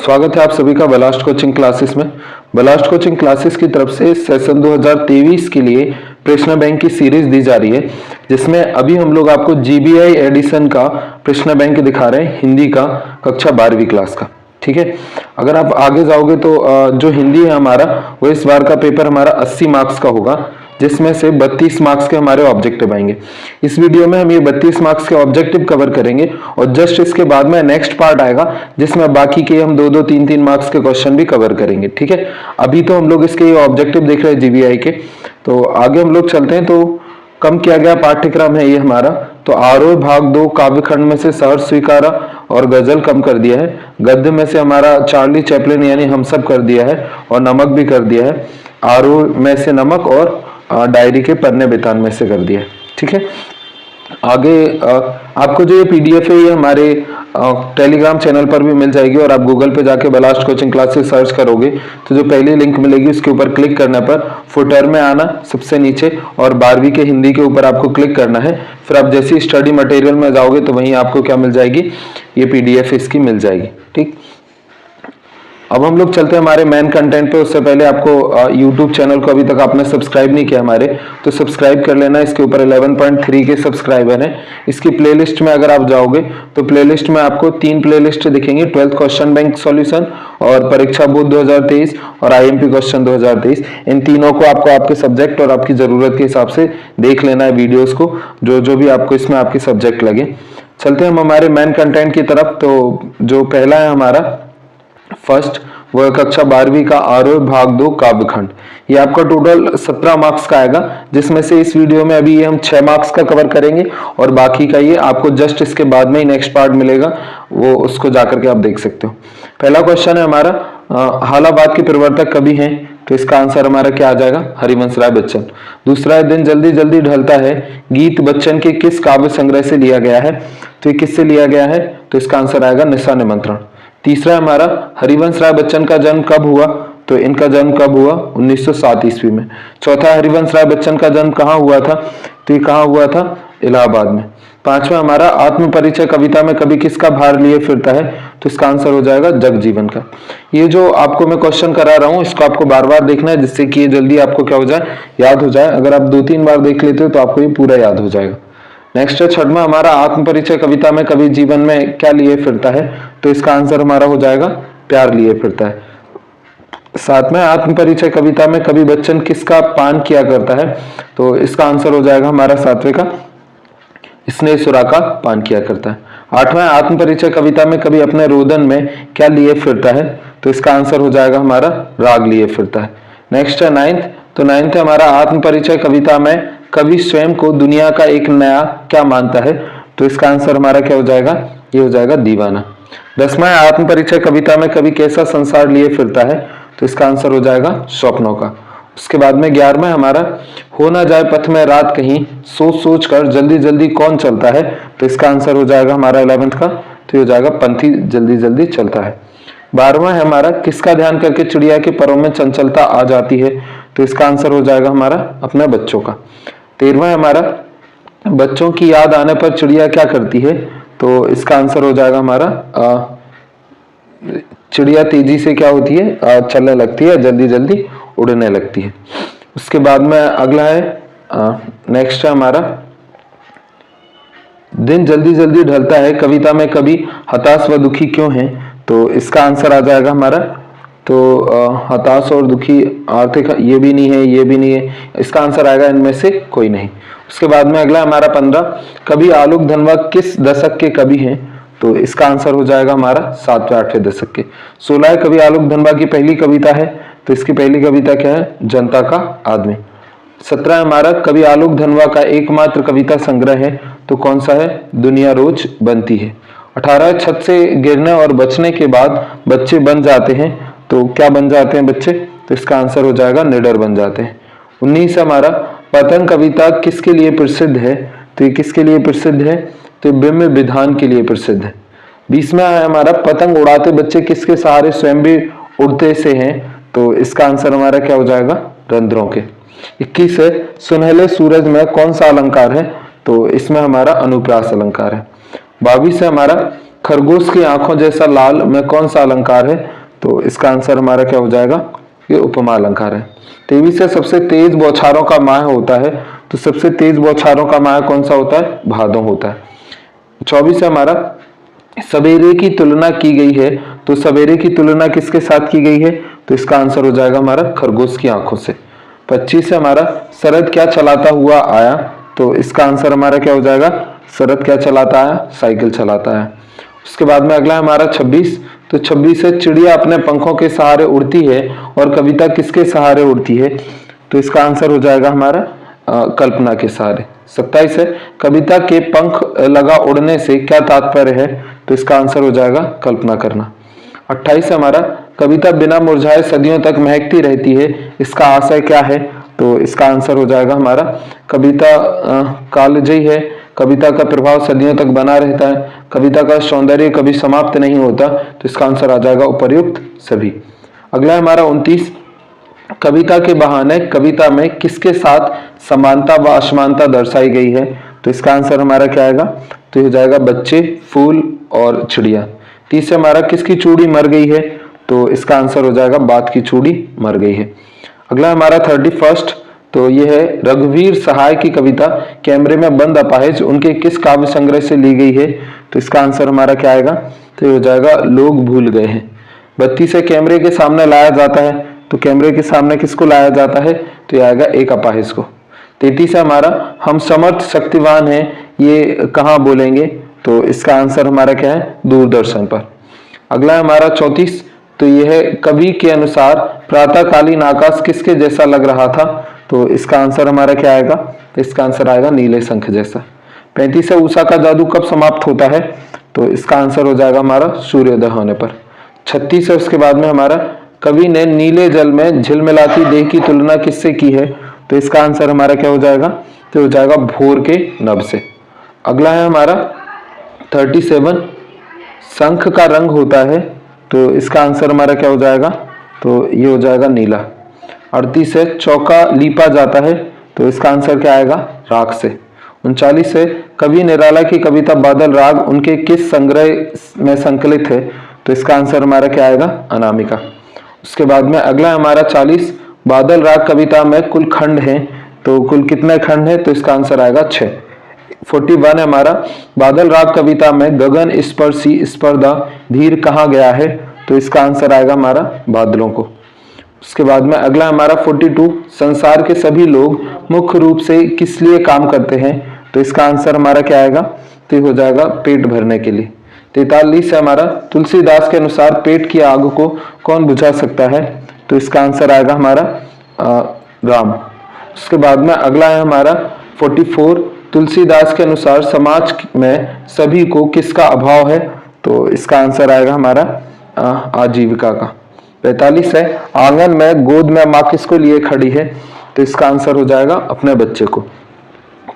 स्वागत है आप सभी का बलास्ट कोचिंग क्लासेस में। बलास्ट कोचिंग क्लासेस की तरफ से सेशन 2023 के लिए प्रश्न बैंक की सीरीज दी जा रही है, जिसमें अभी हम लोग आपको जीबीआई एडिशन का प्रश्न बैंक दिखा रहे हैं, हिंदी का, कक्षा 12वीं क्लास का। ठीक है, अगर आप आगे जाओगे तो जो हिंदी है हमारा, वो इस बार का पेपर हमारा 80 मार्क्स का होगा, जिसमें से 32 मार्क्स के हमारे ऑब्जेक्टिव आएंगे। इस वीडियो में हम ये 32 मार्क्स के ऑब्जेक्टिव कवर करेंगे और जस्ट इसके बाद में नेक्स्ट पार्ट आएगा, जिसमें बाकी के हम 2-2, 3-3 मार्क्स के क्वेश्चन भी कवर करेंगे। ठीक है, अभी तो हम लोग इसके ये ऑब्जेक्टिव देख रहे हैं जीबीआई के, तो आगे हम लोग चलते हैं। तो कम किया गया पाठ्यक्रम है ये हमारा। तो आरोह भाग 2 काव्यखंड में से सहर्ष स्वीकारा और गजल कम कर दिया है। गद्य में से हमारा चार्ली चैपलिन यानी हम सब कर दिया है और नमक भी कर दिया है। आरोह में से नमक और डायरी के पन्ने बितान में से कर दिया है। ठीक है, आगे आपको जो ये पीडीएफ है ये हमारे टेलीग्राम चैनल पर भी मिल जाएगी, और आप गूगल पे जाके बलास्ट कोचिंग क्लासेस सर्च करोगे तो जो पहली लिंक मिलेगी उसके ऊपर क्लिक करने पर फुटर में आना सबसे नीचे, और 12वीं के हिंदी के ऊपर आपको क्लिक करना है। फिर आप जैसे स्टडी मटेरियल में जाओगे तो वहीं आपको क्या मिल जाएगी, ये पीडीएफ इसकी मिल जाएगी। ठीक, अब हम लोग चलते हैं हमारे मेन कंटेंट पे। उससे पहले आपको यूट्यूब चैनल को अभी तक आपने सब्सक्राइब नहीं किया हमारे, तो सब्सक्राइब कर लेना। इसके ऊपर 11.3 के सब्सक्राइबर हैं। इसकी प्लेलिस्ट में अगर आप जाओगे तो प्लेलिस्ट में आपको 3 प्लेलिस्ट दिखेंगी, 12th क्वेश्चन बैंक सॉल्यूशन और परीक्षा बोर्ड 2023 और आईएमपी क्वेश्चन 2023। इन तीनों को आपको आपके सब्जेक्ट और आपकी जरूरत के हिसाब से देख लेना है वीडियोज को, जो भी आपको इसमें आपके सब्जेक्ट लगे। चलते हैं हम हमारे मेन कंटेंट की तरफ। तो जो पहला है हमारा फर्स्ट, वो कक्षा 12वीं का आरोह भाग 2 काव्यखंड। ये आपका टोटल 17 मार्क्स का आएगा, जिसमें से इस वीडियो में अभी ये हम 6 मार्क्स का कवर करेंगे और बाकी का ये आपको जस्ट इसके बाद में ही नेक्स्ट पार्ट मिलेगा, वो उसको जाकर के आप देख सकते हो। पहला क्वेश्चन है हमारा, हालाबाद के प्रवर्तक कवि हैं, तो इसका आंसर हमारा क्या आ जाएगा, हरिवंश राय बच्चन। दूसरा है दिन जल्दी जल्दी ढलता है, गीत बच्चन के किस काव्य संग्रह से लिया गया है, तो ये किससे लिया गया है, तो इसका आंसर आएगा निशा निमंत्रण। तीसरा हमारा, हरिवंश राय बच्चन का जन्म कब हुआ, तो इनका जन्म कब हुआ, 1907 ईस्वी में। चौथा, हरिवंश राय बच्चन का जन्म कहाँ हुआ था, तो ये कहाँ हुआ था, इलाहाबाद में। पांचवा हमारा, आत्म परिचय कविता में कवि किसका भार लिए फिरता है, तो इसका आंसर हो जाएगा जगजीवन का। ये जो आपको मैं क्वेश्चन करा रहा हूँ, इसको आपको बार बार देखना है, जिससे कि ये जल्दी आपको क्या हो जाए, याद हो जाए। अगर आप 2-3 बार देख लेते हो तो आपको ये पूरा याद हो जाएगा। नेक्स्ट है छठवां हमारा, आत्मपरिचय कविता में कवि जीवन में क्या लिए फिरता है, तो इसका आंसर हमारा हो जाएगा प्यार लिए फिरता है। सातवां, आत्मपरिचय कविता में कवि बच्चन किसका पान किया करता है, तो इसका आंसर हो जाएगा हमारा 7वें का, स्नेहसुरा का पान किया करता है। आठवां, आत्मपरिचय कविता में कवि अपने रोदन में क्या लिए फिरता है, तो इसका आंसर हो जाएगा हमारा राग लिए फिरता है। नेक्स्ट है 9th, तो 9th हमारा, आत्मपरिचय कविता में कवि स्वयं को दुनिया का एक नया क्या मानता है, तो इसका आंसर हमारा क्या हो जाएगा, ये हो जाएगा दीवाना। 10वां, आत्मपरिचय कविता में कवि कैसा संसार लिए फिरता है, तो इसका आंसर हो जाएगा स्वप्नों का। उसके बाद में 11वां हमारा, हो ना जाए पथ में रात कहीं, सोच सोच कर जल्दी जल्दी कौन चलता है, तो इसका आंसर हो जाएगा हमारा 11th का, तो ये हो जाएगा पंथी जल्दी जल्दी चलता है। 12वां है हमारा, किसका ध्यान करके चिड़िया के परों में चंचलता आ जाती है, तो इसका आंसर हो जाएगा हमारा अपने बच्चों का। 13वां हमारा, बच्चों की याद आने पर चिड़िया क्या करती है, तो इसका आंसर हो जाएगा हमारा चिड़िया तेजी से क्या होती है, चलने लगती है, जल्दी जल्दी उड़ने लगती है। उसके बाद में अगला है नेक्स्ट है हमारा, दिन जल्दी जल्दी ढलता है कविता में कवि हताश व दुखी क्यों है, तो इसका आंसर आ जाएगा हमारा, तो हताश और दुखी आर्थिक, ये भी नहीं है, ये भी नहीं है, इसका आंसर आएगा इनमें से कोई नहीं। उसके बाद में अगला हमारा 15, कवि आलोक धनवा किस दशक के कवि हैं, तो इसका आंसर हो जाएगा हमारा 7वें-8वें दशक के। 16, कवि आलोक धनवा की पहली कविता है, तो इसकी पहली कविता क्या है, जनता का आदमी। 17 हमारा, कवि आलोक धनवा का एकमात्र कविता संग्रह है, तो कौन सा है, दुनिया रोज बनती है। 18, छत से गिरने और बचने के बाद बच्चे बन जाते हैं, तो क्या बन जाते हैं बच्चे, तो इसका आंसर हो जाएगा निडर बन जाते हैं। 19 हमारा, पतंग कविता किसके लिए प्रसिद्ध है, तो ये किसके लिए प्रसिद्ध है, तो ब्रह्म विधान के लिए प्रसिद्ध है। 20वां है हमारा, पतंग उड़ाते बच्चे किसके सहारे स्वयं भी उड़ते से हैं, तो इसका आंसर हमारा क्या हो जाएगा, रंध्रों के। 21 है, सुनहले सूरज में कौन सा अलंकार है, तो इसमें हमारा अनुप्रास अलंकार है। 22 है हमारा, खरगोश की आंखों जैसा लाल में कौन सा अलंकार है? तो इसका आंसर हमारा क्या हो जाएगा? ये उपमा अलंकार है। 23 है, सबसे तेज बौछारों का माह होता है। तो सबसे तेज बौछारों का माह कौन सा होता है? भादों होता है। 24 है हमारा, सवेरे की तुलना की गई है। तो सवेरे की तुलना किसके साथ की गई है? तो इसका आंसर हो जाएगा हमारा खरगोश की आंखों से। 25 है हमारा, शरद क्या चलाता हुआ आया। तो इसका आंसर हमारा क्या हो जाएगा? शरद क्या चलाता आया? साइकिल चलाता है। उसके बाद में अगला है हमारा 26। तो 26 है, चिड़िया अपने पंखों के सहारे उड़ती है और कविता किसके सहारे उड़ती है? तो इसका आंसर हो जाएगा हमारा कल्पना के सहारे। 27 है, कविता के पंख लगा उड़ने से क्या तात्पर्य है? तो इसका आंसर हो जाएगा कल्पना करना। 28 है हमारा, कविता बिना मुरझाए सदियों तक महकती रहती है, इसका आशय क्या है? तो इसका आंसर हो जाएगा हमारा कविता कालजयी है, कविता का प्रभाव सदियों तक बना रहता है, कविता का सौंदर्य कभी समाप्त नहीं होता। तो इसका आंसर आ जाएगा उपर्युक्त सभी। अगला है हमारा 29, कविता के बहाने कविता में किसके साथ समानता व असमानता दर्शाई गई है? तो इसका आंसर हमारा क्या आएगा? तो हो जाएगा बच्चे, फूल और चिड़िया। 30 है हमारा, किसकी चूड़ी मर गई है? तो इसका आंसर हो जाएगा बात की चूड़ी मर गई है। अगला हमारा 31, तो ये है रघुवीर सहाय की कविता कैमरे में बंद अपाहिज उनके किस काव्य संग्रह से ली गई है? तो इसका आंसर हमारा क्या आएगा? तो ये हो जाएगा लोग भूल गए हैं। 32 है, कैमरे के सामने लाया जाता है। तो कैमरे के सामने किसको लाया जाता है? तो ये आएगा एक अपाहिज को। 33 है हमारा, हम समर्थ शक्तिवान हैं, ये कहाँ बोलेंगे? तो इसका आंसर हमारा क्या है? दूरदर्शन पर। अगला है हमारा 34, तो यह है कवि के अनुसार प्रातःकालीन आकाश किसके जैसा लग रहा था? तो इसका आंसर हमारा क्या आएगा? तो इसका आंसर आएगा नीले शंख जैसा। 35 है, उषा का जादू कब समाप्त होता है? तो इसका आंसर हो जाएगा हमारा सूर्योदय होने पर। 36 है, उसके बाद में हमारा कवि ने नीले जल में झिलमिलाती देह की तुलना किससे की है? तो इसका आंसर हमारा क्या हो जाएगा? तो हो जाएगा भोर के नभ से। अगला है हमारा 37, शंख का रंग होता है। तो इसका आंसर हमारा क्या हो जाएगा? तो ये हो जाएगा नीला। 38 है, चौका लीपा जाता है। तो इसका आंसर क्या आएगा? राख से। 39 है, कवि निराला की कविता बादल राग उनके किस संग्रह में संकलित है? तो इसका आंसर हमारा क्या आएगा? अनामिका। उसके बाद में अगला हमारा 40, बादल राग कविता में कुल खंड हैं। तो कुल कितने खंड हैं? तो इसका आंसर आएगा 6। 41 है हमारा, बादल राग कविता में गगन स्पर्शी स्पर्धा धीर कहाँ गया है? तो इसका आंसर आएगा हमारा बादलों को। उसके बाद में अगला हमारा 42, संसार के सभी लोग मुख्य रूप से किस लिए काम करते हैं? तो इसका आंसर हमारा क्या आएगा? तो हो जाएगा पेट भरने के लिए। 43 है हमारा, तुलसीदास के अनुसार पेट की आग को कौन बुझा सकता है? तो इसका आंसर आएगा हमारा राम। उसके बाद में अगला है हमारा 44, तुलसीदास के अनुसार समाज में सभी को किसका अभाव है? तो इसका आंसर आएगा हमारा आजीविका का। 45 है, आंगन में गोद में माँ किसको लिए खड़ी है? तो इसका आंसर हो जाएगा अपने बच्चे को।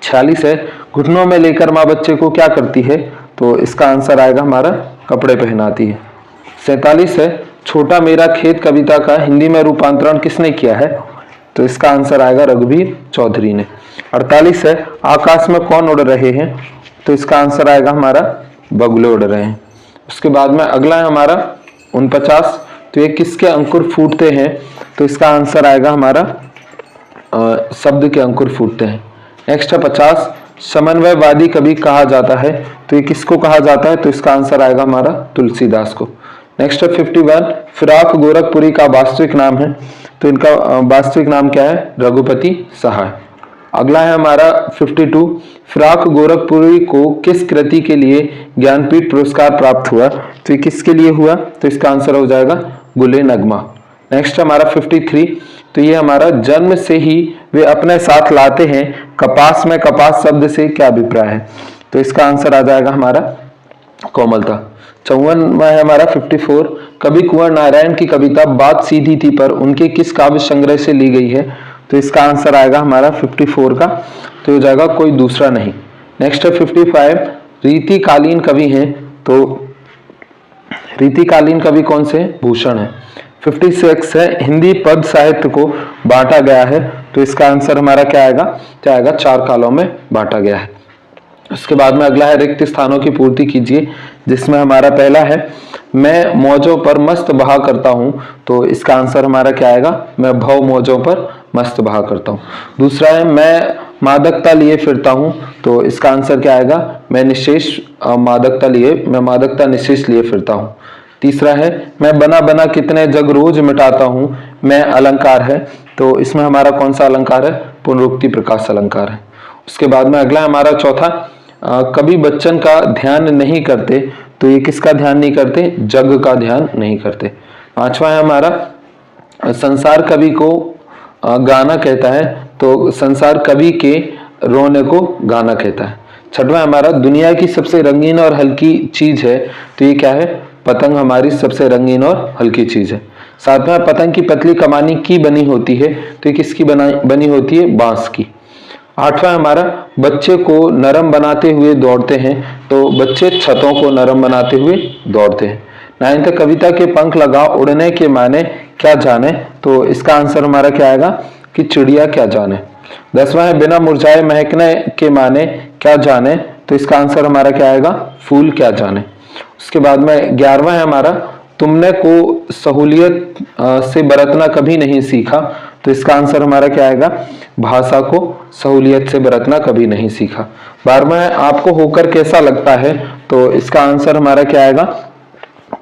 46 है, घुटनों में लेकर माँ बच्चे को क्या करती है? तो इसका आंसर आएगा हमारा कपड़े पहनाती है। 47 है, छोटा मेरा खेत कविता का हिंदी में रूपांतरण किसने किया है? तो इसका आंसर आएगा रघुवीर चौधरी ने। 48 है, आकाश में कौन उड़ रहे हैं? तो इसका आंसर आएगा हमारा बगुले उड़ रहे हैं। उसके बाद में अगला है हमारा 49, तो ये किसके अंकुर फूटते हैं? तो इसका आंसर आएगा हमारा शब्द के अंकुर फूटते हैं। नेक्स्ट है 50, समन्वयवादी कवि कहा जाता है। तो ये किसको कहा जाता है? तो इसका आंसर आएगा हमारा तुलसीदास को। नेक्स्ट है 51, फिराक गोरखपुरी का वास्तविक नाम है। तो इनका वास्तविक नाम क्या है? रघुपति सहाय। अगला है हमारा 52, फिराक गोरखपुरी को किस कृति के लिए ज्ञानपीठ पुरस्कार प्राप्त हुआ? तो ये किसके लिए हुआ? तो इसका आंसर हो जाएगा गुले नगमा। नेक्स्ट हमारा 53, तो ये हमारा जन्म से ही वे अपने साथ लाते हैं, कपास में कपास शब्द से क्या अभिप्राय है? तो इसका आंसर आ जाएगा हमारा कोमलता। 54 है हमारा 54, कवि कुंवर नारायण की कविता बात सीधी थी पर उनके किस काव्य संग्रह से ली गई है? तो इसका आंसर आएगा हमारा 54 का, तो हो जाएगा कोई दूसरा नहीं। नेक्स्ट है 55, रीतिकालीन कवि हैं। तो रीतिकालीन कवि कौन से? भूषण है। 56 है, हिंदी पद साहित्य को बांटा गया है। तो इसका आंसर हमारा क्या आएगा? क्या आएगा? 4 कालों में बांटा गया है। उसके बाद में अगला है रिक्त स्थानों की पूर्ति कीजिए, जिसमें हमारा पहला है मैं मौजों पर मस्त बहा करता हूं, तो इसका आंसर हमारा क्या आएगा, मैं भव मौजों पर मस्त बहा करता हूं। दूसरा है मैं मादकता लिए फिरता हूं, तो इसका आंसर क्या आएगा, मैं मादकता निशेष लिए फिरता हूं। तीसरा है मैं बना बना कितने जग रोज मिटाता हूं, मैं अलंकार है, तो इसमें हमारा कौन सा अलंकार है, पुनरुक्ति प्रकाश अलंकार है। उसके बाद में अगला हमारा चौथा, कभी बच्चन का ध्यान नहीं करते, तो ये किसका ध्यान नहीं करते, जग का ध्यान नहीं करते। पांचवा है हमारा संसार कवि को गाना कहता है, तो संसार कवि के रोने को गाना कहता है। छठवां हमारा दुनिया की सबसे रंगीन और हल्की चीज है, तो ये क्या है, पतंग हमारी सबसे रंगीन और हल्की चीज है। सातवां पतंग की पतली कमानी की बनी होती है, तो ये किसकी बनी होती है, बांस की। आठवां हमारा बच्चे को नरम बनाते हुए दौड़ते हैं, तो बच्चे छतों को नरम बनाते हुए दौड़ते हैं। नाइन्थ कविता के पंख लगा उड़ने के माने क्या जाने, तो इसका आंसर हमारा क्या आएगा कि चिड़िया क्या जाने। 10वां है बिना मुरझाए महकने के माने क्या जाने, तो इसका आंसर हमारा क्या आएगा, फूल क्या जाने। उसके बाद में 11वां है हमारा तुमने को सहूलियत से बरतना कभी नहीं सीखा, तो इसका आंसर हमारा क्या आएगा, भाषा को सहूलियत से बरतना कभी नहीं सीखा। 12वां है आपको होकर कैसा लगता है, तो इसका आंसर हमारा क्या आएगा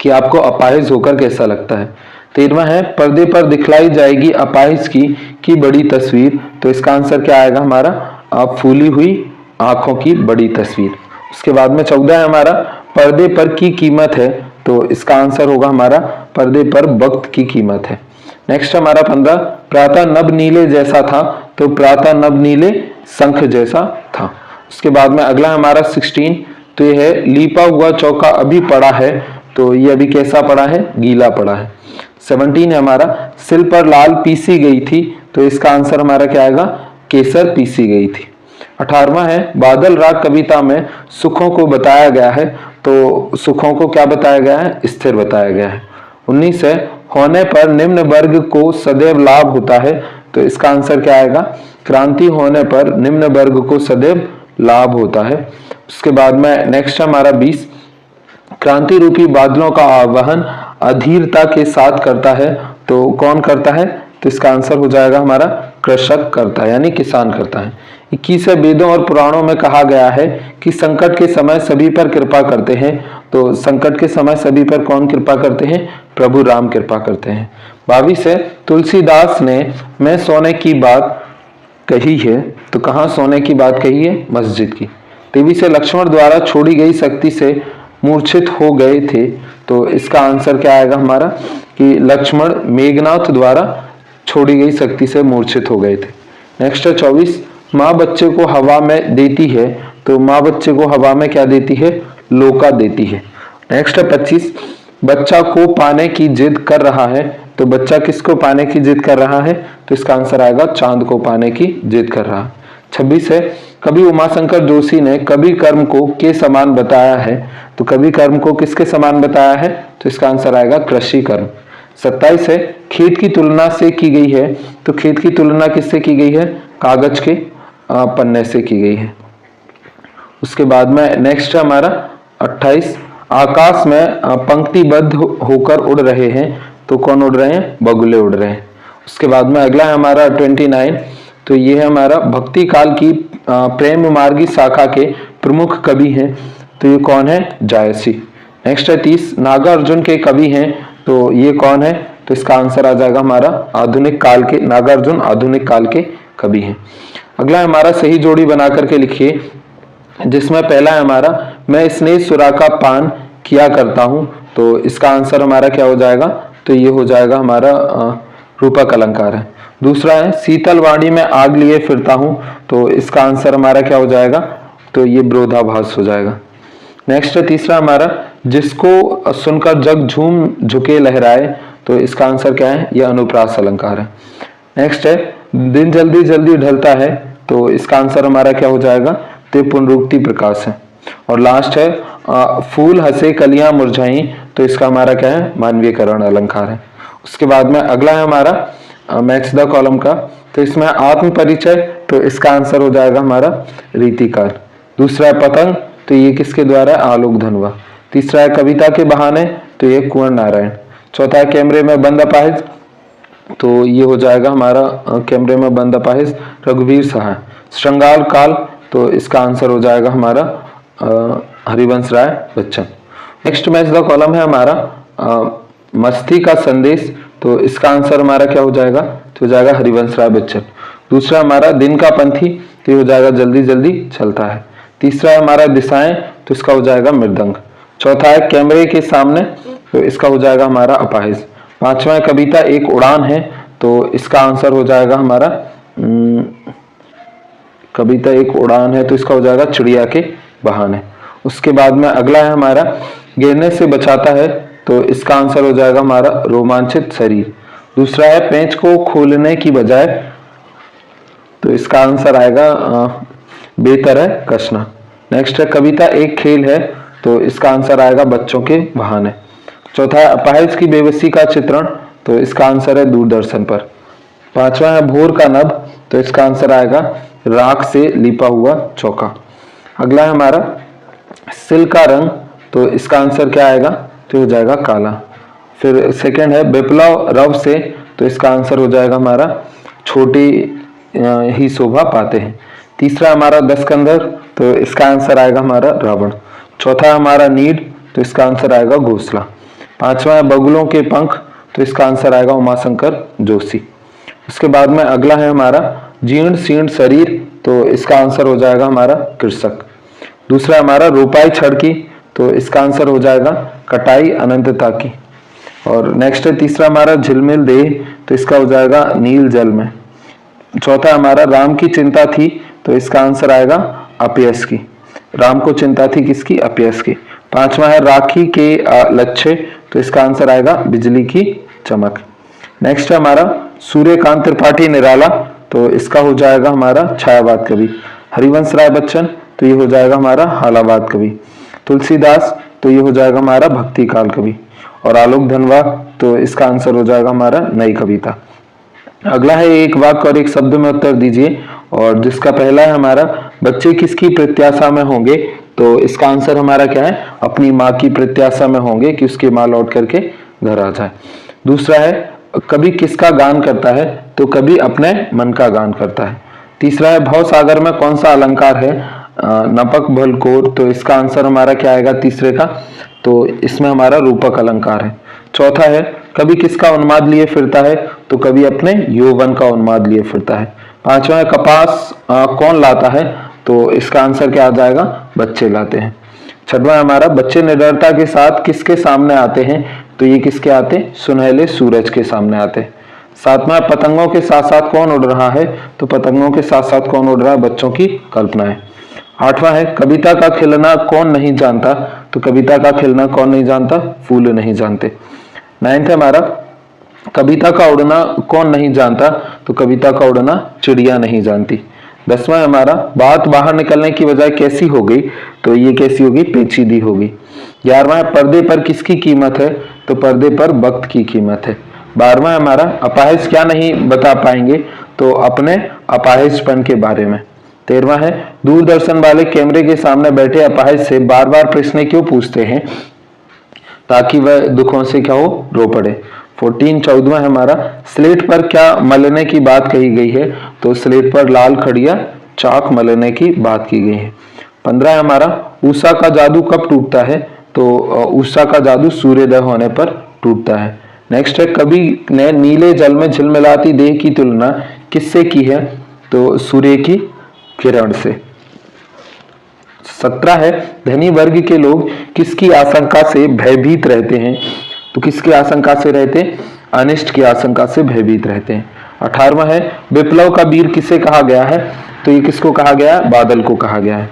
कि आपको अपाहिज होकर कैसा लगता है। 13वां है पर्दे पर दिखलाई जाएगी अपाहिज की बड़ी तस्वीर, तो इसका आंसर क्या आएगा हमारा, आप फूली हुई आंखों की बड़ी तस्वीर। उसके बाद में 14 है हमारा पर्दे पर की कीमत है, तो इसका आंसर होगा हमारा पर्दे पर वक्त की कीमत है। नेक्स्ट हमारा 15 प्रातः नभ नीले जैसा था, तो प्रातः नभ नीले शंख जैसा था। उसके बाद में अगला हमारा 16, तो ये है लीपा हुआ चौका अभी पड़ा है, तो ये अभी कैसा पड़ा है, गीला पड़ा है। 17 है हमारा सिल पर लाल पीसी गई थी, तो इसका आंसर हमारा क्या आएगा, केसर पीसी गई थी। 18वां है बादल राग कविता में सुखों को बताया गया है, तो सुखों को क्या बताया गया है, स्थिर बताया गया है। 19 है होने पर निम्न वर्ग को सदैव लाभ होता है, तो इसका आंसर क्या आएगा, क्रांति होने पर निम्न वर्ग को सदैव लाभ होता है। उसके बाद में नेक्स्ट हमारा 20 क्रांति रूपी बादलों का आवाहन अधीरता के साथ करता है, तो कौन करता है, तो इसका आंसर हो जाएगा हमारा कृषक करता है, यानी किसान करता है। 21 वेदों और पुराणों में कहा गया है कि संकट के समय सभी पर कृपा करते हैं, तो संकट के समय सभी पर कौन कृपा करते हैं, प्रभु राम कृपा करते हैं। 22 है तुलसीदास ने मैं सोने की बात कही है, तो कहाँ सोने की बात कही है, मस्जिद की। 23 है लक्ष्मण द्वारा छोड़ी गई शक्ति से मूर्छित हो गए थे, तो इसका आंसर क्या आएगा हमारा कि लक्ष्मण मेघनाथ द्वारा छोड़ी गई शक्ति से मूर्छित हो गए थे। नेक्स्ट है 24 माँ बच्चे को हवा में देती है, तो माँ बच्चे को हवा में क्या देती है, लोका देती है। नेक्स्ट है 25 बच्चा को पाने की जिद कर रहा है, तो बच्चा किसको पाने की जिद कर रहा है, तो इसका आंसर आएगा चांद को पाने की जिद कर रहा है। 26 है कवि उमाशंकर जोशी ने कवि कर्म को के समान बताया है, तो कवि कर्म को किसके समान बताया है, तो इसका आंसर आएगा कृषि कर्म। 27 है खेत की तुलना से की गई है, तो खेत की तुलना किससे की गई है, कागज के पन्ने से की गई है। उसके बाद में नेक्स्ट है हमारा 28 आकाश में पंक्तिबद्ध होकर उड़ रहे हैं, तो कौन उड़ रहे हैं, बगुले उड़ रहे हैं। उसके बाद में अगला है हमारा 29, तो ये है हमारा भक्ति काल की प्रेम मार्गी शाखा के प्रमुख कवि हैं, तो ये कौन है, जायसी। नेक्स्ट है 30 नागार्जुन के कवि हैं, तो ये कौन है, तो इसका आंसर आ जाएगा हमारा आधुनिक काल के, नागार्जुन आधुनिक काल के कवि हैं। अगला हमारा सही जोड़ी बना करके लिखिए, जिसमें पहला है हमारा मैं स्नेह सुरा का पान किया करता हूं, तो इसका आंसर हमारा क्या हो जाएगा, तो ये हो जाएगा हमारा रूपक अलंकार है। दूसरा है शीतल वाणी में आग लिए फिरता हूं, तो इसका आंसर हमारा क्या हो जाएगा, तो ये विरोधाभास हो जाएगा। नेक्स्ट है तीसरा हमारा जिसको सुनकर जग झूम झुके लहराए, तो इसका आंसर क्या है, यह अनुप्रास अलंकार है। नेक्स्ट है दिन जल्दी जल्दी ढलता है, तो इसका आंसर हमारा क्या हो जाएगा, तो पुनरुक्ति प्रकाश है। और लास्ट है फूल हंसे कलियां मुरझाई, तो इसका हमारा क्या है, मानवीयकरण अलंकार है। उसके बाद में अगला है हमारा मैच द कॉलम का, तो इसमें आत्म परिचय, तो इसका आंसर हो जाएगा हमारा रीतिकार। दूसरा है पतंग, तो ये किसके द्वारा है? आलोक धनवा। तीसरा है कविता के बहाने, तो ये कुंवर नारायण। चौथा है कैमरे में बंद अपाहिज, तो ये हो जाएगा हमारा कैमरे में बंद अपाहिज रघुवीर सहाय। श्रृंगार काल, तो इसका आंसर हो जाएगा हमारा Harivansh Rai Bachchan. Next match the column है हमारा मस्ती का संदेश, तो इसका आंसर हमारा क्या हो जाएगा? तो हो जाएगा हरिवंश राय बच्चन। दूसरा हमारा दिन का पंथी, तो ये हो जाएगा जल्दी जल्दी चलता है। तीसरा है हमारा दिशाएं, तो इसका हो जाएगा मृदंग। चौथा है कैमरे के सामने, तो इसका हो जाएगा हमारा अपाहिज। पांचवा है कविता एक उड़ान है, तो इसका आंसर हो जाएगा हमारा कविता एक उड़ान है, तो इसका हो जाएगा चिड़िया के बहाने। उसके बाद में अगला है हमारा गिरने से बचाता है, तो इसका आंसर हो जाएगा हमारा रोमांचित शरीर। दूसरा है पेंच को खोलने की बजाय, तो इसका आंसर आएगा बेतरह कसना। नेक्स्ट है कविता एक खेल है, तो इसका आंसर आएगा बच्चों के बहाने। चौथा है अपाहिज की बेबसी का चित्रण, तो इसका आंसर है दूरदर्शन पर। पांचवा है भोर का नभ, तो इसका आंसर आएगा राख से लिपा हुआ चौका। अगला है हमारा सिल का रंग, तो इसका आंसर क्या आएगा? तो हो जाएगा काला। फिर सेकंड है विप्लव रव से, तो इसका आंसर हो जाएगा हमारा छोटी ही शोभा पाते हैं। तीसरा हमारा दशकंधर, तो इसका आंसर आएगा हमारा रावण। चौथा हमारा नीड, तो इसका आंसर आएगा घोसला। पांचवा है बगुलों के पंख, तो इसका आंसर आएगा उमाशंकर जोशी। उसके बाद में अगला है हमारा जीर्ण शीर्ण शरीर, तो इसका आंसर हो जाएगा हमारा कृषक। दूसरा हमारा रोपाई छड़ की, तो इसका आंसर हो जाएगा कटाई अनंतता की। और नेक्स्ट है तीसरा हमारा झिलमिल देह, तो इसका हो जाएगा नील जल में। चौथा हमारा राम की चिंता थी, तो इसका आंसर आएगा अपयश की। राम को चिंता थी किसकी? अपयश की। पांचवा है राखी के लच्छे, तो इसका आंसर आएगा बिजली की चमक। नेक्स्ट है हमारा सूर्यकांत त्रिपाठी निराला, तो इसका हो जाएगा हमारा छायावाद कवि। हरिवंश राय बच्चन, तो ये हो जाएगा हमारा हालावाद कवि। तुलसीदास, तो ये हो जाएगा हमारा भक्ति काल कवि। और आलोक धनवा, तो इसका आंसर हो जाएगा हमारा नई कविता। अगला है एक वाक्य और एक शब्द में उत्तर दीजिए, और जिसका पहला है हमारा बच्चे किसकी प्रत्याशा में होंगे, तो इसका आंसर हमारा क्या है? अपनी माँ की प्रत्याशा में होंगे कि उसकी माँ लौट करके घर आ जाए। दूसरा है कभी किसका गान करता है, तो कभी अपने मन का गान करता है। तीसरा है भव सागर में कौन सा अलंकार है? नपक भलकोर, तो इसका आंसर हमारा क्या आएगा तीसरे का? तो इसमें हमारा रूपक अलंकार है। चौथा है कभी किसका उन्माद लिए फिरता है, तो कभी अपने यौवन का उन्माद लिए फिरता है। पांचवा है कपास कौन लाता है, तो इसका आंसर क्या आ जाएगा? बच्चे लाते हैं। छठवां हमारा बच्चे निडरता के साथ किसके सामने आते हैं, तो ये किसके आते हैं? सुनहले सूरज के सामने आते हैं। सातवां पतंगों के साथ साथ कौन उड़ रहा है, तो पतंगों के साथ साथ कौन उड़ रहा है? बच्चों की कल्पना है। आठवां है कविता का खिलना कौन नहीं जानता, तो कविता का खिलना कौन नहीं जानता? फूल नहीं जानते। नाइन्थ है हमारा कविता का उड़ना कौन नहीं जानता, तो कविता का उड़ना चिड़िया नहीं जानती। 10वां हमारा बात बाहर निकलने की वजह कैसी हो गई, तो ये कैसी होगी? पेचीदी होगी। 11वां पर्दे पर किसकी कीमत है, तो पर्दे पर वक्त की कीमत है। 12वां हमारा अपाहिज क्या नहीं बता पाएंगे, तो अपने अपाहिजपन के बारे में। 13वां है दूरदर्शन वाले कैमरे के सामने बैठे अपाहिज से बार बार प्रश्न क्यों पूछते हैं, ताकि वह दुखों से क्या हो? रो पड़े। 14वां है हमारा स्लेट पर क्या मलने की बात कही गई है, तो स्लेट पर लाल खड़िया चाक मलने की बात की गई है। 15 है हमारा उषा का जादू कब टूटता है, तो उषा का जादू सूर्योदय होने पर टूटता है। नेक्स्ट है कवि ने नीले जल में झिलमिलाती देह की तुलना किससे की है, तो सूर्य की किरण से। 17 है धनी वर्ग के लोग किसकी आशंका से भयभीत रहते हैं, तो किसकी आशंका से रहते हैं? अनिष्ट की आशंका से भयभीत रहते हैं। 18वां है विप्लव का वीर किसे कहा गया है, तो ये किसको कहा गया है? बादल को कहा गया है।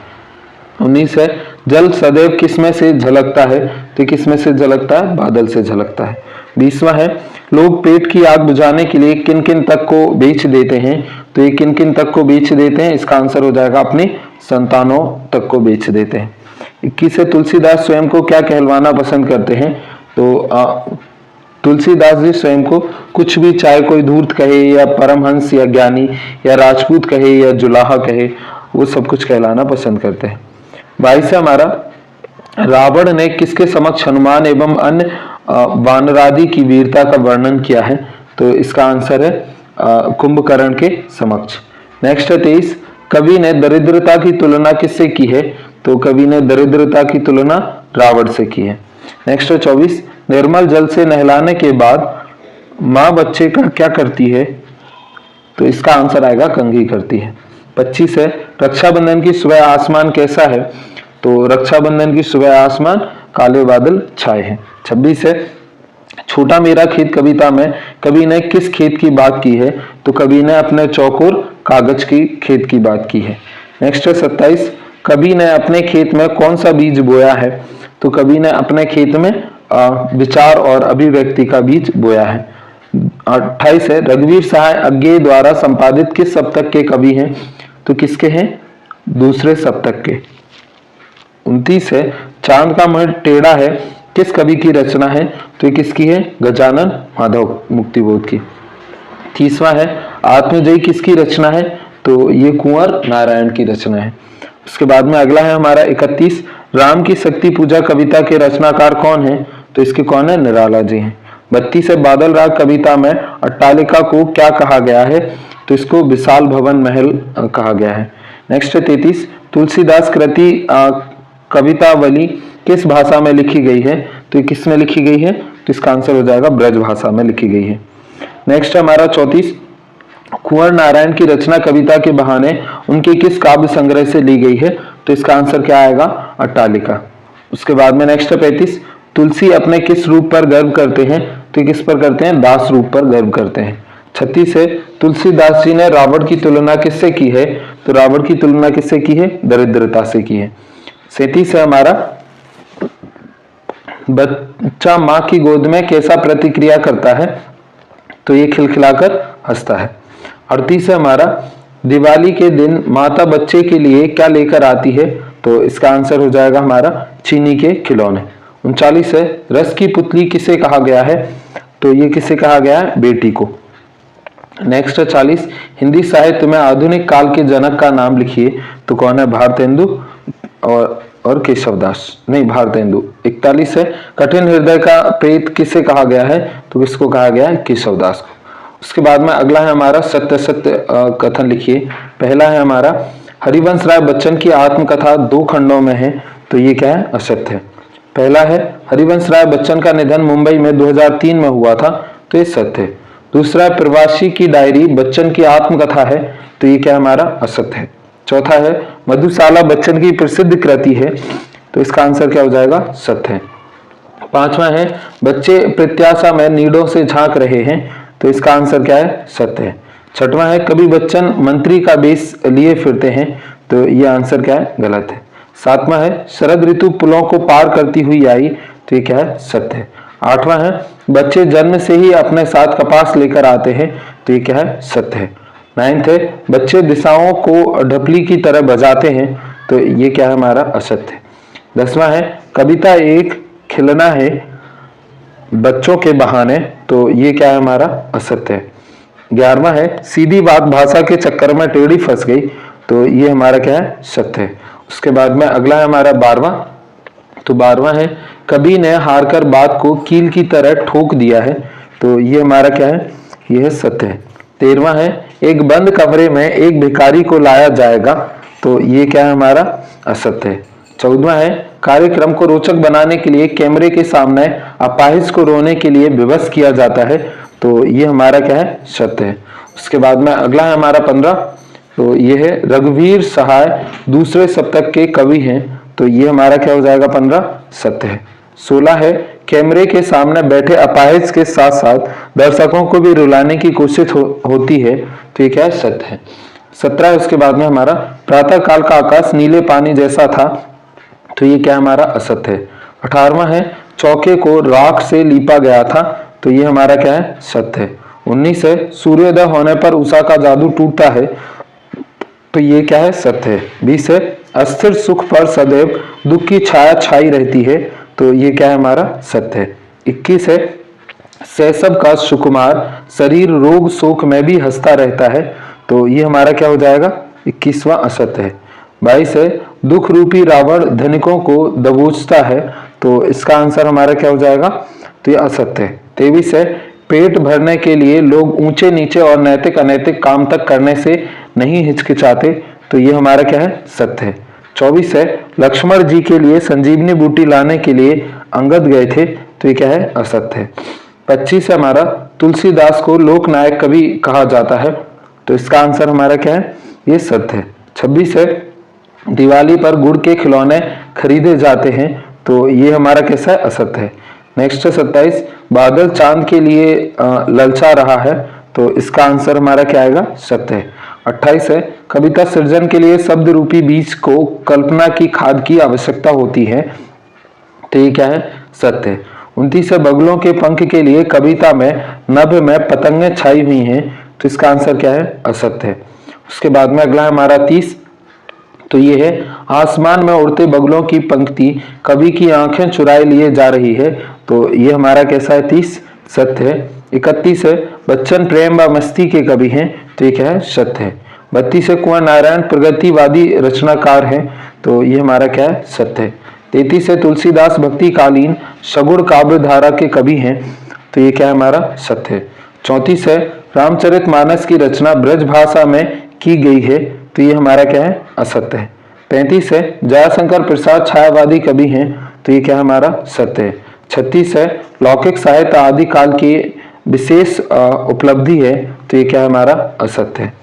19 है जल सदैव किसमें से झलकता है, तो किसमें से झलकता है? बादल से झलकता है। 20वां है लोग पेट की आग बुझाने के लिए किन किन तक को बेच देते हैं, तो ये किन किन तक को बेच देते हैं? इसका आंसर हो जाएगा अपनी संतानों तक को बेच देते हैं। 21 है तुलसीदास स्वयं को क्या कहलवाना पसंद करते हैं, तो तुलसीदास जी स्वयं को कुछ भी, चाहे कोई धूर्त कहे या परमहंस या ज्ञानी या राजपूत कहे या जुलाहा कहे, वो सब कुछ कहलाना पसंद करते हैं। 22 है हमारा, रावण ने किसके समक्ष हनुमान एवं अन्य वानरादि की वीरता का वर्णन किया है? तो इसका आंसर है कुंभकर्ण के समक्ष। नेक्स्ट है 23, कवि ने दरिद्रता की तुलना किससे की है? तो कवि ने दरिद्रता की तुलना रावण से की है। नेक्स्ट है 24, निर्मल जल से नहलाने के बाद माँ बच्चे का क्या करती है? तो इसका आंसर आएगा कंघी करती है। 25 है, रक्षाबंधन की सुबह आसमान कैसा है? तो रक्षाबंधन की सुबह आसमान काले बादल छाए हैं। 26 है, छोटा मेरा खेत कविता में कवि ने किस खेत की बात की है? तो कवि ने अपने चौकोर कागज की खेत की बात की है। नेक्स्ट है 27, कवि ने अपने खेत में कौन सा बीज बोया है? तो कवि ने अपने खेत में विचार और अभिव्यक्ति का बीज बोया है। 28 है, रघुवीर सहाय अज्ञेय द्वारा संपादित किस सप्तक के कवि हैं? तो किसके हैं? दूसरे सप्तक के। 29 है, चांद का मुंह टेढ़ा है किस कवि की रचना है? तो ये किसकी है? गजानन माधव मुक्तिबोध की। 30वां है, आत्मजयी किसकी रचना है? तो ये कुंवर नारायण की रचना है। उसके बाद में अगला है हमारा 31, राम की शक्ति पूजा कविता के रचनाकार कौन है? तो इसके कौन है? निराला जी हैं। 32 है, बादल राग कविता में अट्टालिका को क्या कहा गया है? तो इसको विशाल भवन महल कहा गया है। नेक्स्ट है 33, तुलसीदास कृति कवितावली किस भाषा में लिखी गई है? तो ये किस में लिखी गई है? तो इसका आंसर हो जाएगा ब्रज भाषा में लिखी गई है। नेक्स्ट है हमारा 34, कुंवर नारायण की रचना कविता के बहाने उनके किस काव्य संग्रह से ली गई है? तो इसका आंसर क्या आएगा? अट्टालिका। उसके बाद में नेक्स्ट है 35, तुलसी अपने किस रूप पर गर्व करते हैं? तो किस पर करते हैं? दास रूप पर गर्व करते हैं। 36 है, तुलसीदास जी ने रावण की तुलना किससे की है? तो रावण की तुलना किससे की है? दरिद्रता से की है। 37 है हमारा, बच्चा माँ की गोद में कैसा प्रतिक्रिया करता है? तो ये खिलखिलाकर हंसता है। 38 है हमारा, दिवाली के दिन माता बच्चे के लिए क्या लेकर आती है? तो इसका आंसर हो जाएगा हमारा चीनी के खिलौने। 39 है, रस की पुतली किसे कहा गया है? तो ये किसे कहा गया है? बेटी को। नेक्स्ट है 40, हिंदी साहित्य में आधुनिक काल के जनक का नाम लिखिए। तो कौन है? भारतेंदु और केशवदास, नहीं भारतेंदु। 41 है, कठिन हृदय का प्रेत किसे कहा गया है? तो किसको कहा गया है? केशवदास को। उसके बाद में अगला है हमारा सत्य सत्य कथन लिखिए। पहला है हमारा, हरिवंश राय बच्चन की आत्मकथा 2 खंडों में है। तो ये क्या है? असत्य है। पहला है, हरिवंश राय बच्चन का निधन मुंबई में 2003 में हुआ था। तो ये सत्य है। दूसरा है, प्रवासी की डायरी बच्चन की आत्मकथा है। तो ये क्या हमारा? असत्य है। चौथा है, मधुशाला बच्चन की प्रसिद्ध कृति है। तो इसका आंसर क्या हो जाएगा? सत्य है। 5वां है, बच्चे प्रत्याशा में नीडों से झांक रहे हैं। तो इसका आंसर क्या है? सत्य है। 6वां है, कभी बच्चन मंत्री का बेस लिए फिरते हैं। तो ये आंसर क्या है? गलत है। 7वां है, शरद ऋतु पुलों को पार करती हुई आई। तो ये क्या है? सत्य है। 8वां है, बच्चे जन्म से ही अपने साथ कपास लेकर आते हैं। तो ये क्या है? सत्य है। 9th है, बच्चे दिशाओं को ढपली की तरह बजाते हैं। तो ये क्या है? हमारा असत्य है। 10वां है, कविता एक खिलना है बच्चों के बहाने। तो ये क्या है? हमारा असत्य है। 11वां है, सीधी बात भाषा के चक्कर में टेढ़ी फंस गई। तो ये हमारा क्या है? सत्य है। उसके बाद में अगला है हमारा 12वां। तो 12वां है, कवि ने हारकर बात को कील की तरह ठोक दिया है। तो ये हमारा क्या है? ये है सत्य है। 13वां है, एक बंद कमरे में एक भिखारी को लाया जाएगा। तो ये क्या है? हमारा असत्य है। 14वां है, कार्यक्रम को रोचक बनाने के लिए कैमरे के सामने अपाहिज को रोने के लिए विवश किया जाता है। तो ये हमारा क्या है? सत्य है। उसके बाद में अगला है हमारा 15। तो ये है, रघुवीर सहाय दूसरे सप्तक के कवि हैं। तो ये हमारा क्या हो जाएगा? 15 सत्य है। 16 है, कैमरे के सामने बैठे अपाहिज के साथ साथ दर्शकों को भी रुलाने की कोशिश होती है। तो ये क्या है? सत्य है। 17 है, उसके बाद में हमारा, प्रातः काल का आकाश नीले पानी जैसा था। तो ये क्या हमारा? असत्य है। 18वां है, चौके को राख से लीपा गया था। तो ये हमारा क्या है? सत्य है। 19 है, सूर्योदय होने पर उषा का जादू टूटता है। तो ये क्या है? सत्य है। 20 है, अस्थिर सुख पर सदैव दुख की छाया छाई रहती है। तो ये क्या है? हमारा सत्य है। 21 है, शैशव का सुकुमार शरीर रोग शोक में भी हंसता रहता है। तो ये हमारा क्या हो जाएगा? 21वां असत्य है। 22 है दुख रूपी रावण धनिकों को दबोचता है, तो इसका आंसर हमारा क्या हो जाएगा, तो ये असत्य है। 23 है पेट भरने के लिए लोग ऊंचे नीचे और नैतिक अनैतिक काम तक करने से नहीं हिचकिचाते, तो ये हमारा क्या है, सत्य है। 24 है लक्ष्मण जी के लिए संजीवनी बूटी लाने के लिए अंगद गए थे, तो ये क्या है, असत्य है। 25 है हमारा तुलसीदास को लोकनायक कवि कहा जाता है, तो इसका आंसर हमारा क्या है, ये सत्य है। 26 है दिवाली पर गुड़ के खिलौने खरीदे जाते हैं, तो ये हमारा कैसा है, असत्य है। नेक्स्ट है 27 बादल चांद के लिए ललचा रहा है, तो इसका आंसर हमारा क्या आएगा, सत्य है। 28 है कविता सृजन के लिए शब्द रूपी बीज को कल्पना की खाद की आवश्यकता होती है, तो ये क्या है, सत्य है। 29 है बगलों के पंख के लिए कविता में नभ में पतंगें छाई हुई हैं, तो इसका आंसर क्या है, असत्य है। उसके बाद में अगला हमारा 30, तो ये है आसमान में उड़ते बगलों की पंक्ति कवि की आंखें चुराए लिए जा रही है, तो ये हमारा कैसा है, 30 सत्य है। 31 है बच्चन प्रेम व मस्ती के कवि हैं, तो ये क्या है, सत्य है। 32 है कुंवर नारायण प्रगतिवादी रचनाकार हैं, तो ये हमारा क्या है, सत्य है। 33 है तुलसीदास भक्ति कालीन सगुण काव्य धारा के कवि हैं, तो ये क्या है, हमारा सत्य है। 34 है रामचरितमानस की रचना ब्रज भाषा में की गई है, तो ये हमारा क्या है, असत्य है। 35 है जयाशंकर प्रसाद छायावादी कवि हैं, तो ये क्या है, हमारा सत्य है। 36 है लौकिक साहित्य आदि काल की विशेष उपलब्धि है, तो ये क्या है, हमारा असत्य है।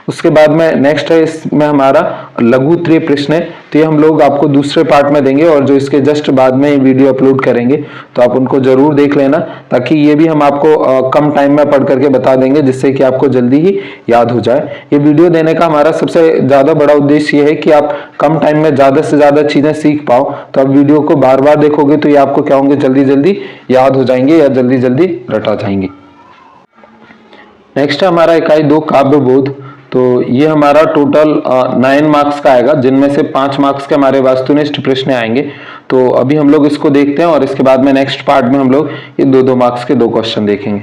उसके बाद में नेक्स्ट है इसमें हमारा लघु उत्तरीय प्रश्न है, तो ये हम लोग आपको दूसरे पार्ट में देंगे और जो इसके जस्ट बाद में वीडियो अपलोड करेंगे, तो आप उनको जरूर देख लेना, ताकि ये भी हम आपको कम टाइम में पढ़ करके बता देंगे, जिससे कि आपको जल्दी ही याद हो जाए। ये वीडियो देने का हमारा सबसे ज्यादा बड़ा उद्देश्य ये है कि आप कम टाइम में ज्यादा से ज्यादा चीजें सीख पाओ, तो आप वीडियो को बार बार देखोगे तो ये आपको क्या होंगे, जल्दी जल्दी याद हो जाएंगे या जल्दी जल्दी रटा जाएंगे। नेक्स्ट है हमारा इकाई 2 काव्य बोध, तो ये हमारा टोटल 9 मार्क्स का आएगा, जिनमें से 5 मार्क्स के हमारे वस्तुनिष्ठ प्रश्न आएंगे। तो अभी हम लोग इसको देखते हैं और इसके बाद में नेक्स्ट पार्ट में हम लोग ये 2-2 मार्क्स के 2 क्वेश्चन देखेंगे।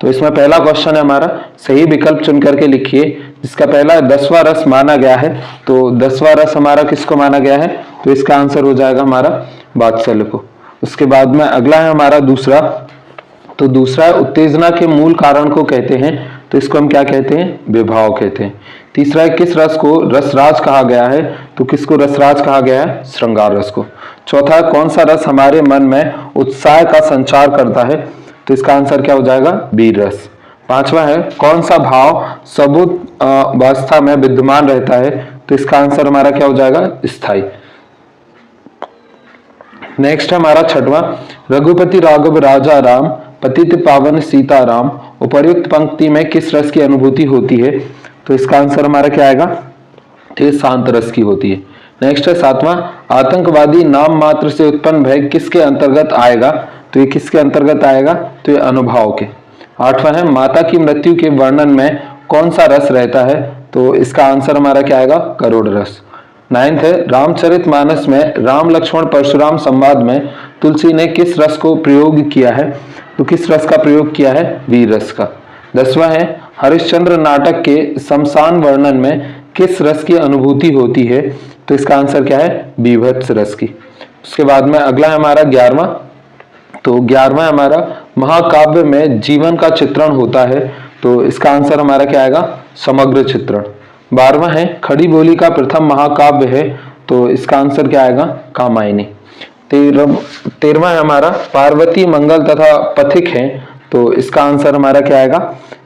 तो इसमें पहला क्वेश्चन है हमारा सही विकल्प चुन करके लिखिए, जिसका पहला 10वां रस माना गया है, तो 10वां रस हमारा किसको माना गया है, तो इसका आंसर हो जाएगा हमारा वात्सल्य को। उसके बाद में अगला है हमारा दूसरा, तो दूसरा है उत्तेजना के मूल कारण को कहते हैं, तो इसको हम क्या कहते हैं, विभाव कहते हैं। तीसरा है किस रस को रसराज कहा गया है, तो किसको रसराज कहा गया है, श्रृंगार रस को। चौथा है कौन सा रस हमारे मन में उत्साह का संचार करता है, तो इसका आंसर क्या हो जाएगा, वीर रस। पांचवा है कौन सा भाव सबूत अवस्था में विद्यमान रहता है, तो इसका आंसर हमारा क्या हो जाएगा, स्थायी। नेक्स्ट हमारा छठवां रघुपति राघव राजा राम पतित पावन सीताराम उपर्युक्त पंक्ति में किस रस की अनुभूति होती है, तो इसका आंसर हमारा क्या आएगा, तो ये शांत रस की होती है। नेक्स्ट है सातवां आतंकवादी नाम मात्र से उत्पन्न भय किसके अंतर्गत आएगा, तो ये किसके अंतर्गत आएगा, तो ये अनुभाव के। आठवां है माता की मृत्यु के वर्णन में कौन सा रस रहता है, तो इसका आंसर हमारा क्या आएगा, करुण रस। 9th है रामचरितमानस में राम लक्ष्मण परशुराम संवाद में तुलसी ने किस रस को प्रयोग किया है, तो किस रस का प्रयोग किया है, वीर रस का। 10वां है हरिश्चंद्र नाटक के शमशान वर्णन में किस रस की अनुभूति होती है, तो इसका आंसर क्या है, बीभत्स रस की। उसके बाद में अगला है हमारा 11वां, तो 11वां हमारा महाकाव्य में जीवन का चित्रण होता है, तो इसका आंसर हमारा क्या आएगा, समग्र चित्रण। 12वां है खड़ी बोली का प्रथम महाकाव्य है, तो इसका आंसर क्या आएगा, कामायनी। 13वां है हमारा पार्वती मंगल तथा पथिक है, तो इसका आंसर हमारा क्या आएगा,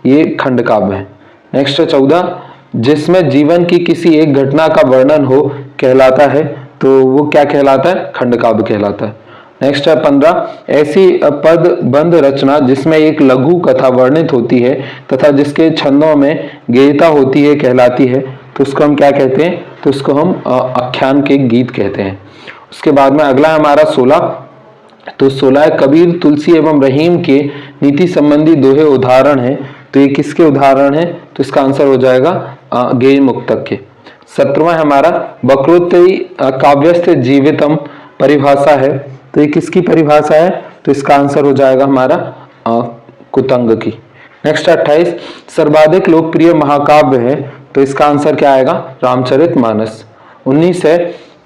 ये खंड काव्य है। नेक्स्ट है 14 जिसमें जीवन की किसी एक घटना का वर्णन हो कहलाता है, तो वो क्या कहलाता है, खंड काव्य कहलाता है। नेक्स्ट है 15 ऐसी पद बंद रचना जिसमें एक लघु कथा वर्णित होती है तथा जिसके छंदों में गेयता होती है कहलाती है, तो उसको हम क्या कहते हैं, तो उसको हम आख्यान के गीत कहते हैं। उसके बाद में अगला है हमारा 16, तो 16 है कबीर तुलसी एवं रहीम के नीति संबंधी दोहे उदाहरण है, तो ये किसके उदाहरण है, तो इसका आंसर हो जाएगा गेय मुक्तक के। 17वां है हमारा वक्रोत्तरी काव्यस्थ जीवितम परिभाषा है, तो ये किसकी परिभाषा है, तो इसका आंसर हो जाएगा हमारा कुतंग की। नेक्स्ट 28 सर्वाधिक लोकप्रिय महाकाव्य है, तो इसका आंसर क्या आएगा, रामचरितमानस। 19 है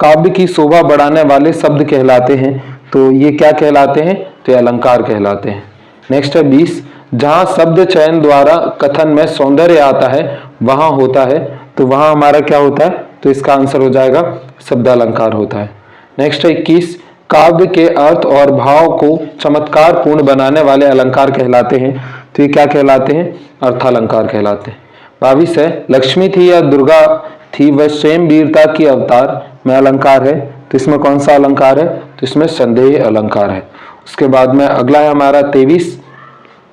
काव्य की शोभा बढ़ाने वाले शब्द कहलाते हैं, तो ये क्या कहलाते हैं, तो ये अलंकार कहलाते हैं। नेक्स्ट है 20, जहां शब्द चयन द्वारा कथन में सौंदर्य आता है वहां होता है, तो वहां हमारा क्या होता है, तो इसका आंसर हो जाएगा शब्दालंकार होता है। नेक्स्ट है 21, काव्य के अर्थ और भाव को चमत्कार पूर्ण बनाने वाले अलंकार कहलाते हैं, तो ये क्या कहलाते हैं, अर्थालंकार कहलाते हैं। 22 है लक्ष्मी थी या दुर्गा थी वह स्वयं वीरता की अवतार में अलंकार है, तो इसमें कौन सा अलंकार है, तो इसमें संदेह अलंकार है। उसके बाद में अगला है हमारा 23,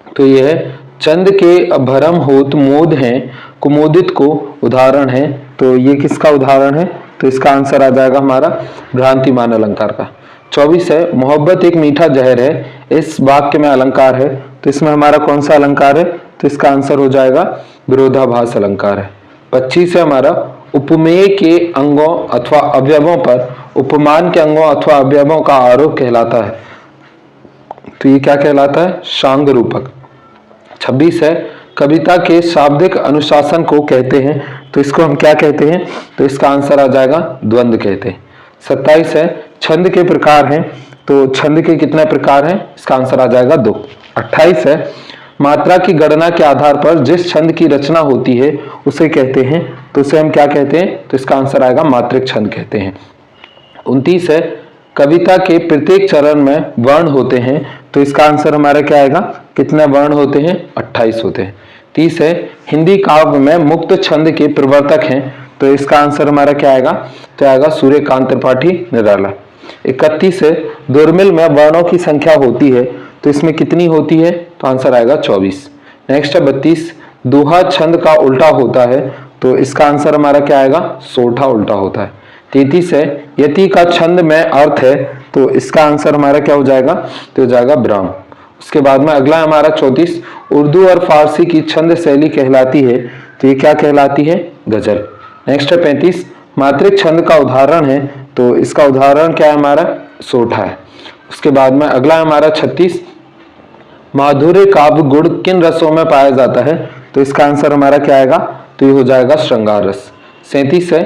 तो ये है चंद के भरम होत मोद हैं कुमोदित को उदाहरण है, तो ये किसका उदाहरण है, तो इसका आंसर आ जाएगा हमारा भ्रांतिमान अलंकार का। 24 है मोहब्बत एक मीठा जहर है, इस वाक्य में अलंकार है, तो इसमें हमारा कौन सा अलंकार है, तो इसका आंसर हो जाएगा विरोधाभास अलंकार है। 25 है हमारा उपमेय के अंगों अथवा अवयवों पर उपमान के अंगों अथवा अवयवों का आरोप कहलाता है, तो ये क्या कहलाता है, शांग रूपक। 26 है कविता के शाब्दिक अनुशासन को कहते हैं, तो इसको हम क्या कहते हैं, तो इसका आंसर आ जाएगा द्वंद्व कहते हैं। 27 है छंद के प्रकार हैं, तो छंद के कितने प्रकार हैं, इसका आंसर आ जाएगा 2। 28 है मात्रा की गणना के आधार पर जिस छंद की रचना होती है उसे कहते हैं, तो उसे हम क्या कहते हैं, तो इसका आंसर आएगा मात्रिक छंद कहते हैं। 29 है कविता के प्रत्येक चरण में वर्ण होते हैं, तो इसका आंसर हमारा क्या आएगा, कितने वर्ण होते हैं, 28 होते हैं। 30 है हिंदी काव्य में मुक्त छंद के प्रवर्तक हैं, तो इसका आंसर हमारा क्या आएगा, तो आएगा सूर्यकांत त्रिपाठी निराला। 31 है दुर्मिल में वर्णों की संख्या होती है, तो इसमें कितनी होती है, तो आंसर आएगा 24। नेक्स्ट है 32 दोहा छंद का उल्टा होता है, तो इसका आंसर हमारा क्या आएगा, सोठा उल्टा होता है। 33 है यति का छंद में अर्थ है, तो इसका आंसर हमारा क्या हो जाएगा, तो हो जाएगा ब्राह्म। उसके बाद में अगला हमारा 34 उर्दू और फारसी की छंद शैली कहलाती है, तो ये क्या कहलाती है, गजल। नेक्स्ट है 35 मात्रिक छंद का उदाहरण है, तो इसका उदाहरण क्या है हमारा, सोठा है। उसके बाद में अगला हमारा 36 माधुर्य काव्य गुण किन रसों में पाया जाता है, तो इसका आंसर हमारा क्या आएगा, तो ये हो जाएगा श्रृंगार रस। 37 है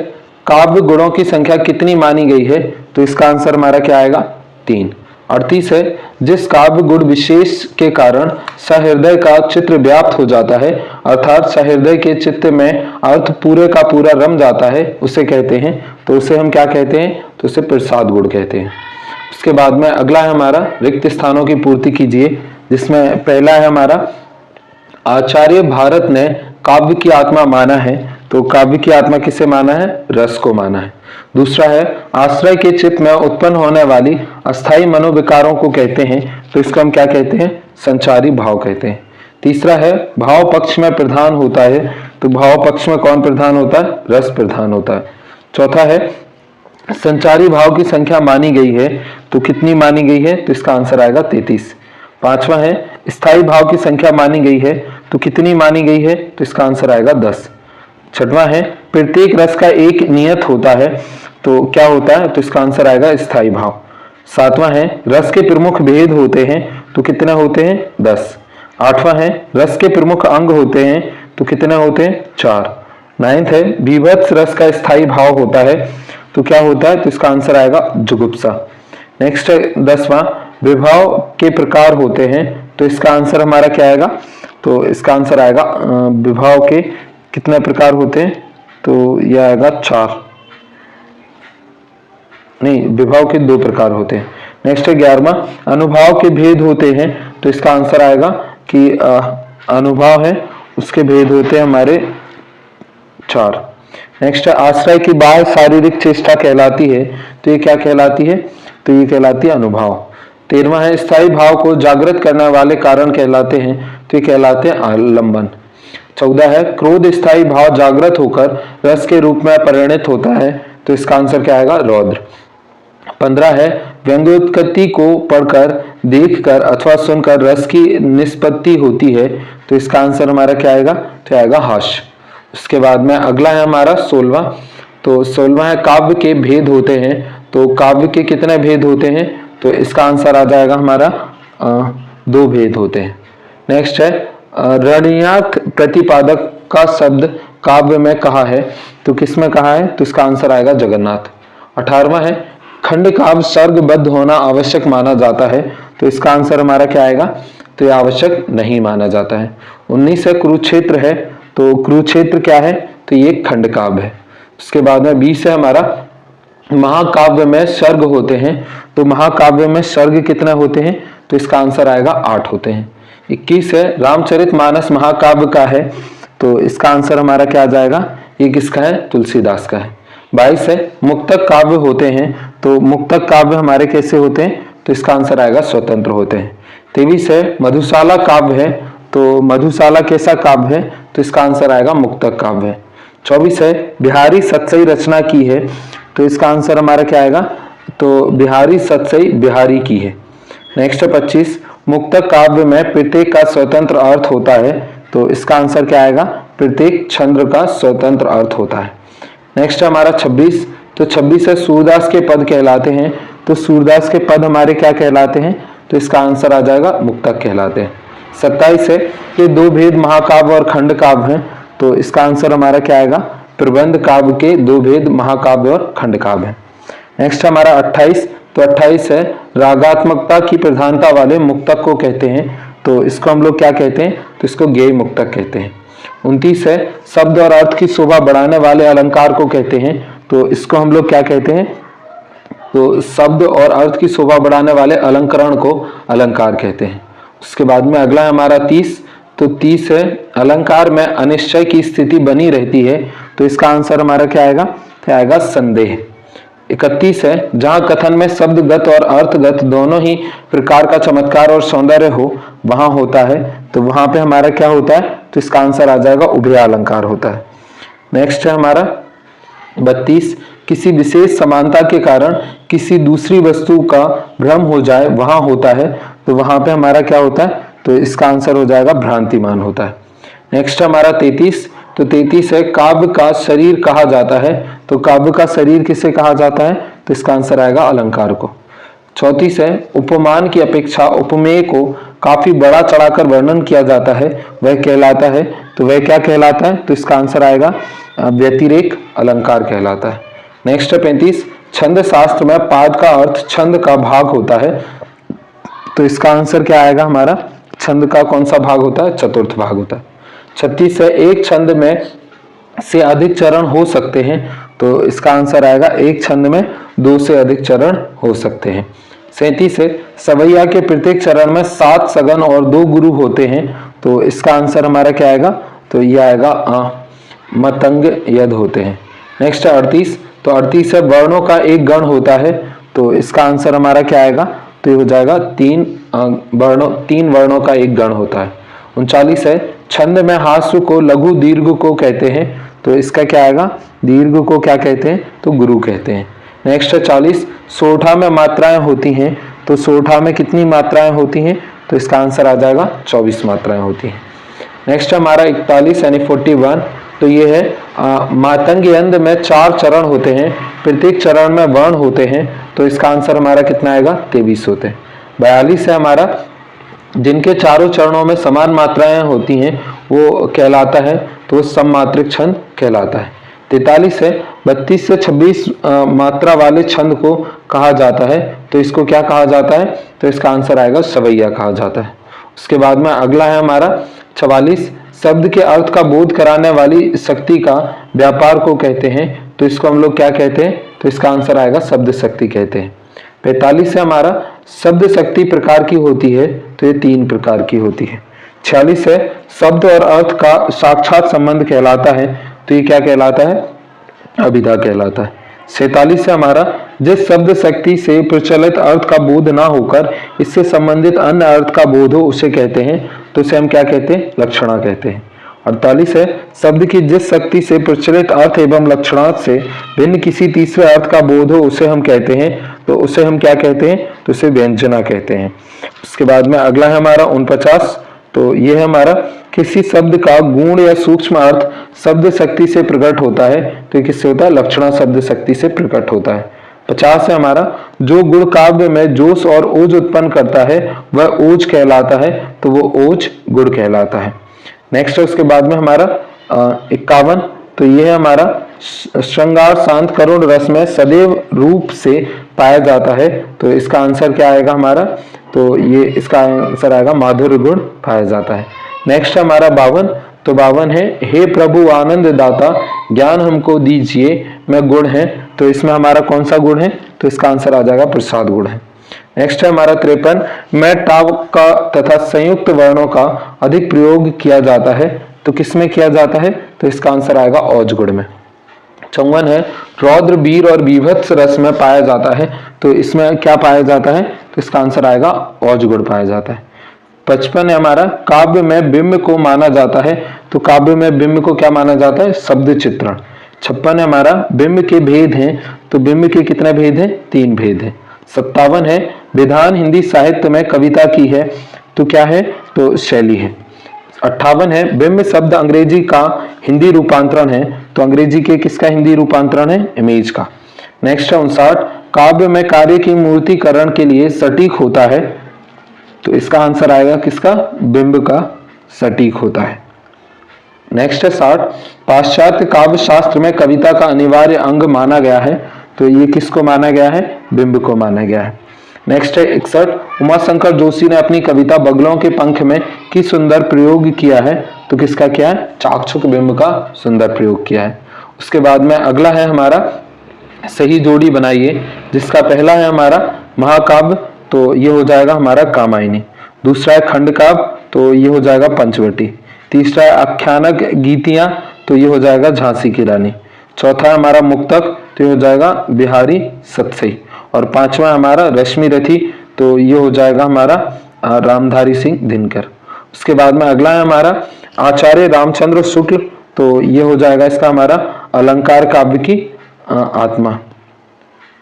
काव्य गुणों की संख्या कितनी मानी गई है, तो इसका आंसर हमारा क्या आएगा, 3। 38 है जिस काव्य गुण विशेष के कारण सहृदय का चित्र व्याप्त हो जाता है, अर्थात सहृदय के चित्त में अर्थ पूरे का पूरा रम जाता है, उसे कहते हैं, तो उसे हम क्या कहते हैं, तो उसे प्रसाद गुण कहते हैं। उसके बाद में अगला है हमारा रिक्त स्थानों की पूर्ति कीजिए, जिसमें पहला है हमारा आचार्य भारत ने काव्य की आत्मा माना है, तो काव्य की आत्मा किसे माना है, रस को माना है। दूसरा है आश्रय के चित्त में उत्पन्न होने वाली अस्थायी मनोविकारों को कहते हैं, तो इसको हम क्या कहते हैं, संचारी भाव कहते हैं। तीसरा है भाव पक्ष में प्रधान होता है, तो भाव पक्ष में कौन प्रधान होता है, रस प्रधान होता है। चौथा है संचारी भाव की संख्या मानी गई है, तो कितनी मानी गई है, तो इसका आंसर आएगा 33। पांचवा है स्थायी भाव की संख्या मानी गई है, तो कितनी मानी गई है, तो इसका आंसर आएगा 10। छठवां है प्रत्येक रस का एक नियत होता है, तो क्या होता है, तो इसका आंसर आएगा स्थायी भाव। सातवां है रस के प्रमुख भेद होते हैं, तो कितने होते हैं, 10। आठवां है रस के प्रमुख अंग होते हैं, तो कितने होते हैं, 4। 9th है विभत्स रस का स्थायी भाव होता है, तो क्या होता है, तो इसका आंसर आएगा जुगुप्सा। नेक्स्ट है 10वां विभाव के प्रकार होते हैं, तो इसका आंसर हमारा क्या आएगा, तो इसका आंसर आएगा विभाव के कितने प्रकार होते हैं, तो यह आएगा 4, नहीं विभाव के 2 प्रकार होते हैं। नेक्स्ट है 11वां अनुभाव के भेद होते हैं, तो इसका आंसर आएगा कि अनुभाव है उसके भेद होते हैं हमारे 4। नेक्स्ट है आश्रय की बाह्य शारीरिक चेष्टा कहलाती है, तो ये क्या कहलाती है, तो ये कहलाती है अनुभाव। 13वां है स्थायी भाव को जागृत करने वाले कारण कहलाते हैं, तो ये कहलाते हैं आलंबन। 14 है क्रोध स्थायी भाव जागृत होकर रस के रूप में परिणत होता है, तो इसका आंसर क्या आएगा, रौद्र। 15 है व्यंग्योत्पत्ति को पढ़कर देखकर अथवा सुनकर रस की निष्पत्ति होती है, तो इसका आंसर हमारा क्या आएगा, तो आएगा हास्य। उसके बाद में अगला है हमारा 16वां, तो 16वां है काव्य के भेद होते हैं, तो काव्य के कितने भेद होते हैं, तो इसका आंसर आ जाएगा हमारा 2 भेद होते हैं। नेक्स्ट है रणनीयार्थ प्रतिपादक का शब्द काव्य में कहा है, तो किसमें कहा है, तो इसका आंसर आएगा जगन्नाथ। 18वां है खंड काव्य सर्गबद्ध होना आवश्यक माना जाता है, तो इसका आंसर हमारा क्या आएगा, तो यह आवश्यक नहीं माना जाता है। 19 है कुरुक्षेत्र है, तो कुरुक्षेत्र क्या है, तो ये खंड काव्य है। उसके बाद में 20 है हमारा महाकाव्य में सर्ग होते हैं, तो महाकाव्य में सर्ग कितने होते हैं, तो इसका आंसर आएगा 8 होते हैं। 21 है रामचरितमानस महाकाव्य का है, तो इसका आंसर हमारा क्या आ जाएगा, ये किसका है, तुलसीदास का है। 22 है मुक्तक काव्य होते हैं, तो मुक्तक काव्य हमारे कैसे होते हैं, तो इसका आंसर आएगा स्वतंत्र होते हैं। 23 है मधुशाला काव्य है, तो मधुशाला कैसा काव्य है, तो इसका आंसर आएगा मुक्तक काव्य है। 24 है बिहारी सतसई रचना की है, तो इसका आंसर हमारा क्या आएगा, तो बिहारी सतसई बिहारी की है। नेक्स्ट है 25 मुक्तक काव्य में प्रत्येक का स्वतंत्र अर्थ होता है, तो इसका आंसर क्या आएगा, प्रत्येक छंद का स्वतंत्र अर्थ होता है। नेक्स्ट है हमारा 26, तो 26 है सूरदास के पद कहलाते हैं, तो सूरदास के पद हमारे क्या कहलाते हैं, तो इसका आंसर आ जाएगा मुक्तक कहलाते हैं। 27 है ये दो भेद महाकाव्य और खंड काव्य हैं, तो इसका आंसर हमारा क्या आएगा, प्रबंध काव्य के दो भेद महाकाव्य और खंड काव्य है। नेक्स्ट हमारा 28, तो 28 है रागात्मकता की प्रधानता वाले मुक्तक को कहते हैं, तो इसको हम लोग क्या कहते हैं, तो इसको गेय मुक्तक कहते हैं। 29 है शब्द और अर्थ की शोभा बढ़ाने वाले अलंकार को कहते हैं, तो इसको हम लोग क्या कहते हैं, तो शब्द और अर्थ की शोभा बढ़ाने वाले अलंकरण को अलंकार कहते हैं। उसके बाद में अगला है हमारा 30, तो 30 है अलंकार में अनिश्चय की स्थिति बनी रहती है, तो इसका आंसर हमारा क्या आएगा, क्या आएगा संदेह। 31 है जहां कथन में शब्दगत और अर्थगत दोनों ही प्रकार का चमत्कार और सौंदर्य हो वहां होता है, तो वहां पे हमारा क्या होता है, तो इसका आंसर आ जाएगा उभय अलंकार होता है। नेक्स्ट है हमारा 32 किसी विशेष समानता के कारण किसी दूसरी वस्तु का भ्रम हो जाए वहां होता है, तो वहां पे हमारा क्या होता है, तो इसका आंसर हो जाएगा भ्रांतिमान होता है। नेक्स्ट हमारा 33, तो 33 है काव्य का शरीर कहा जाता है, तो काव्य का शरीर किसे कहा जाता है, तो इसका आंसर आएगा अलंकार को। 34 है उपमान की अपेक्षा उपमेय को काफी बड़ा चढ़ाकर वर्णन किया जाता है, वह कहलाता है, तो वह क्या कहलाता है, तो इसका आंसर आएगा व्यतिरेक अलंकार कहलाता है। नेक्स्ट है 35 छंद शास्त्र में पाद का अर्थ छंद का भाग होता है, तो इसका आंसर क्या आएगा हमारा, छंद का कौन सा भाग होता है, चतुर्थ भाग होता है। 36 है एक छंद में से अधिक चरण हो सकते हैं, तो इसका आंसर आएगा एक छंद में 2 से अधिक चरण हो सकते हैं। 37 है सवैया के प्रत्येक चरण में 7 सगन और 2 गुरु होते हैं, तो इसका आंसर हमारा क्या आएगा, तो यह आएगा मतंग यद होते हैं। नेक्स्ट है 38, तो 38 है वर्णों का एक गण होता है, तो इसका आंसर हमारा क्या आएगा, तो ये हो जाएगा 3 वर्णों का एक गण होता है। 39 है छंद में हास्य को लघु दीर्घ को कहते हैं, तो इसका क्या आएगा, दीर्घ को क्या कहते हैं, तो गुरु कहते हैं। नेक्स्ट है 40 सोठा में मात्राएं होती हैं, तो सोठा में कितनी मात्राएं होती हैं, तो इसका आंसर आ जाएगा 24 मात्राएं होती हैं। नेक्स्ट हमारा 41 यानी 41, तो ये है मातंग यंद में 4 चरण होते हैं, प्रत्येक चरण में वर्ण होते हैं, तो इसका आंसर हमारा कितना आएगा, 23 होते हैं। 42 है हमारा जिनके चारों चरणों में समान मात्राएं होती हैं वो कहलाता है, तो वो सममात्रिक छंद कहलाता है। 43 है 32 से 26 मात्रा वाले छंद को कहा जाता है, तो इसको क्या कहा जाता है, तो इसका आंसर आएगा सवैया कहा जाता है। उसके बाद में अगला है हमारा 44 शब्द के अर्थ का बोध कराने वाली शक्ति का व्यापार को कहते हैं, तो इसको हम लोग क्या कहते हैं, तो इसका आंसर आएगा शब्द शक्ति कहते हैं। 45 है हमारा शब्द शक्ति प्रकार की होती है, तो ये 3 प्रकार की होती है। 46 है शब्द और अर्थ का साक्षात संबंध कहलाता है, तो ये क्या कहलाता है, अभिधा कहलाता है। 47 है हमारा जिस शब्द शक्ति से प्रचलित अर्थ का बोध ना होकर इससे संबंधित अन्य अर्थ का बोध हो उसे कहते हैं, तो इसे हम क्या कहते हैं, लक्षणा कहते हैं। 48 है शब्द की जिस शक्ति से प्रचलित अर्थ एवं लक्षणार्थ से भिन्न किसी तीसरे अर्थ का बोध हो उसे हम कहते हैं, तो उसे हम क्या कहते हैं, तो उसे व्यंजना कहते हैं। उसके बाद में अगला है हमारा 49, तो ये है हमारा किसी शब्द का गुण या सूक्ष्म अर्थ शब्द शक्ति से प्रकट होता है, तो ये किससे होता है, लक्षणा शब्द शक्ति से प्रकट होता है। 50 है हमारा जो गुण काव्य में जोश और ओज उत्पन्न करता है वह ओज कहलाता है, तो वो ओज गुण कहलाता है। नेक्स्ट है उसके बाद में हमारा 51। तो ये है हमारा श्रृंगार शांत करुण रस में सदैव रूप से पाया जाता है। तो इसका आंसर क्या आएगा हमारा, तो ये इसका आंसर आएगा माधुर्य गुण पाया जाता है। नेक्स्ट है हमारा 52। तो 52 है, हे प्रभु आनंद दाता ज्ञान हमको दीजिए मैं गुण है। तो इसमें हमारा कौन सा गुण है, तो इसका आंसर आ जाएगा प्रसाद गुण है। नेक्स्ट है हमारा 53। मैं टाव का तथा संयुक्त वर्णों का अधिक प्रयोग किया जाता है। तो किसमें किया जाता है, तो इसका आंसर आएगा औज गुण में। 54 है, रौद्र वीर और बीभत्स रस में पाया जाता है। तो इसमें क्या पाया जाता है, तो इसका आंसर आएगा औज गुण पाया जाता है। 55 है हमारा, काव्य में बिंब को माना जाता है। तो काव्य में बिंब को क्या माना जाता है, शब्द चित्रण। 56 है हमारा, बिंब के भेद हैं। तो बिंब के कितने भेद हैं, 3 भेद हैं। 57 है, विधान हिंदी साहित्य में कविता की है। तो क्या है, तो शैली है। 58 है, बिंब शब्द अंग्रेजी का हिंदी रूपांतरण है। तो अंग्रेजी के किसका हिंदी रूपांतरण है, इमेज का। नेक्स्ट है 59, काव्य में कार्य की मूर्तिकरण के लिए सटीक होता है। तो इसका आंसर आएगा किसका, बिंब का सटीक होता है। नेक्स्ट है 60, पाश्चात्य काव्य शास्त्र में कविता का अनिवार्य अंग माना गया है। तो ये किसको माना गया है, बिंब को माना गया है। नेक्स्ट है 61, उमाशंकर जोशी ने अपनी कविता बगलों के पंख में की सुंदर प्रयोग किया है। तो किसका किया है, चाकचुक बिंब का सुंदर प्रयोग किया है। उसके बाद में अगला है हमारा सही जोड़ी बनाइए, जिसका पहला है हमारा महाकाव्य। तो ये हो जाएगा हमारा कामायनी। दूसरा है खंड काव्य। तो ये हो जाएगा पंचवटी। तीसरा है आख्यानक गीतियां। तो ये हो जाएगा झांसी की रानी। चौथा है हमारा मुक्तक। तो ये हो जाएगा बिहारी सतसई। और पांचवा हमारा रश्मि रथी। तो ये हो जाएगा हमारा रामधारी सिंह दिनकर। उसके बाद में अगला है हमारा आचार्य रामचंद्र शुक्ल। तो ये हो जाएगा इसका हमारा अलंकार काव्य की आत्मा।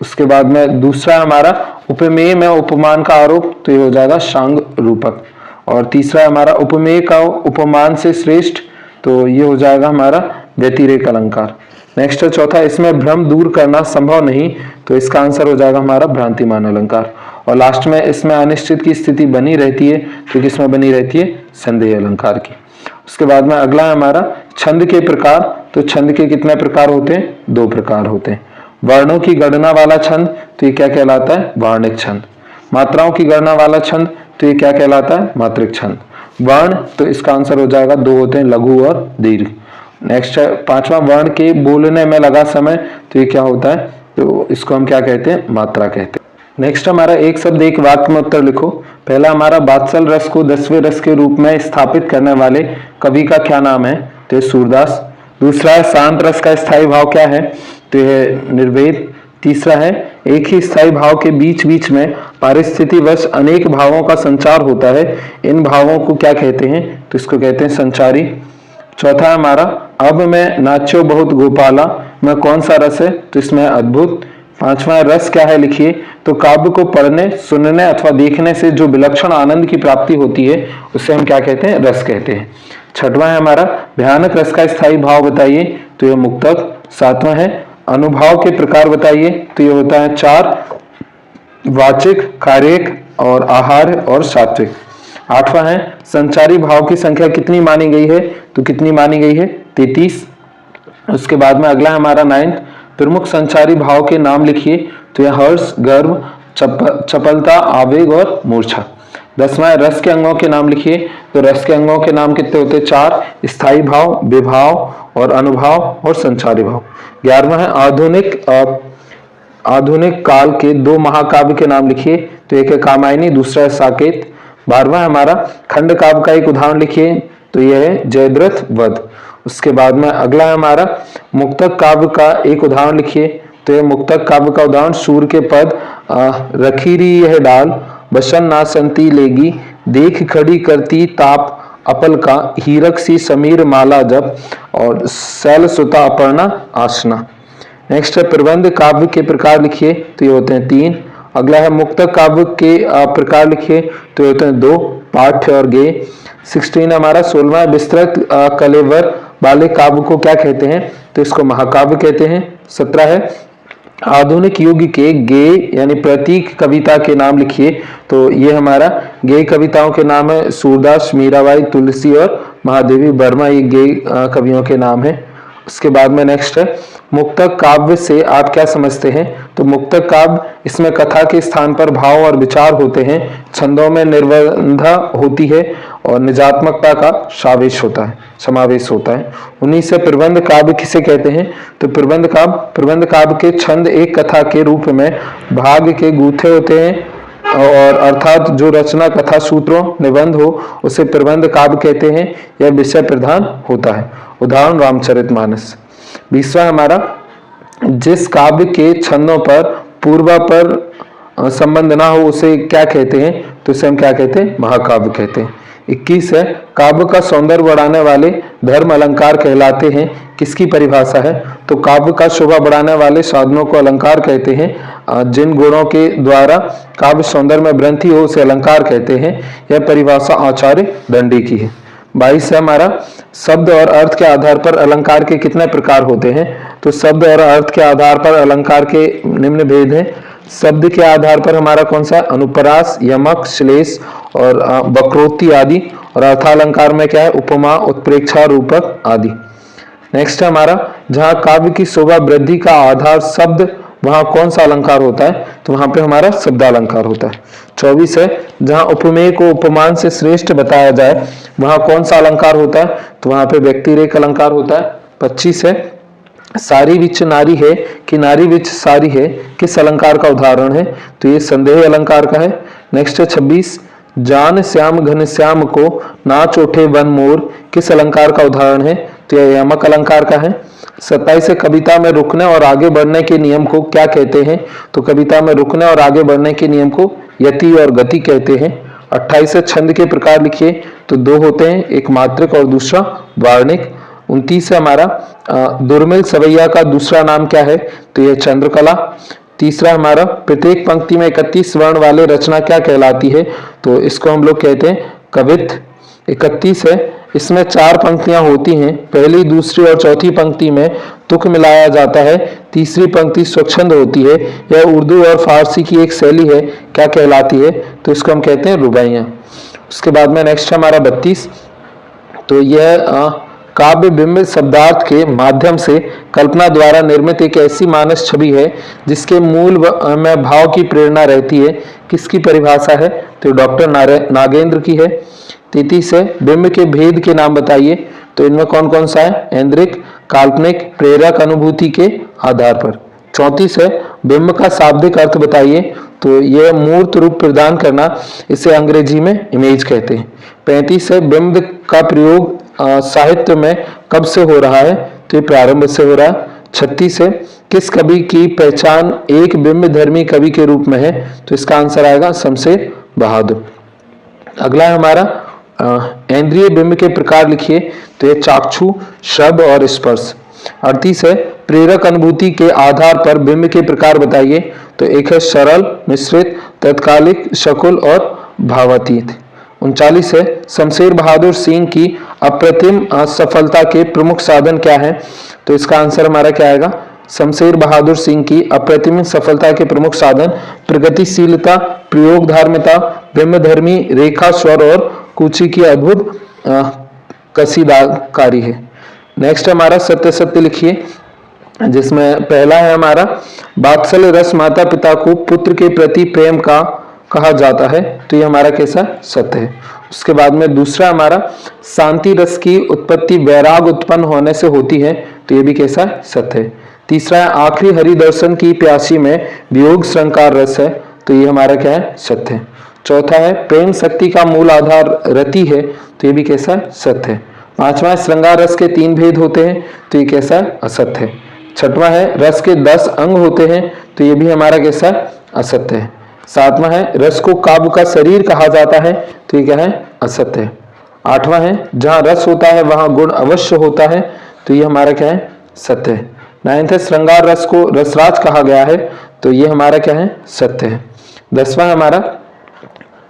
उसके बाद में दूसरा हमारा उपमेय में उपमान का आरोप। तो ये हो जाएगा शांग रूपक। और तीसरा हमारा उपमेय का उपमान से श्रेष्ठ। तो ये हो जाएगा हमारा व्यतिरेक अलंकार। नेक्स्ट है चौथा, इसमें भ्रम दूर करना संभव नहीं। तो इसका आंसर हो जाएगा हमारा भ्रांतिमान अलंकार। और लास्ट में इसमें अनिश्चित की स्थिति बनी रहती है। तो किसमें बनी रहती है, संदेह अलंकार की। उसके बाद में अगला है हमारा छंद के प्रकार। तो छंद के कितने प्रकार होते हैं, 2 प्रकार होते हैं। वर्णों की गणना वाला छंद। तो ये क्या कहलाता है, वार्णिक छंद। मात्राओं की गणना वाला छंद। तो ये क्या कहलाता है, मात्रिक छंद। वर्ण, तो इसका आंसर हो जाएगा 2 होते हैं, लघु और दीर्घ। नेक्स्ट है पांचवा, वर्ण के बोलने में लगा समय। तो ये क्या होता है, तो इसको हम क्या कहते हैं, मात्रा कहते हैं। नेक्स्ट हमारा एक शब्द एक वाक्य में उत्तर लिखो। पहला हमारा वात्सल रस को 10वें रस के रूप में स्थापित करने वाले कवि का क्या नाम है, तो ये सूरदास। दूसरा है शांत रस का स्थायी भाव क्या है, तो यह निर्वेद। तीसरा है एक ही स्थायी भाव के बीच बीच में परिस्थितिवश अनेक भावों का संचार होता है, इन भावों को क्या कहते हैं, तो इसको कहते हैं संचारी। चौथा है हमारा अब मैं नाच्यो बहुत गोपाला में कौन सा रस है, तो इसमें अद्भुत। पांचवा रस क्या है लिखिए, तो काव्य को पढ़ने सुनने अथवा देखने से जो विलक्षण आनंद की प्राप्ति होती है उसे हम क्या कहते हैं, रस कहते हैं। छठवां है हमारा भयानक रस का स्थायी भाव बताइए, तो यह मुक्तक। सातवां है अनुभाव के प्रकार बताइए, तो यह होता है 4, वाचिक, कार्यक और आहार और सात्विक। आठवां है संचारी भाव की संख्या कितनी मानी गई है, तो कितनी मानी गई है, 33। उसके बाद में अगला है हमारा 9, प्रमुख संचारी भाव के नाम लिखिए, तो यह हर्ष, गर्व, चपलता, आवेग और मूर्छा। 10वां रस के अंगों के नाम लिखिए, तो रस के अंगों के नाम कितने होते हैं, 4, स्थायी भाव, विभाव और अनुभाव और संचारी भाव। 11वां है आधुनिक काल के 2 महाकाव्य के नाम लिखिए, तो एक है कामायनी, दूसरा है साकेत। 12वां हमारा खंड काव्य का एक उदाहरण लिखिए, तो यह है जयद्रथ वध। उसके बाद में अगला है हमारा मुक्तक काव्य का एक उदाहरण लिखिए, तो यह मुक्तक काव्य का उदाहरण सूर के पद रखीरी यह डाल बसन ना संती लेगी देख खड़ी करती ताप अपल का हीरक सी समीर माला जप और शैल सुता अपर्णा आसना। नेक्स्ट है प्रबंध काव्य के प्रकार लिखिए, तो ये होते हैं 3। अगला है मुक्तक काव्य के प्रकार लिखिए, तो ये होते हैं 2, पाठ्य और गेय। 16 हमारा 16वां विस्तृत कलेवर वाले काव्य को क्या कहते हैं, तो इसको महाकाव्य कहते हैं। 17 है आधुनिक युग के गेय यानी प्रतीक कविता के नाम लिखिए। तो ये हमारा गेय कविताओं के नाम है सूरदास, मीराबाई, तुलसी और महादेवी वर्मा, ये गेय कवियों के नाम है। उसके बाद में नेक्स्ट है मुक्तक काव्य से आप क्या समझते हैं। तो मुक्तक काव्य, इसमें कथा के स्थान पर भाव और विचार होते हैं, छंदों में निर्बंधा होती है और निजात्मकता का समावेश होता है। उन्हीं से प्रबंध काव्य किसे कहते हैं। तो प्रबंध काव्य के छंद एक कथा के रूप में भाग के गूथे होते हैं और अर्थात जो रचना कथा सूत्रों निबंध हो उसे प्रबंध काव्य कहते हैं। यह विषय प्रधान होता है। उदाहरण रामचरितमानस। 20वां हमारा जिस काव्य के छंदों पर पूर्वापर संबंध ना हो उसे क्या कहते हैं। तो इसे हम क्या कहते हैं, महाकाव्य कहते हैं। 21 है काव्य का सौंदर्य बढ़ाने वाले धर्म अलंकार कहलाते हैं, किसकी परिभाषा है। तो काव्य का शोभा बढ़ाने वाले साधनों को अलंकार कहते हैं। जिन गुणों के द्वारा काव्य सौंदर्य में वृद्धि हो उसे अलंकार कहते हैं। यह परिभाषा आचार्य दंडी की है। 22 है हमारा शब्द और अर्थ के आधार पर अलंकार के कितने प्रकार होते हैं। तो शब्द और अर्थ के आधार पर अलंकार के निम्न भेद हैं। शब्द के आधार पर हमारा कौन सा, अनुप्रास, यमक, श्लेष और वक्रोक्ति आदि। और अर्थालंकार में क्या है, उपमा, उत्प्रेक्षा, रूपक आदि। नेक्स्ट है हमारा जहाँ काव्य की शोभा वृद्धि का आधार शब्द, वहां कौन सा अलंकार होता है। तो वहां पे हमारा शब्दालंकार होता है। 24 है जहां उपमेय को उपमान से श्रेष्ठ बताया जाए वहां कौन सा अलंकार होता है। तो वहां पे व्यक्तिरेख अलंकार होता है। 25 है सारी विच नारी है कि नारी विच सारी है, किस अलंकार का उदाहरण है। तो ये संदेह अलंकार का है। नेक्स्ट है 26 जान श्याम घन श्याम को नाच उठे वन मोर, किस अलंकार का उदाहरण है। तो यह यमक अलंकार का है। 27 से कविता में रुकने और आगे बढ़ने के नियम को क्या कहते हैं। तो कविता में रुकने और आगे बढ़ने के नियम को यति और गति कहते हैं। 28 से छंद के प्रकार लिखिए। तो दो होते हैं, एक मात्रिक और दूसरा वार्णिक। 29 से हमारा दुर्मिल सवैया का दूसरा नाम क्या है। तो यह चंद्रकला। तीसरा हमारा प्रत्येक पंक्ति में 31 वर्ण वाले रचना क्या कहलाती है। तो इसको हम लोग कहते हैं कवित्त। 31 है इसमें 4 पंक्तियां होती हैं, पहली, दूसरी और चौथी पंक्ति में तुक मिलाया जाता है, तीसरी पंक्ति स्वच्छंद होती है। यह उर्दू और फारसी की एक शैली है, क्या कहलाती है। तो इसको हम कहते हैं रुबाइयां। उसके बाद में नेक्स्ट हमारा 32। तो यह काव्य बिंब शब्दार्थ के माध्यम से कल्पना द्वारा निर्मित एक ऐसी मानस छवि है जिसके मूल में भाव की प्रेरणा रहती है, किसकी परिभाषा है। तो डॉक्टर नागेंद्र की है। 33 है बिंब के भेद के नाम बताइए। तो इनमें कौन कौन सा है, ऐन्द्रिक, काल्पनिक, प्रेरक, अनुभूति के आधार पर। 34 है बिंब का शाब्दिक अर्थ बताइए। तो यह मूर्त रूप प्रदान करना, इसे अंग्रेजी में इमेज कहते हैं। 35 है बिंब का प्रयोग साहित्य में कब से हो रहा है। तो ये प्रारंभ से हो रहा है। 36 है किस कवि की पहचान एक बिंब धर्मी कवि के रूप में है। तो इसका आंसर आएगा शमशेर बहादुर। अगला है हमारा इंद्रिय बिंब के प्रकार लिखिए। तो ये चाक्षु, शब्द और स्पर्श। 38 है प्रेरक अनुभूति के आधार पर बिंब के प्रकार बताइए। तो एक है सरल, मिश्रित, तत्कालिक, शकुल और भावातीत। 39 है शमशेर बहादुर सिंह की अप्रतिम सफलता के प्रमुख साधन क्या है। तो इसका आंसर हमारा क्या आएगा, शमशेर बहादुर सिंह की अप्रतिम सफलता के प्रमुख साधन प्रगतिशीलता, प्रयोगधार्मिता, बिंबधर्मी रेखा, स्वर और कुची की अद्भुत कसीदाकारी है। नेक्स्ट हमारा सत्य सत्य लिखिए, जिसमें पहला है हमारा वात्सल्य रस माता पिता को पुत्र के प्रति प्रेम का कहा जाता है। तो ये हमारा कैसा सत्य है। उसके बाद में दूसरा हमारा शांति रस की उत्पत्ति वैराग उत्पन्न होने से होती है। तो ये भी कैसा सत्य है। तीसरा है आखिरी हरि दर्शन की प्यासी में वियोग श्रृंगार रस है। तो ये हमारा क्या है, सत्य है। चौथा है प्रेम शक्ति का मूल आधार रति है। तो ये भी कैसा है, सत्य है। पांचवा श्रृंगार रस के 3 भेद होते हैं। तो ये कैसा है, असत्य है। छठवां है रस के 10 अंग होते हैं। तो ये भी हमारा कैसा है, असत्य है। सातवां है रस को काव्य का शरीर कहा जाता है। तो ये क्या है, असत्य है। आठवां है जहां रस होता है वहां गुण अवश्य होता है। तो ये हमारा क्या है, सत्य है। 9th है श्रृंगार रस को रसराज कहा गया है। तो ये हमारा क्या है, सत्य है। 10वां हमारा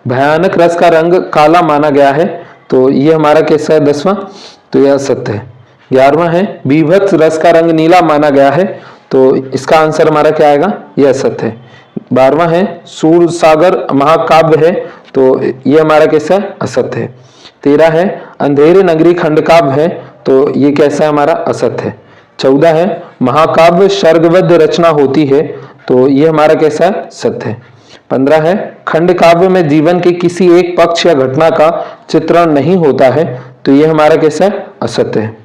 भयानक रस का रंग काला माना गया है। तो ये हमारा कैसा है, 10वां। तो यह सत्य है। 11वां है बीभत्स रस का रंग नीला माना गया है। तो इसका आंसर हमारा क्या आएगा, ये असत्य है। 12वां है सूर सागर महाकाव्य है, तो ये हमारा कैसा है, असत्य है। 13 है अंधेरी नगरी खंड काव्य है, तो ये कैसा है, हमारा असत्य है। 14 है महाकाव्य सर्गबद्ध रचना होती है, तो ये हमारा कैसा है, सत्य है। 15 है खंड काव्य में जीवन के किसी एक पक्ष या घटना का चित्रण नहीं होता है, तो ये हमारा कैसा है, असत्य है।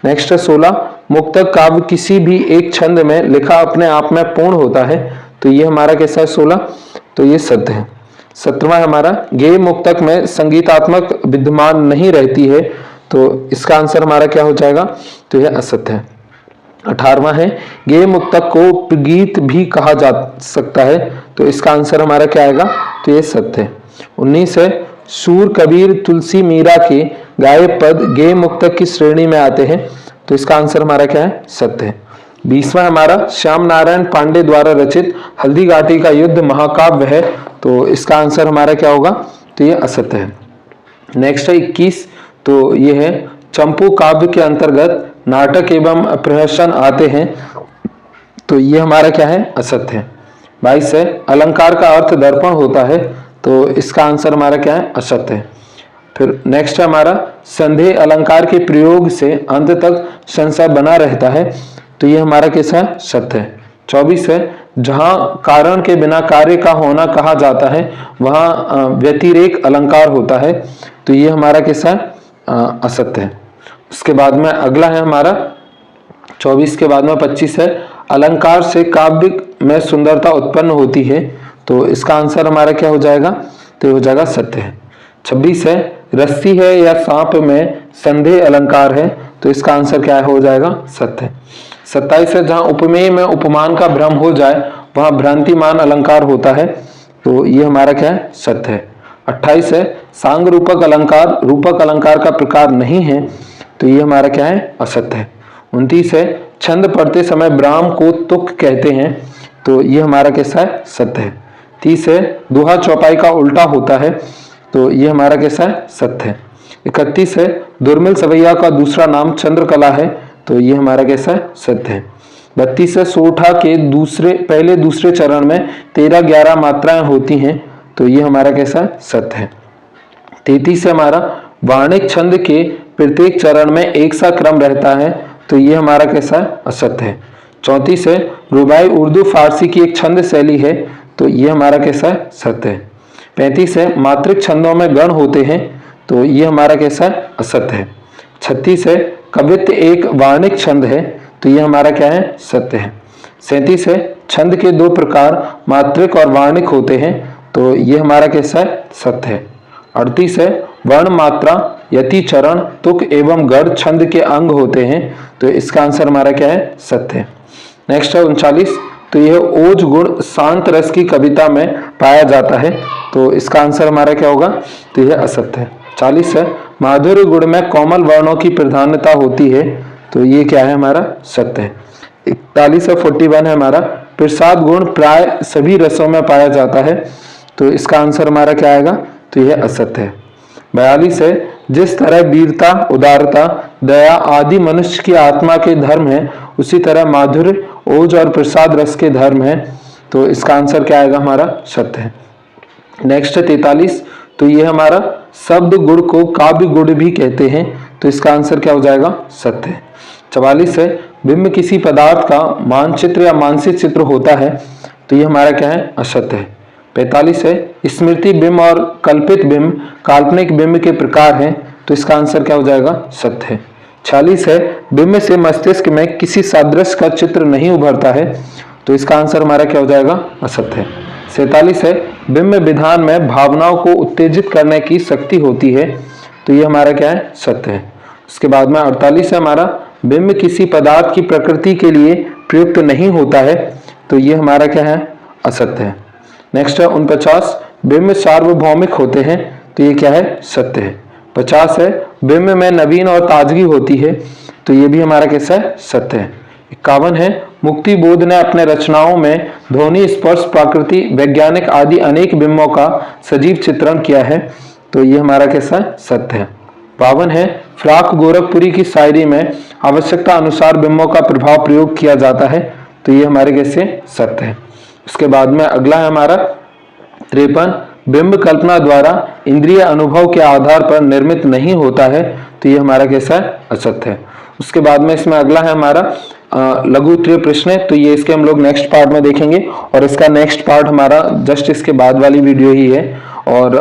नेक्स्ट है 16 मुक्तक काव्य किसी भी एक छंद में लिखा अपने आप में पूर्ण होता है, तो ये हमारा कैसा है, 16, तो ये सत्य है। 17वां है हमारा गेय मुक्तक में संगीतात्मक विद्यमान नहीं रहती है, तो इसका आंसर हमारा क्या हो जाएगा, तो यह असत्य है। 18वां है गेय मुक्तक को गीत भी कहा जा सकता है, तो इसका आंसर हमारा क्या आएगा, तो ये सत्य है। 19 है सूर कबीर तुलसी मीरा के गाये पद गेय मुक्तक की श्रेणी में आते हैं, तो इसका आंसर हमारा क्या है, सत्य है। 20वां हमारा श्याम नारायण पांडे द्वारा रचित हल्दी घाटी का युद्ध महाकाव्य है, तो इसका आंसर हमारा क्या होगा, तो ये असत्य है। नेक्स्ट है 21, तो ये है चंपू काव्य के अंतर्गत नाटक एवं प्रहसन आते हैं, तो ये हमारा क्या है, असत्य है। 22 है अलंकार का अर्थ दर्पण होता है, तो इसका आंसर हमारा क्या है, असत्य है। फिर नेक्स्ट है हमारा संदेह अलंकार के प्रयोग से अंत तक संशय बना रहता है, तो ये हमारा कैसा है, सत्य है। 24 है जहां कारण के बिना कार्य का होना कहा जाता है वहां व्यतिरेक अलंकार होता है, तो ये हमारा कैसा है, असत्य है। उसके बाद में अगला है हमारा 24 के बाद में 25 है अलंकार से काव्य में सुंदरता उत्पन्न होती है, तो इसका आंसर हमारा क्या हो जाएगा, तो हो जाएगा सत्य है। 26 है रस्सी है या सांप में संदेह अलंकार है, तो इसका आंसर क्या हो जाएगा, सत्य है। 27 है जहां उपमेय में उपमान का भ्रम हो जाए वहां भ्रांतिमान अलंकार होता है, तो ये हमारा क्या है, सत्य है। 28 है सांग रूपक अलंकार का प्रकार नहीं है, तो ये हमारा क्या है, असत्य है। 29 है छंद पढ़ते समय ब्राह्म को तुक कहते हैं, तो ये हमारा कैसा है, सत्य है। 30 है दोहा चौपाई का उल्टा होता है, तो ये हमारा कैसा है, सत्य है। 31 है दुर्मिल सवैया का दूसरा नाम चंद्रकला है, तो ये हमारा कैसा है, सत्य है। 32 है सोठा के पहले दूसरे चरण में 13-11 मात्राएं होती हैं, तो ये हमारा कैसा है, सत्य है। 33 है हमारा वाणिक छंद के प्रत्येक चरण में एक सा क्रम रहता है, तो ये हमारा कैसा है, असत्य है। 34 है रुबाई उर्दू फारसी की एक छंद शैली है, तो ये हमारा कैसा है, सत्य है। 35 है मात्रिक छंदों में गण होते हैं, तो ये हमारा कैसा है, असत्य है। 36 है कवित्व एक वाणिक छंद है, तो ये हमारा क्या है, सत्य है। 37 है छंद के दो प्रकार मात्रिक और वाणिक होते हैं, तो ये हमारा कैसा है, सत्य है। 38 है वर्ण मात्रा यति चरण तुक एवं गढ़ छंद के अंग होते हैं, तो इसका आंसर हमारा क्या है, सत्य है। नेक्स्ट है 39, तो यह ओज गुण शांत रस की कविता में पाया जाता है, तो इसका आंसर हमारा क्या होगा, तो यह असत्य है। 40 है माधुर्य गुण में कोमल वर्णों की प्रधानता होती है, तो ये क्या है, हमारा सत्य है। 41 है 41 है हमारा प्रसाद गुण प्राय सभी रसों में पाया जाता है, तो इसका आंसर हमारा क्या आएगा, तो यह असत्य है। 42 है जिस तरह वीरता उदारता दया आदि मनुष्य की आत्मा के धर्म है, उसी तरह माधुर्य ओज और प्रसाद रस के धर्म है, तो इसका आंसर क्या आएगा, हमारा सत्य है। नेक्स्ट है 43, तो ये हमारा शब्द गुण को काव्य गुण भी कहते हैं, तो इसका आंसर क्या हो जाएगा, सत्य है। 44 है बिंब किसी पदार्थ का मानचित्र या मानसिक चित्र होता है, तो ये हमारा क्या है, असत्य है। 45 है स्मृति बिंब और कल्पित बिंब काल्पनिक बिंब के प्रकार हैं, तो इसका आंसर क्या हो जाएगा, सत्य है। 46 है बिंब से मस्तिष्क में किसी सादृश्य का चित्र नहीं उभरता है, तो इसका आंसर हमारा क्या हो जाएगा, असत्य है। 47 है बिंब विधान में भावनाओं को उत्तेजित करने की शक्ति होती है, तो ये हमारा क्या है, सत्य है। उसके बाद में 48 है हमारा बिंब किसी पदार्थ की प्रकृति के लिए प्रयुक्त नहीं होता है, तो ये हमारा क्या है, असत्य है। नेक्स्ट है 49 बिंब सार्वभौमिक होते हैं, तो ये क्या है, सत्य है। 50 है बिंब में नवीन और ताजगी होती है, तो ये भी हमारा कैसा है, सत्य है। 51 है मुक्ति बोध ने अपने रचनाओं में ध्वनि स्पर्श प्रकृति वैज्ञानिक आदि अनेक बिंबों का सजीव चित्रण किया है, तो ये हमारा कैसा है, सत्य है। 52 है फ्राक गोरखपुरी की शायरी में आवश्यकता अनुसार बिंबों का प्रभाव प्रयोग किया जाता है, तो ये हमारे कैसे सत्य है। उसके बाद में अगला है हमारा 53, बिंब कल्पना द्वारा इंद्रिय अनुभव के आधार पर निर्मित नहीं होता है, तो ये हमारा कैसा है, असत्य है। उसके बाद में इसमें अगला है हमारा लघु उत्तरीय प्रश्न है, तो ये इसके हम लोग नेक्स्ट पार्ट में देखेंगे और इसका नेक्स्ट पार्ट हमारा जस्ट इसके बाद वाली वीडियो ही है और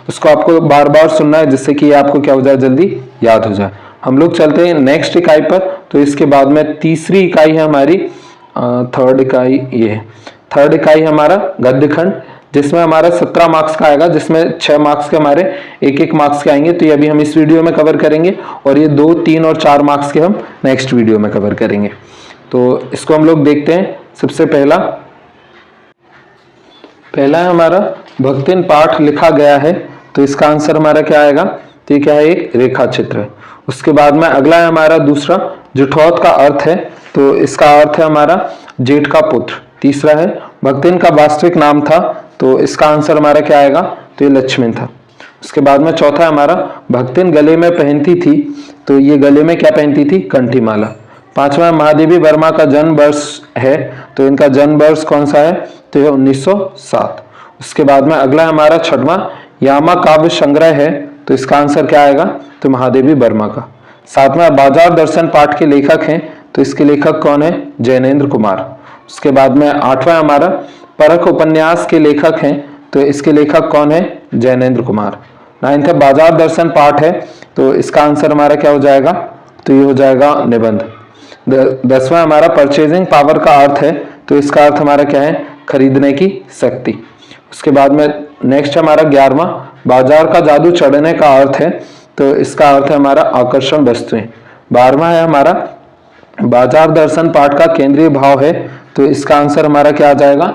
उसको आपको बार बार सुनना है जिससे कि आपको क्या हो जाए, जल्दी याद हो जाए। हम लोग चलते हैं नेक्स्ट इकाई पर। तो इसके बाद में तीसरी इकाई है हमारी थर्ड इकाई, ये है थर्ड इकाई हमारा गद्य खंड, जिसमें हमारा 17 मार्क्स का आएगा, जिसमें 6 मार्क्स के हमारे 1-1 मार्क्स के आएंगे। तो ये अभी हम इस वीडियो में कवर करेंगे और ये 2, 3 और 4 मार्क्स के हम नेक्स्ट वीडियो में कवर करेंगे। तो इसको हम लोग देखते हैं। सबसे पहला है हमारा भक्तिन पाठ लिखा गया है, तो इसका आंसर हमारा क्या आएगा, तो ये क्या है, एक रेखा चित्र है। उसके बाद में अगला है हमारा दूसरा, जुठौत का अर्थ है, तो इसका अर्थ है हमारा जेठ का पुत्र। तीसरा है भक्तिन का वास्तविक नाम था, तो इसका आंसर हमारा क्या आएगा, तो ये लक्ष्मण था। उसके बाद में चौथा है हमारा भक्तिन गले में पहनती थी, तो ये गले में क्या पहनती थी, कंठी माला। पांचवा महादेवी वर्मा का जन्म वर्ष है, तो इनका जन्म वर्ष कौन सा है, तो ये 1907। उसके बाद में अगला हमारा छठवां, यामा काव्य संग्रह है, तो इसका आंसर क्या आएगा, तो महादेवी वर्मा का। सातवां बाजार दर्शन पाठ के लेखक हैं, तो इसके लेखक कौन है, जैनेन्द्र कुमार। उसके बाद में आठवां हमारा परख उपन्यास के लेखक हैं, तो इसके लेखक कौन है, जैनेन्द्र कुमार। 9वां बाजार दर्शन पाठ है, तो इसका आंसर हमारा क्या हो जाएगा, तो ये हो जाएगा निबंध। 10वां हमारा परचेजिंग पावर का अर्थ है, तो इसका अर्थ हमारा क्या है, खरीदने की शक्ति। उसके बाद में नेक्स्ट हमारा 11वां बाजार का जादू चढ़ने का अर्थ है, तो इसका अर्थ है हमारा आकर्षण वस्तुएं। 12वां है हमारा बाजार दर्शन पाठ का केंद्रीय भाव है, तो इसका आंसर हमारा क्या आ जाएगा,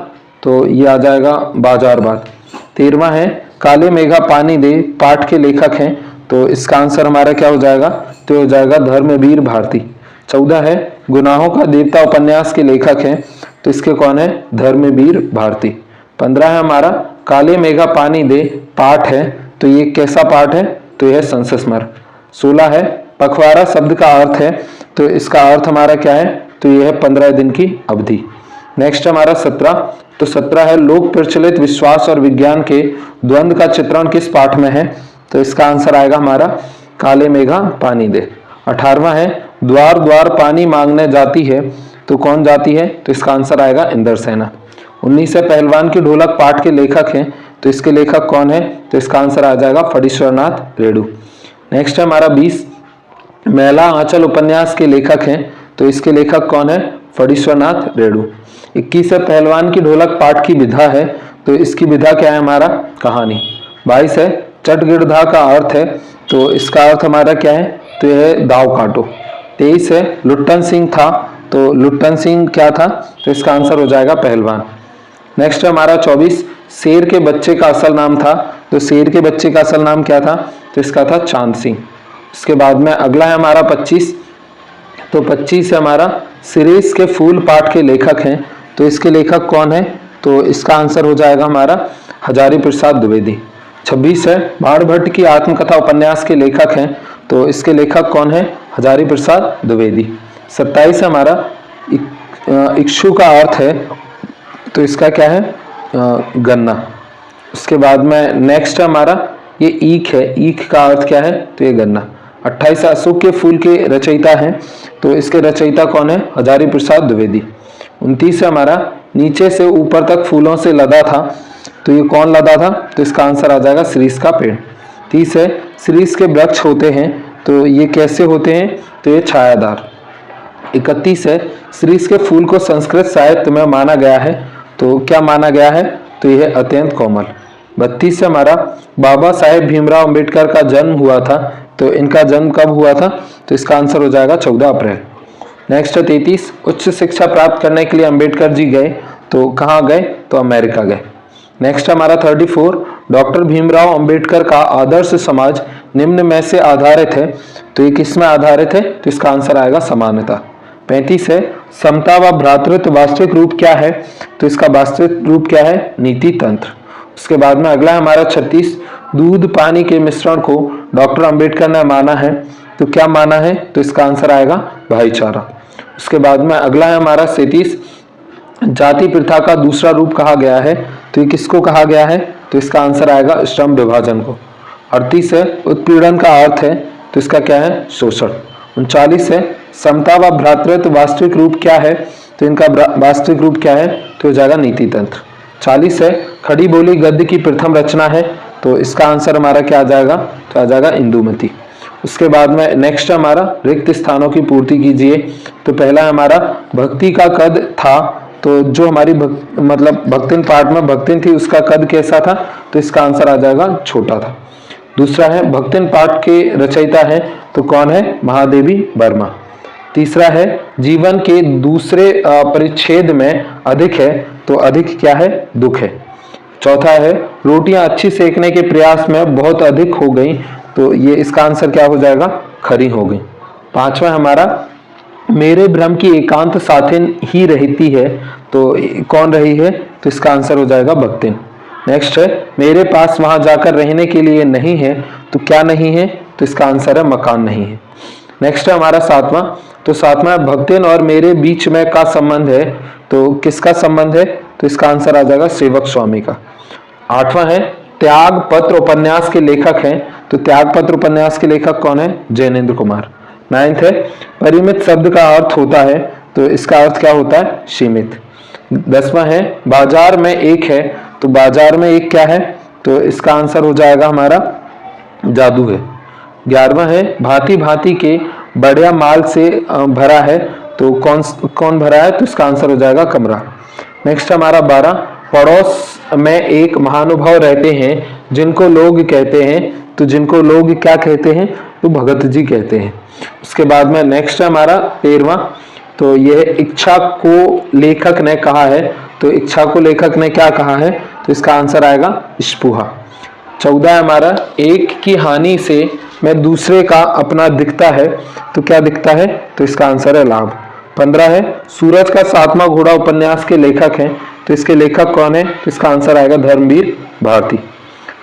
तो ये आ जाएगा बाजारवाद। 13वां है काले मेघा पानी दे पाठ के लेखक हैं, तो इसका आंसर हमारा क्या हो जाएगा, तो हो जाएगा धर्मवीर भारती। 14 है गुनाहों का देवता उपन्यास के लेखक हैं, तो इसके कौन है, धर्मवीर भारती। 15 है हमारा काले मेघा पानी दे पाठ है, तो ये कैसा पाठ है, तो यह संस्मरण। 16 है पखवाड़ा शब्द का अर्थ है, तो इसका अर्थ हमारा क्या है, तो यह है 15 दिन की अवधि। नेक्स्ट हमारा 17, तो 17 है लोक प्रचलित विश्वास और विज्ञान के द्वंद्व का चित्रण किस पाठ में है, तो इसका आंसर आएगा हमारा काले मेघा पानी दे। 18वां है द्वार द्वार पानी मांगने जाती है, तो कौन जाती है, तो इसका आंसर आएगा इंद्रसेना। 19 है पहलवान की ढोलक पाठ के लेखक हैं, तो इसके लेखक कौन है, तो इसका आंसर आ जाएगा फणीश्वरनाथ रेणु। नेक्स्ट है हमारा 20 महिला आंचल उपन्यास के लेखक हैं, तो इसके लेखक कौन है, फणीश्वरनाथ रेणु। 21 है पहलवान की ढोलक पाठ की विधा है, तो इसकी विधा क्या है, हमारा कहानी। 22 है चट गिरधा का अर्थ है, तो इसका अर्थ हमारा क्या है, तो यह है दाव काटो। 23 है लुट्टन सिंह था, तो लुट्टन सिंह क्या था, तो इसका आंसर हो जाएगा पहलवान। नेक्स्ट है हमारा 24 शेर के बच्चे का असल नाम था, तो शेर के बच्चे का असल नाम क्या था, तो इसका था चांद सिंह। इसके बाद में अगला है हमारा 25, तो 25 है हमारा सिरीस के फूल पाठ के लेखक हैं, तो इसके लेखक कौन है, तो इसका आंसर हो जाएगा हमारा हजारी प्रसाद द्विवेदी। 26 है बाण भट्ट की आत्मकथा उपन्यास के लेखक हैं, तो इसके लेखक कौन है, हजारी प्रसाद द्विवेदी। 27 हमारा इक्षु का अर्थ है, तो इसका क्या है, गन्ना। उसके बाद में नेक्स्ट हमारा ये ईख है, ईख का अर्थ क्या है, तो ये गन्ना। 28 अशोक के फूल के रचयिता हैं, तो इसके रचयिता कौन है, हजारी प्रसाद द्विवेदी। 29 हमारा नीचे से ऊपर तक फूलों से लदा था, तो ये कौन लदा था, तो इसका आंसर आ जाएगा शीरीष का पेड़। 30 है शीरीष के वृक्ष होते हैं, तो ये कैसे होते हैं, तो ये छायादार। 31 है शीरीष के फूल को संस्कृत साहित्य में माना गया है, तो क्या माना गया है, तो यह अत्यंत कोमल। 32 हमारा बाबा साहेब भीमराव अंबेडकर का जन्म हुआ था, तो इनका जन्म कब हुआ था, तो इसका आंसर हो जाएगा 14 अप्रैल। नेक्स्ट है 33 उच्च शिक्षा प्राप्त करने के लिए अंबेडकर जी गए, तो कहाँ गए, तो अमेरिका गए। नेक्स्ट हमारा 34 डॉक्टर भीमराव अंबेडकर का आदर्श समाज निम्न में से आधारित है, तो ये किस में आधारित है, तो इसका आंसर आएगा समानता। 35 है समता व भ्रातृत्व वास्तविक रूप क्या है, तो इसका वास्तविक रूप क्या है, नीति तंत्र। उसके बाद में अगला हमारा 36 दूध पानी के मिश्रण को डॉक्टर अंबेडकर ने माना है, तो क्या माना है, तो इसका आंसर आएगा भाईचारा। उसके बाद में अगला है हमारा 37 जाति प्रथा का दूसरा रूप कहा गया है, तो ये किसको कहा गया है? तो इसका आंसर आएगा श्रम विभाजन को। 38 है उत्पीड़न का अर्थ है, तो इसका क्या है? शोषण। 39 है समता व भ्रातृत्व वास्तविक रूप क्या है? तो इनका वास्तविक रूप क्या है? तो हो जाएगा नीति तंत्र। 40 है खड़ी बोली गद्य की प्रथम रचना है, तो इसका आंसर हमारा क्या आ जाएगा? तो आ जाएगा इंदुमती। उसके बाद में नेक्स्ट हमारा रिक्त स्थानों की पूर्ति कीजिए। तो पहला हमारा भक्ति का कद था, तो जो हमारी मतलब भक्तिन पाठ में भक्तिन थी उसका कद कैसा था? तो इसका आंसर आ जाएगा छोटा था। दूसरा है भक्तिन पाठ के रचयिता है, तो कौन है? महादेवी वर्मा। तीसरा है जीवन के दूसरे परिच्छेद में अधिक है, तो अधिक क्या है? दुख है। चौथा है रोटियां अच्छी सेकने के प्रयास में बहुत अधिक हो गई, तो ये इसका आंसर क्या हो जाएगा? खरी हो गई। पांचवा हमारा मेरे भ्रम की एकांत साथिन ही रहती है, तो कौन रही है? तो इसका आंसर हो जाएगा भक्तिन। नेक्स्ट है मेरे पास वहां जाकर रहने के लिए नहीं है, तो क्या नहीं है? तो इसका आंसर है मकान नहीं है। नेक्स्ट है हमारा सातवां, तो सातवां भक्तिन और मेरे बीच में का संबंध है, तो किसका संबंध है? तो इसका आंसर आ जाएगा सेवक स्वामी का। आठवां है त्याग पत्र उपन्यास के लेखक हैं, तो त्याग पत्र उपन्यास के लेखक कौन है? जैनेन्द्र कुमार। 9th है परिमित शब्द का अर्थ होता है, तो इसका अर्थ क्या होता है? सीमित। 10वां है बाजार में एक है, तो बाजार में एक क्या है? तो इसका आंसर हो जाएगा हमारा जादू है। 11वां है भांति भांति के बढ़िया माल से भरा है, तो कौन भरा है? तो इसका आंसर हो जाएगा कमरा। नेक्स्ट हमारा 12 पड़ोस में एक महानुभाव रहते हैं जिनको लोग कहते हैं, तो जिनको लोग क्या कहते हैं? तो भगत जी कहते हैं। उसके बाद में नेक्स्ट है हमारा 13वां, तो यह इच्छा को लेखक ने कहा है, तो इच्छा को लेखक ने क्या कहा है? तो इसका आंसर आएगा स्पुहा। 14 है हमारा एक की हानि से मैं दूसरे का अपना दिखता है, तो क्या दिखता है? तो इसका आंसर है लाभ। 15 है सूरज का 7वां घोड़ा उपन्यास के लेखक हैं, तो इसके लेखक कौन है? तो इसका आंसर आएगा धर्मवीर भारती।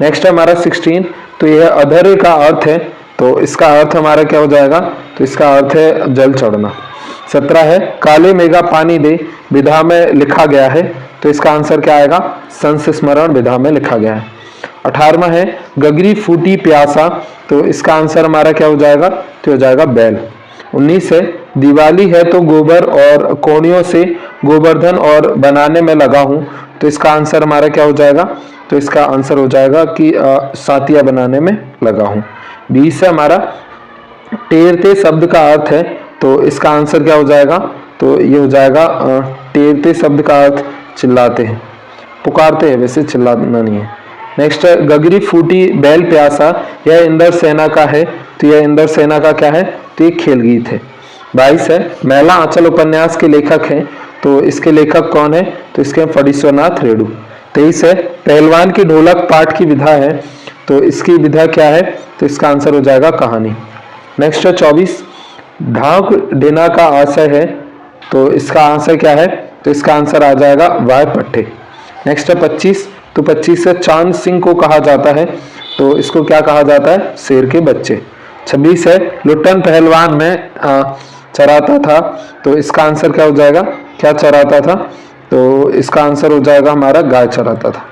नेक्स्ट है हमारा 16, तो यह अधर्य का अर्थ है, तो इसका अर्थ हमारा क्या हो जाएगा? तो इसका अर्थ है जल चढ़ना। 17 है काले मेघा पानी दे विधा में लिखा गया है, तो इसका आंसर क्या आएगा? संस्मरण विधा में लिखा गया है। 18वां है गगरी फूटी प्यासा, तो इसका आंसर हमारा क्या हो जाएगा? तो हो जाएगा बैल। 19 है दिवाली है तो गोबर और कोड़ियों से गोवर्धन और बनाने में लगा हूं, तो इसका आंसर हमारा क्या हो जाएगा? तो इसका आंसर हो जाएगा कि सातिया बनाने में लगा हूं। 20 है हमारा टेरते शब्द का अर्थ है, तो इसका आंसर क्या हो जाएगा? तो ये हो जाएगा टेरते शब्द का अर्थ चिल्लाते हैं, पुकारते हैं, वैसे चिल्लाना नहीं है। नेक्स्ट है गगरी फूटी बैल प्यासा, यह इंदर सेना का है, तो यह इंदर सेना का क्या है? तो ये खेल गीत है। 22 है मैला आंचल उपन्यास के लेखक हैं, तो इसके लेखक कौन है? तो इसके फणीश्वरनाथ रेणु। 23 है पहलवान की ढोलक पाठ की विधा है, तो इसकी विधा क्या है? तो इसका आंसर हो जाएगा कहानी। नेक्स्ट है 24 ढाक डेना का आशय है, तो इसका आंसर क्या है? तो इसका आंसर आ जाएगा वाय पट्टे। नेक्स्ट है 25, तो 25 से चांद सिंह को कहा जाता है, तो इसको क्या कहा जाता है? शेर के बच्चे। 26 है लुट्टन पहलवान में चराता था, तो इसका आंसर क्या हो जाएगा? क्या चराता था? तो इसका आंसर हो जाएगा हमारा गाय चराता था।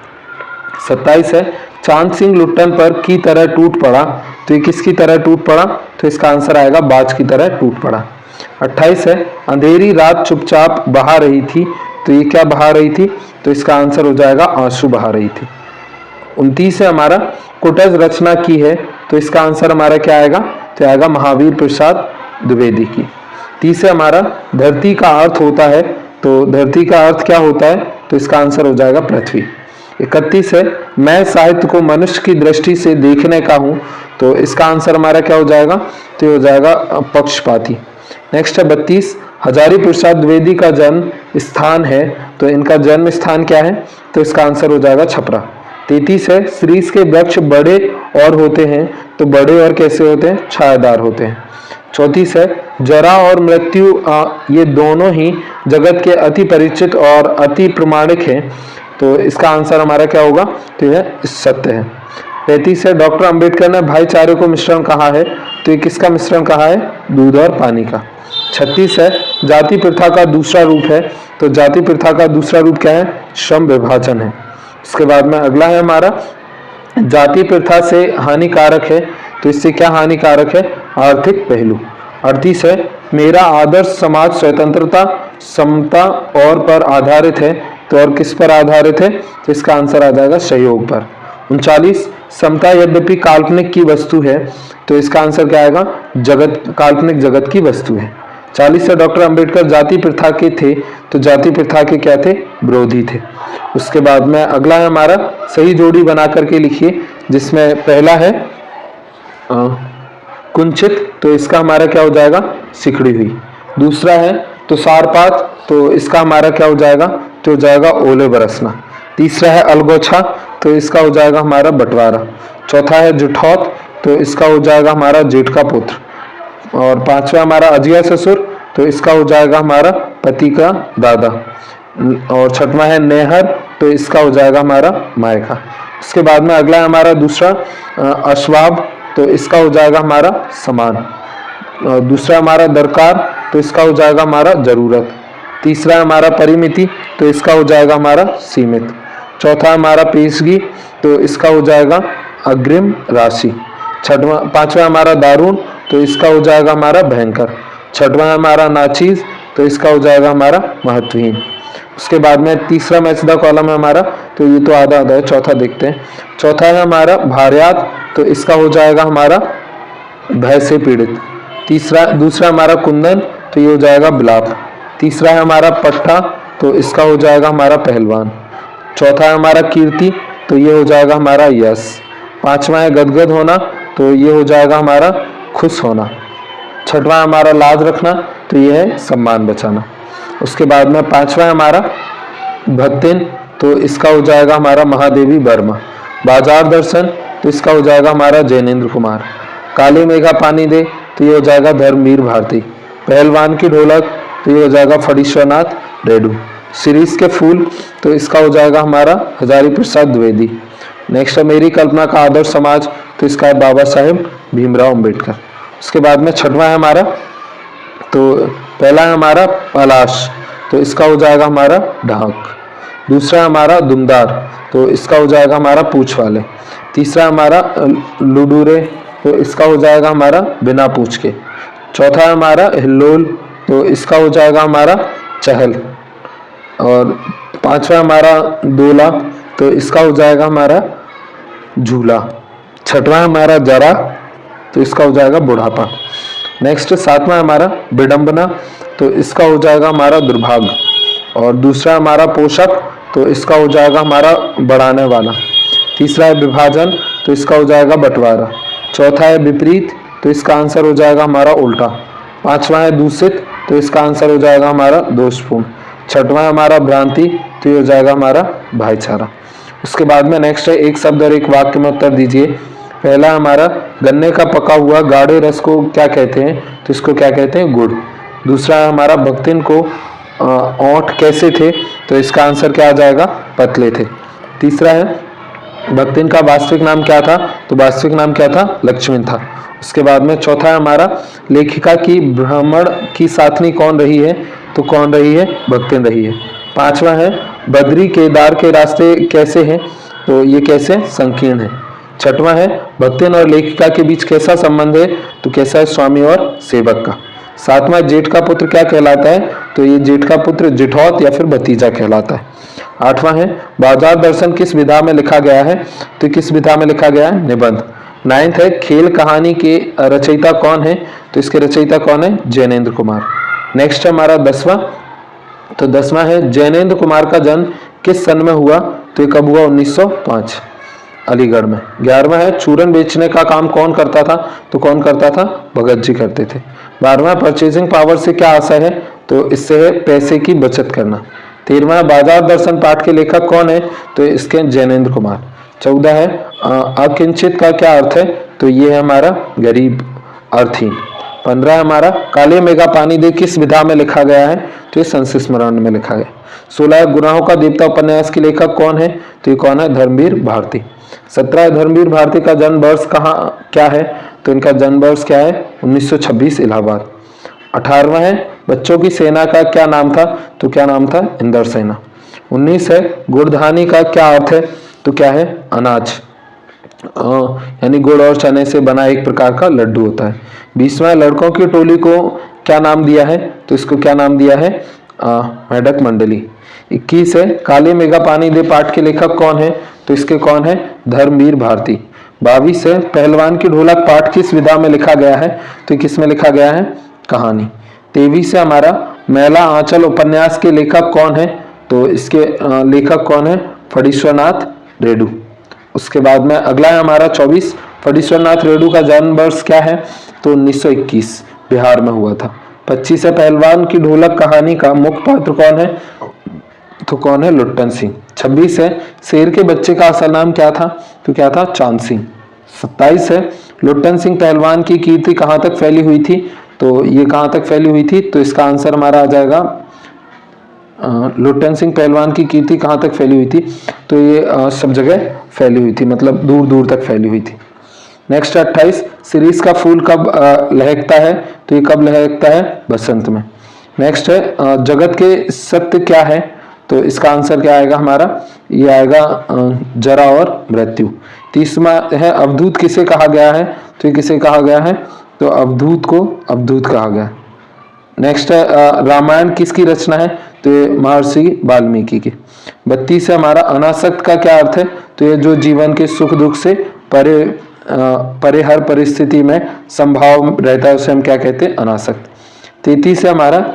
27 है चांद सिंह लुट्टन पर की तरह टूट पड़ा, तो ये किसकी तरह टूट पड़ा? तो इसका आंसर आएगा बाज की तरह टूट पड़ा। 28 है अंधेरी रात चुपचाप बहा रही थी, तो ये क्या बहा रही थी? तो इसका आंसर हो जाएगा आंसू बहा रही थी। 29 है हमारा कुटज रचना की है, तो इसका आंसर हमारा क्या आएगा? तो आएगा महावीर प्रसाद द्विवेदी की। 30 है हमारा धरती का अर्थ होता है, तो धरती का अर्थ क्या होता है? तो इसका आंसर हो जाएगा पृथ्वी। 31 है मैं साहित्य को मनुष्य की दृष्टि से देखने का हूं, तो इसका आंसर हमारा क्या हो जाएगा? तो हो जाएगा पक्षपाती। नेक्स्ट है 32 हजारी प्रसाद द्विवेदी का जन्म स्थान है, तो इनका जन्म स्थान क्या है? तो इसका आंसर हो जाएगा छपरा। 33 है शीरीष के वृक्ष बड़े और होते हैं, तो बड़े और कैसे होते हैं? छायादार होते हैं। 34 है जरा और मृत्यु ये दोनों ही जगत के अति परिचित और अति प्रमाणिक हैं, तो इसका आंसर हमारा क्या होगा? तो यह सत्य है। 35 है डॉक्टर अंबेडकर ने भाईचारे को मिश्रण कहा है, तो ये किसका मिश्रण कहा है? दूध और पानी का। 36 है जाति प्रथा का दूसरा रूप है, तो जाति प्रथा का दूसरा रूप क्या है? श्रम विभाजन है। इसके बाद में अगला है हमारा, जाति प्रथा से हानिकारक है, तो इससे क्या हानिकारक है? आर्थिक पहलू। 38 है, मेरा आदर्श समाज स्वतंत्रता, समता और पर आधारित है, तो और किस पर आधारित है? तो इसका आंसर आ जाएगा सहयोग पर। 39, समता यद्यपि काल्पनिक की वस्तु है, तो इसका आंसर क्या आएगा? जगत, काल्पनिक जगत की वस्तु है। 40 से, डॉक्टर अंबेडकर जाति प्रथा के थे, तो जाति प्रथा के क्या थे? विरोधी थे। उसके बाद में अगला है हमारा, सही जोड़ी बना करके लिखिए, जिसमें पहला है कुंचित, तो इसका हमारा क्या हो जाएगा? सिकड़ी हुई। दूसरा है तुषारपात, तो इसका हमारा क्या हो जाएगा? तो हो जाएगा ओले बरसना। तीसरा है अलगोछा, तो इसका हो जाएगा हमारा बंटवारा। चौथा है जुठौत, तो इसका हो जाएगा हमारा जेठ का पुत्र। और पांचवा हमारा अजिया ससुर, तो इसका हो जाएगा हमारा पति का दादा। और छठवां है नेहर, तो इसका हो जाएगा हमारा मायका। इसके बाद में अगला है हमारा दूसरा अश्वाब, तो इसका हो जाएगा हमारा समान। दूसरा हमारा दरकार, तो इसका हो जाएगा हमारा जरूरत। तीसरा हमारा परिमिति, तो इसका हो जाएगा हमारा सीमित। चौथा हमारा पेशगी, तो इसका हो जाएगा अग्रिम राशि। पांचवा हमारा दारुण, तो इसका हो जाएगा हमारा भयंकर। छठवां हमारा नाचीज, तो इसका हो जाएगा हमारा महत्वहीन। उसके बाद में तीसरा मैच द कॉलम है हमारा, तो ये तो आधा आधा है, चौथा देखते हैं। चौथा है हमारा भार्यात, तो इसका हो जाएगा हमारा भय से पीड़ित। दूसरा हमारा कुंदन, तो ये हो जाएगा बिलाप। तीसरा है हमारा पट्टा, तो इसका हो जाएगा हमारा पहलवान। चौथा है हमारा कीर्ति, तो ये हो जाएगा हमारा यश। पांचवा है गदगद होना, तो ये हो जाएगा हमारा खुश होना। छठवां हमारा लाज रखना, तो ये है सम्मान बचाना। उसके बाद में पांचवा है हमारा भक्तिन, तो इसका हो जाएगा हमारा महादेवी वर्मा। बाजार दर्शन, तो इसका हो जाएगा हमारा जैनेन्द्र कुमार। काली मेघा पानी दे, तो ये हो जाएगा धर्मवीर भारती। पहलवान की ढोलक, तो ये हो जाएगा फणीश्वरनाथ रेड्डी। शिरीष के फूल, तो इसका हो जाएगा हमारा हजारी प्रसाद द्विवेदी। नेक्स्ट है मेरी कल्पना का आदर्श समाज, तो इसका है बाबा साहेब भीमराव अंबेडकर। उसके बाद में छठवां है हमारा, तो पहला है हमारा पलाश, तो इसका हो जाएगा हमारा ढाक। दूसरा है हमारा दुमदार, तो इसका हो जाएगा हमारा पूछ वाले। तीसरा हमारा लुडूरे, तो इसका हो जाएगा हमारा बिना पूछ के। चौथा है हमारा हिल्लोल, तो इसका हो जाएगा हमारा चहल। और पांचवा हमारा दोला, तो इसका हो जाएगा हमारा झूला। छठवां हमारा जरा, तो इसका हो जाएगा बुढ़ापा। नेक्स्ट सातवां हमारा विडंबना, तो इसका हो जाएगा हमारा दुर्भाग्य। और दूसरा हमारा पोषक, तो इसका हो जाएगा हमारा बढ़ाने वाला। तीसरा है विभाजन, तो इसका हो जाएगा बंटवारा। चौथा है विपरीत, तो इसका आंसर हो जाएगा हमारा उल्टा। पांचवा है दूषित, तो इसका आंसर हो जाएगा हमारा दोषपूर्ण। छठवां हमारा भ्रांति, तो ये हो जाएगा हमारा भाईचारा। उसके बाद में नेक्स्ट है एक शब्द और एक वाक्य में उत्तर दीजिए। पहला हमारा गन्ने का पका हुआ गाढ़े रस को क्या कहते हैं, तो इसको क्या कहते हैं? गुड़। दूसरा है हमारा भक्तिन को ओंठ कैसे थे, तो इसका आंसर क्या आ जाएगा? पतले थे। तीसरा है भक्तिन का वास्तविक नाम क्या था, तो वास्तविक नाम क्या था? लक्ष्मण था। उसके बाद में चौथा है हमारा लेखिका की भ्रमण की साथनी कौन रही है, तो कौन रही है? भक्तिन रही है। पांचवा है बद्री केदार के रास्ते कैसे हैं, तो ये कैसे? संकीर्ण है। छठवां है भक्तिन और लेखिका के बीच कैसा संबंध है, तो कैसा है? स्वामी और सेवक का। सातवां जेठ का पुत्र क्या कहलाता है, तो ये जेठ का पुत्र जिठौत या फिर भतीजा कहलाता है। आठवां है बाजार दर्शन किस विधा में लिखा गया है, तो किस विधा में लिखा गया है? निबंध। नाइन्थ है खेल कहानी के रचयिता कौन है, तो इसके रचयिता कौन है? जैनेन्द्र कुमार। नेक्स्ट है हमारा 10वां, तो 10वां है जैनेन्द्र कुमार का जन्म किस सन में हुआ, तो ये कब हुआ? 1905 अलीगढ़ में। 11वां है चूरन बेचने का काम कौन करता था, तो कौन करता था? भगत जी करते थे। 12वां परचेजिंग पावर से क्या आशय है, तो इससे है पैसे की बचत करना। 13वां बाजार दर्शन पाठ के लेखक कौन है, तो इसके जैनेन्द्र कुमार। 14 है अकिंचित का क्या अर्थ है, तो ये है हमारा गरीब, अर्थहीन। 15 हमारा काले मेघा पानी दे किस विधा में लिखा गया है, तो ये संस्मरण में लिखा गया। 16 गुनाहों का देवता उपन्यास के लेखक कौन है, तो ये कौन है? धर्मवीर भारती। 17 धर्मवीर भारती का जन्म वर्ष कहाँ क्या है, तो इनका जन्म वर्ष क्या है? 1926 इलाहाबाद। 18वां है बच्चों की सेना का क्या नाम था? तो क्या नाम था? इंदर सेना। 19 है गुड़धानी का क्या अर्थ है? तो क्या है? अनाज, यानी गुड़ और चने से बना एक प्रकार का लड्डू होता है। 20वां लड़कों की टोली को क्या नाम दिया है? तो इसको क्या नाम दिया है? मेढक मंडली। 21 है काले मेघा पानी दे पाठ के लेखक कौन है? तो इसके कौन है? धर्मवीर भारती। 22 है पहलवान की ढोलक पाठ किस विधा में लिखा गया है? तो किस में लिखा गया है? कहानी। 23 है हमारा मैला आंचल उपन्यास के लेखक कौन है? तो इसके लेखक कौन है? फणीश्वरनाथ रेणु। उसके बाद में अगला है हमारा 24, फणीश्वरनाथ रेणु का जन्म वर्ष क्या है? तो 1921 बिहार में हुआ था। 25 है पहलवान की ढोलक कहानी का मुख्य पात्र कौन है? तो कौन है? लुट्टन सिंह। 26 है शेर के बच्चे का असल नाम क्या था? तो क्या था? चांद सिंह। 27 है लुट्टन सिंह पहलवान की कीर्ति कहाँ तक फैली हुई थी? तो ये कहाँ तक फैली हुई थी? तो इसका आंसर हमारा आ जाएगा लुट्टन सिंह पहलवान की कीर्ति कहाँ तक फैली हुई थी? तो ये सब जगह फैली हुई थी, मतलब दूर दूर तक फैली हुई थी। नेक्स्ट 28 शिरीष का फूल कब लहकता है? तो ये कब लहकता है? बसंत में। नेक्स्ट है जगत के सत्य क्या है? तो इसका आंसर क्या आएगा हमारा? ये आएगा जरा और मृत्यु। 30वां है अवधूत किसे कहा गया है? तो ये किसे कहा गया है? तो अवधूत को अवधूत कहा गया। नेक्स्ट है रामायण किसकी रचना है? तो ये महर्षि वाल्मीकि की। 32 है हमारा अनासक्त का क्या अर्थ है? तो ये जो जीवन के सुख दुख से परे हर परिस्थिति में संभाव रहता है उसे हम क्या कहते हैं? अनासक्त। 33 है हमारा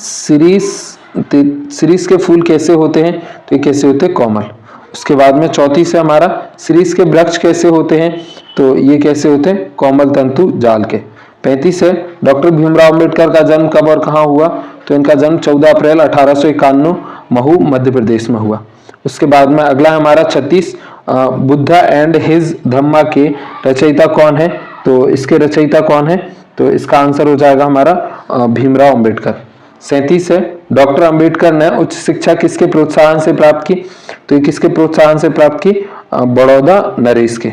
शिरीष के फूल कैसे होते हैं? तो ये कैसे होते हैं? कोमल। उसके बाद में 34 है हमारा शिरीष के वृक्ष कैसे होते हैं? तो ये कैसे होते हैं? कोमल तंतु जाल के। 35 है डॉक्टर भीमराव अंबेडकर का जन्म कब और कहाँ हुआ? तो इनका जन्म 14 अप्रैल 1851 महू मध्य प्रदेश में हुआ। उसके बाद में अगला हमारा 36 बुद्धा एंड हिज धम्मा के रचयिता कौन है? तो इसके रचयिता कौन है? तो इसका आंसर हो जाएगा हमारा भीमराव अंबेडकर। 37 है डॉक्टर अंबेडकर ने उच्च शिक्षा किसके प्रोत्साहन से प्राप्त की? तो ये किसके प्रोत्साहन से प्राप्त की? बड़ौदा नरेश के।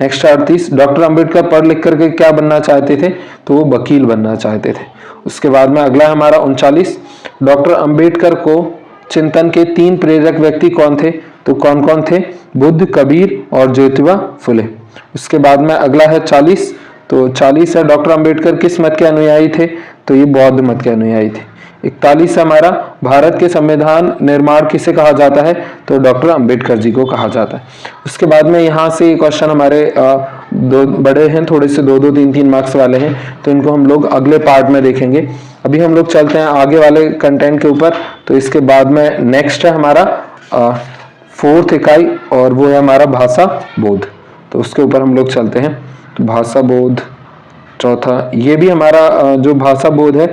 नेक्स्ट 38 डॉक्टर अंबेडकर पढ़ लिख करके क्या बनना चाहते थे? तो वो वकील बनना चाहते थे। उसके बाद में अगला हमारा 39 डॉक्टर अंबेडकर को चिंतन के 3 प्रेरक व्यक्ति कौन थे? तो कौन कौन थे? बुद्ध, कबीर और ज्योतिबा फुले। उसके बाद में अगला है 40, तो 40 है डॉक्टर अंबेडकर किस मत के अनुयायी थे? तो ये बौद्ध मत के अनुयायी थे। 41 हमारा भारत के संविधान निर्माण किसे कहा जाता है? तो डॉक्टर अंबेडकर जी को कहा जाता है। उसके बाद में यहाँ से क्वेश्चन हमारे दो बड़े हैं, थोड़े से 2-2, 3-3 मार्क्स वाले हैं, तो इनको हम लोग अगले पार्ट में देखेंगे। अभी हम लोग चलते हैं आगे वाले कंटेंट के ऊपर। तो इसके बाद में नेक्स्ट है हमारा 4th इकाई और वो है हमारा भाषा बोध। तो उसके ऊपर हम लोग चलते हैं। तो भाषा बोध चौथा, ये भी हमारा जो भाषा बोध है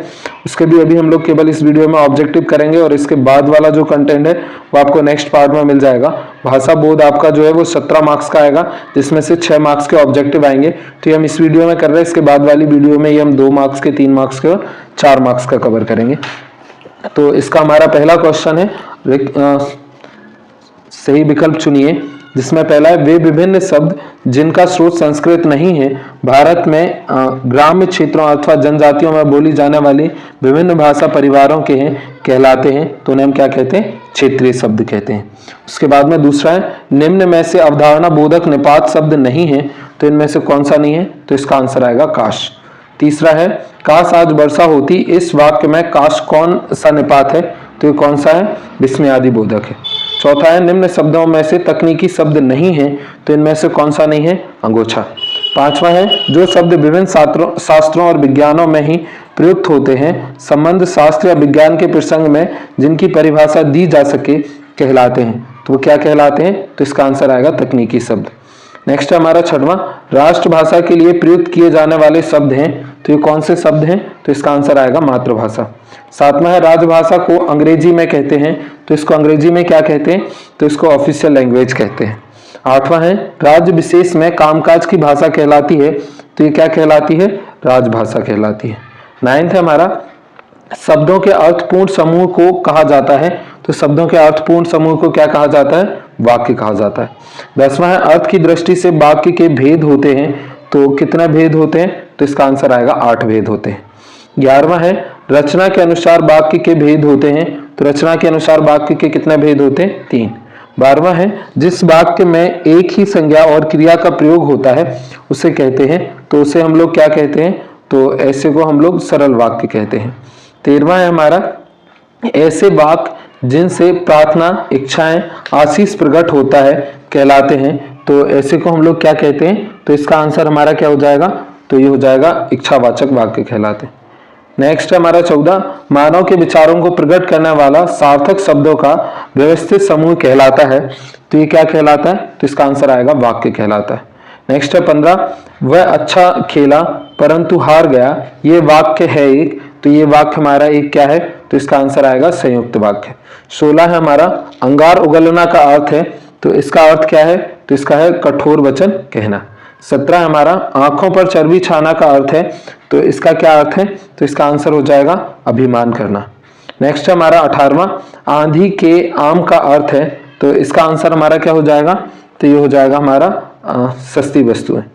उसके भी अभी हम लोग केवल इस वीडियो में ऑब्जेक्टिव करेंगे और इसके बाद वाला जो कंटेंट है वो आपको नेक्स्ट पार्ट में मिल जाएगा। भाषा बोध आपका जो है वो 17 मार्क्स का आएगा, जिसमें से 6 मार्क्स के ऑब्जेक्टिव आएंगे। तो ये हम इस वीडियो में कर रहे हैं, इसके बाद वाली वीडियो में ये हम 2 मार्क्स के, 3 मार्क्स के और 4 मार्क्स का कवर करेंगे। तो इसका हमारा पहला क्वेश्चन है सही विकल्प चुनिए, जिसमें पहला है वे विभिन्न शब्द जिनका स्रोत संस्कृत नहीं है भारत में ग्राम्य क्षेत्रों अथवा जनजातियों में बोली जाने वाली विभिन्न भाषा परिवारों के हैं कहलाते हैं, तो उन्हें हम क्या कहते हैं? क्षेत्रीय शब्द कहते हैं। उसके बाद में दूसरा है निम्न में से अवधारणा बोधक निपात शब्द नहीं है, तो इनमें से कौन सा नहीं है? तो इसका आंसर आएगा काश। तीसरा है काश आज वर्षा होती, इस वाक्य में काश कौन सा निपात है? तो ये कौन सा है? विस्मयादि बोधक है। चौथा है निम्न शब्दों में से तकनीकी शब्द नहीं है, तो इनमें से कौन सा नहीं है? अंगोछा। पांचवा है जो शब्द विभिन्न शास्त्रों और विज्ञानों में ही प्रयुक्त होते हैं, संबंध शास्त्र या विज्ञान के प्रसंग में जिनकी परिभाषा दी जा सके कहलाते हैं, तो वो क्या कहलाते हैं? तो इसका आंसर आएगा तकनीकी शब्द। नेक्स्ट है हमारा 6वां राष्ट्रभाषा के लिए प्रयुक्त किए जाने वाले शब्द हैं, तो ये कौन से शब्द हैं? तो इसका आंसर आएगा मातृभाषा। 7वां है राजभाषा को अंग्रेजी में कहते हैं, तो इसको अंग्रेजी में क्या कहते हैं? तो इसको ऑफिशियल लैंग्वेज कहते हैं। 8वां है राज्य विशेष में कामकाज की भाषा कहलाती है, तो ये क्या कहलाती है? राजभाषा कहलाती है। 9th है हमारा शब्दों के अर्थपूर्ण समूह को कहा जाता है, तो शब्दों के अर्थपूर्ण समूह को क्या कहा जाता है? वाक्य कहा जाता है। 10वां है अर्थ की दृष्टि से वाक्य के भेद होते हैं, तो कितने भेद होते हैं? तो इसका आंसर आएगा 8 भेद होते हैं। 11वां है रचना के अनुसार वाक्य के भेद होते हैं, तो रचना के अनुसार वाक्य के कितने भेद होते हैं? 3। 12वां है जिस वाक्य में एक ही संज्ञा और क्रिया का प्रयोग होता है उसे कहते हैं, तो उसे हम लोग क्या कहते हैं? तो ऐसे को हम लोग सरल वाक्य कहते हैं। 13वां है हमारा ऐसे वाक्य जिनसे प्रार्थना, इच्छाएं, आशीष प्रकट होता है कहलाते हैं, तो ऐसे को हम लोग क्या कहते हैं? तो इसका आंसर हमारा क्या हो जाएगा? तो ये हो जाएगा इच्छावाचक वाक्य कहलाते हैं। नेक्स्ट है हमारा 14 मानव के विचारों को प्रकट करने वाला सार्थक शब्दों का व्यवस्थित समूह कहलाता है, तो ये क्या कहलाता है? तो इसका आंसर आएगा वाक्य कहलाता है। नेक्स्ट है 15 वह अच्छा खेला परंतु हार गया, ये वाक्य है एक, तो ये वाक्य हमारा एक क्या है? तो इसका आंसर आएगा संयुक्त वाक्य। 16 है हमारा अंगार उगलना का अर्थ है, तो इसका अर्थ क्या है? तो इसका है कठोर वचन कहना। 17 हमारा आंखों पर चर्बी छाना का अर्थ है, तो इसका क्या अर्थ है? तो इसका आंसर हो जाएगा अभिमान करना। नेक्स्ट हमारा 18वां आंधी के आम का अर्थ है, तो इसका आंसर हमारा क्या हो जाएगा? तो ये हो जाएगा हमारा सस्ती वस्तु है।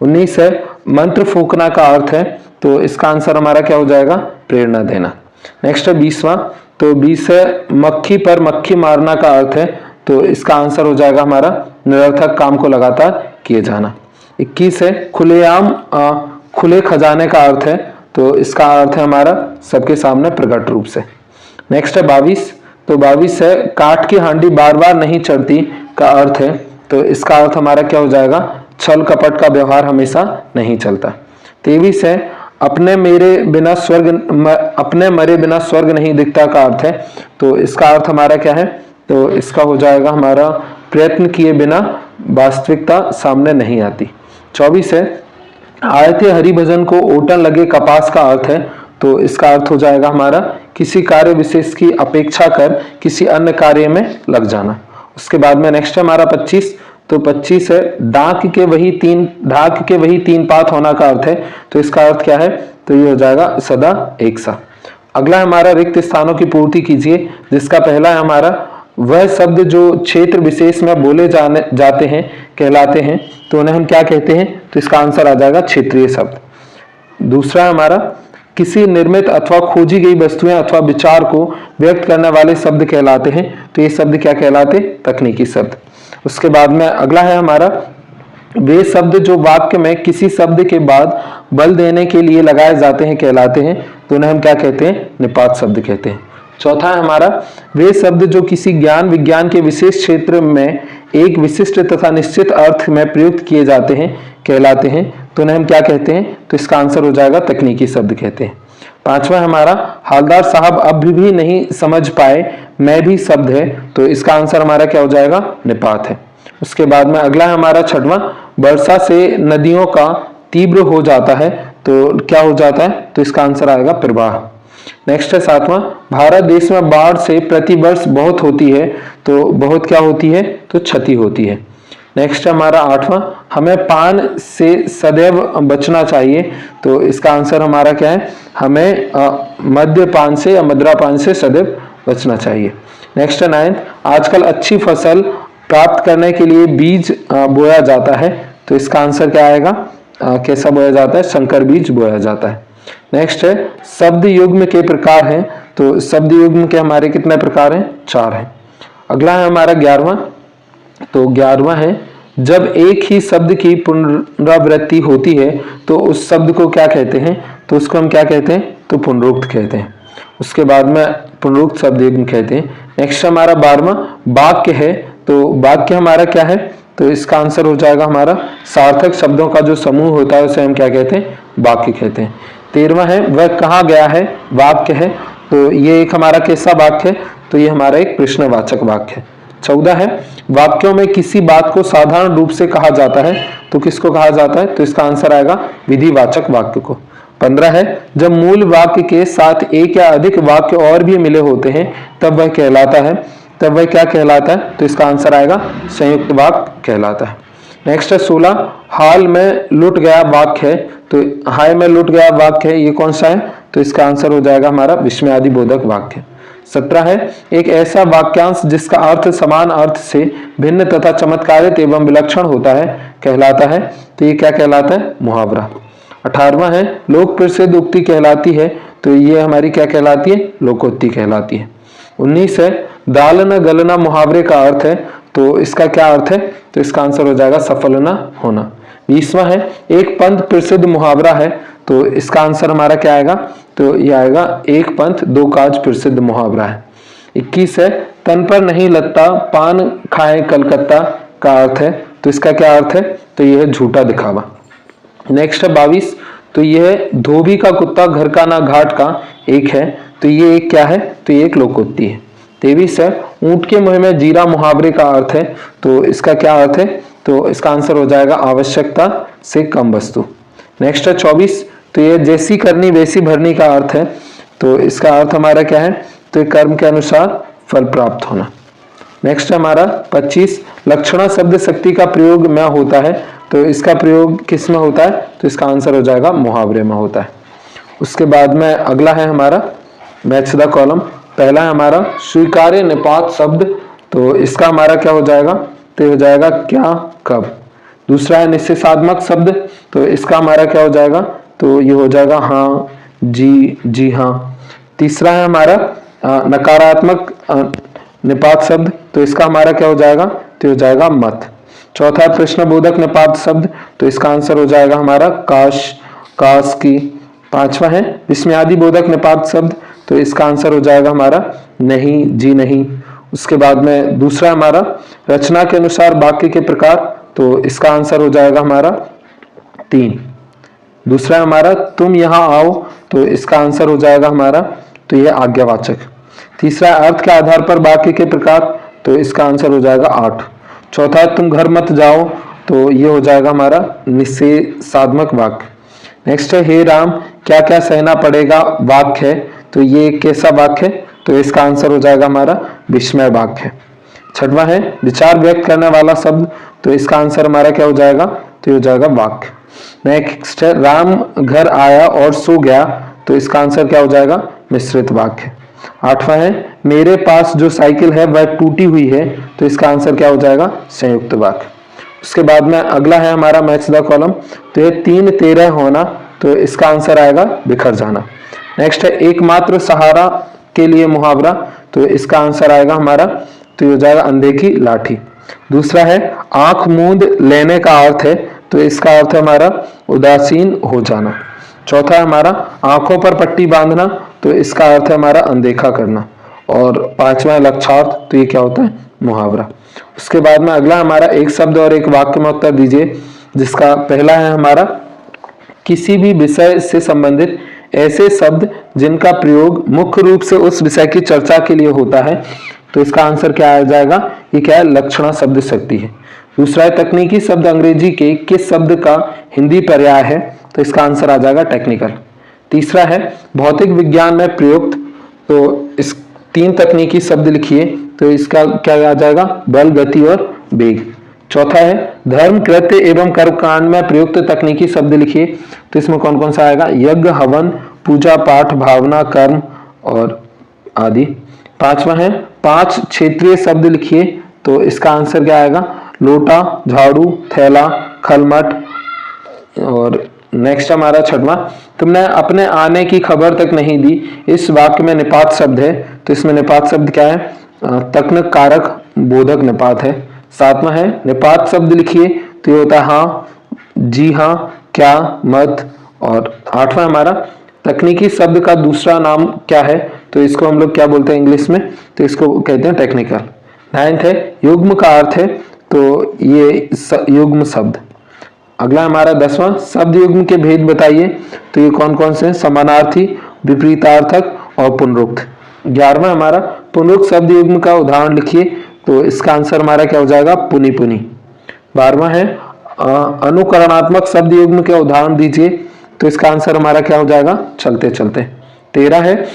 19 है मंत्र फूकना का अर्थ है, तो इसका आंसर हमारा क्या हो जाएगा? प्रेरणा देना। नेक्स्ट है 20वां, तो 20 है मक्खी पर मक्खी मारना का अर्थ है, तो इसका आंसर हो जाएगा हमारा निरर्थक काम को लगातार किए जाना। 21 है खुलेआम खुले खजाने का अर्थ है, तो इसका अर्थ है हमारा सबके सामने प्रकट रूप से। नेक्स्ट है 22, तो 22 है काठ की हांडी बार बार नहीं चढ़ती का अर्थ है, तो इसका अर्थ हमारा क्या हो जाएगा? छल कपट का व्यवहार हमेशा नहीं चलता। 23 है अपने मरे बिना स्वर्ग नहीं दिखता का अर्थ है, तो इसका अर्थ हमारा क्या है? तो इसका हो जाएगा हमारा प्रयत्न किए बिना वास्तविकता सामने नहीं आती। 24 है आयते हरिभजन को ओटन लगे कपास का अर्थ है, तो इसका अर्थ हो जाएगा हमारा किसी कार्य विशेष की अपेक्षा कर किसी अन्य कार्य में लग जाना। उसके बाद में नेक्स्ट है हमारा 25, तो 25 है ढाक के वही तीन पात होना का अर्थ है, तो इसका अर्थ क्या है? तो ये हो जाएगा सदा एक सा। अगला हमारा रिक्त स्थानों की पूर्ति कीजिए, जिसका पहला है हमारा वह शब्द जो क्षेत्र विशेष में बोले जाते हैं कहलाते हैं, तो उन्हें हम क्या कहते हैं? तो इसका आंसर आ जाएगा क्षेत्रीय शब्द। दूसरा हमारा किसी निर्मित अथवा खोजी गई वस्तुएं अथवा विचार को व्यक्त करने वाले शब्द कहलाते हैं, तो ये शब्द क्या कहलाते? तकनीकी शब्द। उसके बाद में अगला है हमारा वे शब्द जो वाक्य में किसी शब्द के बाद बल देने के लिए लगाए जाते हैं कहलाते हैं, तो उन्हें हम क्या कहते हैं? निपात शब्द कहते हैं। चौथा है हमारा वे शब्द जो किसी ज्ञान विज्ञान के विशेष क्षेत्र में एक विशिष्ट तथा निश्चित अर्थ में प्रयुक्त किए जाते हैं कहलाते हैं, तो उन्हें हम क्या कहते हैं? तो इसका आंसर हो जाएगा तकनीकी शब्द कहते हैं। पांचवा हमारा हालदार साहब अब भी नहीं समझ पाए मैं भी शब्द है, तो इसका आंसर हमारा क्या हो जाएगा? निपात है। उसके बाद में अगला है हमारा 6वां वर्षा से नदियों का तीव्र हो जाता है, तो क्या हो जाता है? तो इसका आंसर आएगा प्रवाह। नेक्स्ट है 7वां भारत देश में बाढ़ से प्रतिवर्ष बहुत होती है, तो बहुत क्या होती है? तो क्षति होती है। नेक्स्ट है हमारा 8वां हमें पान से सदैव बचना चाहिए, तो इसका आंसर हमारा क्या है? हमें मद्यपान से या मदिरापान से सदैव बचना चाहिए। नेक्स्ट है 9 आजकल अच्छी फसल प्राप्त करने के लिए बीज बोया जाता है, तो इसका आंसर क्या आएगा? कैसा बोया जाता है? संकर बीज बोया जाता है। नेक्स्ट है शब्द युग्म के प्रकार हैं, तो शब्द युग्म के हमारे कितने प्रकार हैं? 4 हैं। अगला है हमारा 11वां, तो 11वां है जब एक ही शब्द की पुनरावृत्ति होती है तो उस शब्द को क्या कहते हैं? तो उसको हम क्या कहते हैं? तो पुनरुक्त कहते हैं। उसके बाद में पुनरुक्त शब्द युग्म कहते हैं। नेक्स्ट हमारा 12वां वाक्य है, तो वाक्य हमारा क्या है? तो इसका आंसर हो जाएगा हमारा सार्थक शब्दों का जो समूह होता है उसे हम क्या कहते हैं? वाक्य कहते हैं। 13वां है वह कहा गया है वाक्य है, तो ये एक हमारा कैसा वाक्य है? तो ये हमारा एक प्रश्नवाचक वाक्य है। 14 है वाक्यों में किसी बात को साधारण रूप से कहा जाता है, तो किसको कहा जाता है? तो इसका आंसर आएगा विधिवाचक वाक्य को। 15 है जब मूल वाक्य के साथ एक या अधिक वाक्य और भी मिले होते हैं तब वह कहलाता है, तब वह क्या कहलाता है? तो इसका आंसर आएगा संयुक्त वाक्य कहलाता है। नेक्स्ट है 16 हाल में लुट गया वाक्य है, तो हाय में लुट गया वाक्य है, ये कौन सा है? तो इसका आंसर हो जाएगा हमारा विस्मयादि बोधक वाक्य। 17 है एक ऐसा वाक्यांश जिसका अर्थ समान अर्थ से भिन्न तथा चमत्कारित एवं विलक्षण होता है कहलाता है, तो ये क्या कहलाता है? मुहावरा। 18वां है लोक प्रसिद्ध उक्ति कहलाती है, तो ये हमारी क्या कहलाती है, लोकोक्ति कहलाती है। 19 है दाल न गलना मुहावरे का अर्थ है, तो इसका क्या अर्थ है, तो इसका आंसर हो जाएगा सफल न होना। 20वां है एक पंथ प्रसिद्ध मुहावरा है, तो इसका आंसर हमारा क्या आएगा, तो ये आएगा एक पंथ दो काज प्रसिद्ध मुहावरा है। 21 है तन पर नहीं लगता पान खाए कलकत्ता का अर्थ है, तो इसका क्या अर्थ है, तो यह है झूठा दिखावा। नेक्स्ट है 22, तो यह धोबी का कुत्ता घर का ना घाट का एक है, तो ये एक क्या है, तो ये एक लोकोक्ति है। 23 है ऊंट के मुंह में जीरा मुहावरे का अर्थ है, तो इसका क्या अर्थ है, तो इसका आंसर हो जाएगा आवश्यकता से कम वस्तु। नेक्स्ट है 24, तो ये जैसी करनी वैसी भरनी का अर्थ है, तो इसका अर्थ हमारा क्या है, तो कर्म के अनुसार फल प्राप्त होना। नेक्स्ट है हमारा 25, लक्षणा शब्द शक्ति का प्रयोग में होता है, तो इसका प्रयोग किस में होता है, तो इसका आंसर हो जाएगा मुहावरे में होता है। उसके बाद में अगला है हमारा मैच द कॉलम। पहला है हमारा स्वीकार्य निपात शब्द, तो इसका हमारा क्या हो जाएगा, तो हो जाएगा क्या कब। दूसरा है निश्चयात्मक शब्द, तो इसका हमारा क्या हो जाएगा, तो ये हो जाएगा हाँ जी जी हाँ। तीसरा है हमारा नकारात्मक निपात शब्द, तो इसका हमारा क्या हो जाएगा, तो हो जाएगा मत। चौथा है प्रश्नबोधक निपात शब्द, तो इसका आंसर हो जाएगा हमारा काश काश की। पांचवा है विस्मयादि बोधक निपात शब्द, तो इसका आंसर हो जाएगा हमारा नहीं जी नहीं। उसके बाद में दूसरा हमारा रचना के अनुसार वाक्य के प्रकार, तो इसका आंसर हो जाएगा हमारा 3। दूसरा हमारा तुम यहाँ आओ, तो इसका आंसर हो जाएगा हमारा, तो यह आज्ञावाचक। तीसरा अर्थ के आधार पर वाक्य के प्रकार, तो इसका आंसर हो जाएगा 8। चौथा है तुम घर मत जाओ, तो ये हो जाएगा हमारा निषेधात्मक वाक्य। नेक्स्ट है हे राम क्या क्या सहना पड़ेगा वाक्य है, तो ये कैसा वाक्य है, तो इसका आंसर हो जाएगा हमारा विस्मय वाक्य है। छठवां है विचार व्यक्त करने वाला शब्द, तो इसका आंसर हमारा क्या हो जाएगा, तो हो जाएगा वाक्य। नेक्स्ट है राम घर आया और सो गया, तो इसका आंसर क्या हो जाएगा, मिश्रित वाक्य। आठवां है मेरे पास जो साइकिल है वह टूटी हुई है, तो इसका आंसर क्या हो जाएगा, संयुक्त वाक्य। उसके बाद में अगला है हमारा मैच द कॉलम, तो ये 3 13 होना, तो इसका आंसर आएगा बिखर जाना। नेक्स्ट है एकमात्र सहारा के लिए मुहावरा, तो इसका आंसर आएगा हमारा, तो ये हो जाएगा अंधे की लाठी। दूसरा है आंख मूंद लेने का अर्थ है, तो इसका अर्थ है हमारा उदासीन हो जाना। चौथा है हमारा आंखों पर पट्टी बांधना, तो इसका अर्थ है हमारा अनदेखा करना। और पांचवा है लक्षार्थ, तो ये क्या होता है, मुहावरा। उसके बाद में अगला हमारा एक शब्द और एक वाक्य में उत्तर दीजिए, जिसका पहला है हमारा किसी भी विषय से संबंधित ऐसे शब्द जिनका प्रयोग मुख्य रूप से उस विषय की चर्चा के लिए होता है, तो इसका आंसर क्या आ जाएगा, ये क्या है, लक्षणा शब्द शक्ति है। दूसरा है तकनीकी शब्द अंग्रेजी के किस शब्द का हिंदी पर्याय है, तो इसका आंसर आ जाएगा टेक्निकल। तीसरा है भौतिक विज्ञान में प्रयुक्त, तो इस 3 तकनीकी शब्द लिखिए, तो इसका क्या आ जाएगा, बल गति और वेग। चौथा है धर्म कृत्य एवं कर्मकांड में प्रयुक्त तकनीकी शब्द लिखिए, तो इसमें कौन कौन सा आएगा, यज्ञ हवन पूजा पाठ भावना कर्म और आदि। पांचवा है 5 क्षेत्रीय शब्द लिखिए, तो इसका आंसर क्या आएगा, लोटा झाड़ू थैला खलमट। और नेक्स्ट हमारा छठवां तुमने अपने आने की खबर तक नहीं दी, इस वाक्य में निपात शब्द है, तो इसमें निपात शब्द क्या है, तकनक कारक बोधक निपात है। सातवां है निपात शब्द लिखिए, तो ये होता है हाँ जी हाँ क्या मत। और आठवां हमारा तकनीकी शब्द का दूसरा नाम क्या है, तो इसको हम लोग क्या बोलते हैं इंग्लिश में, तो इसको कहते हैं टेक्निकल। 9th है युग्म का अर्थ है, तो ये युग्म शब्द। अगला हमारा 10वां शब्द युग्म के भेद बताइए, तो ये कौन कौन से हैं, समानार्थी विपरीतार्थक और पुनरुक्त। 11वां हमारा पुनरुक्त शब्द युग्म का उदाहरण लिखिए, तो इसका आंसर हमारा क्या हो जाएगा, पुनि पुनि। 12वां है अनुकरणात्मक शब्द युग्म के उदाहरण दीजिए, तो इसका आंसर हमारा क्या हो जाएगा, चलते चलते। 13 है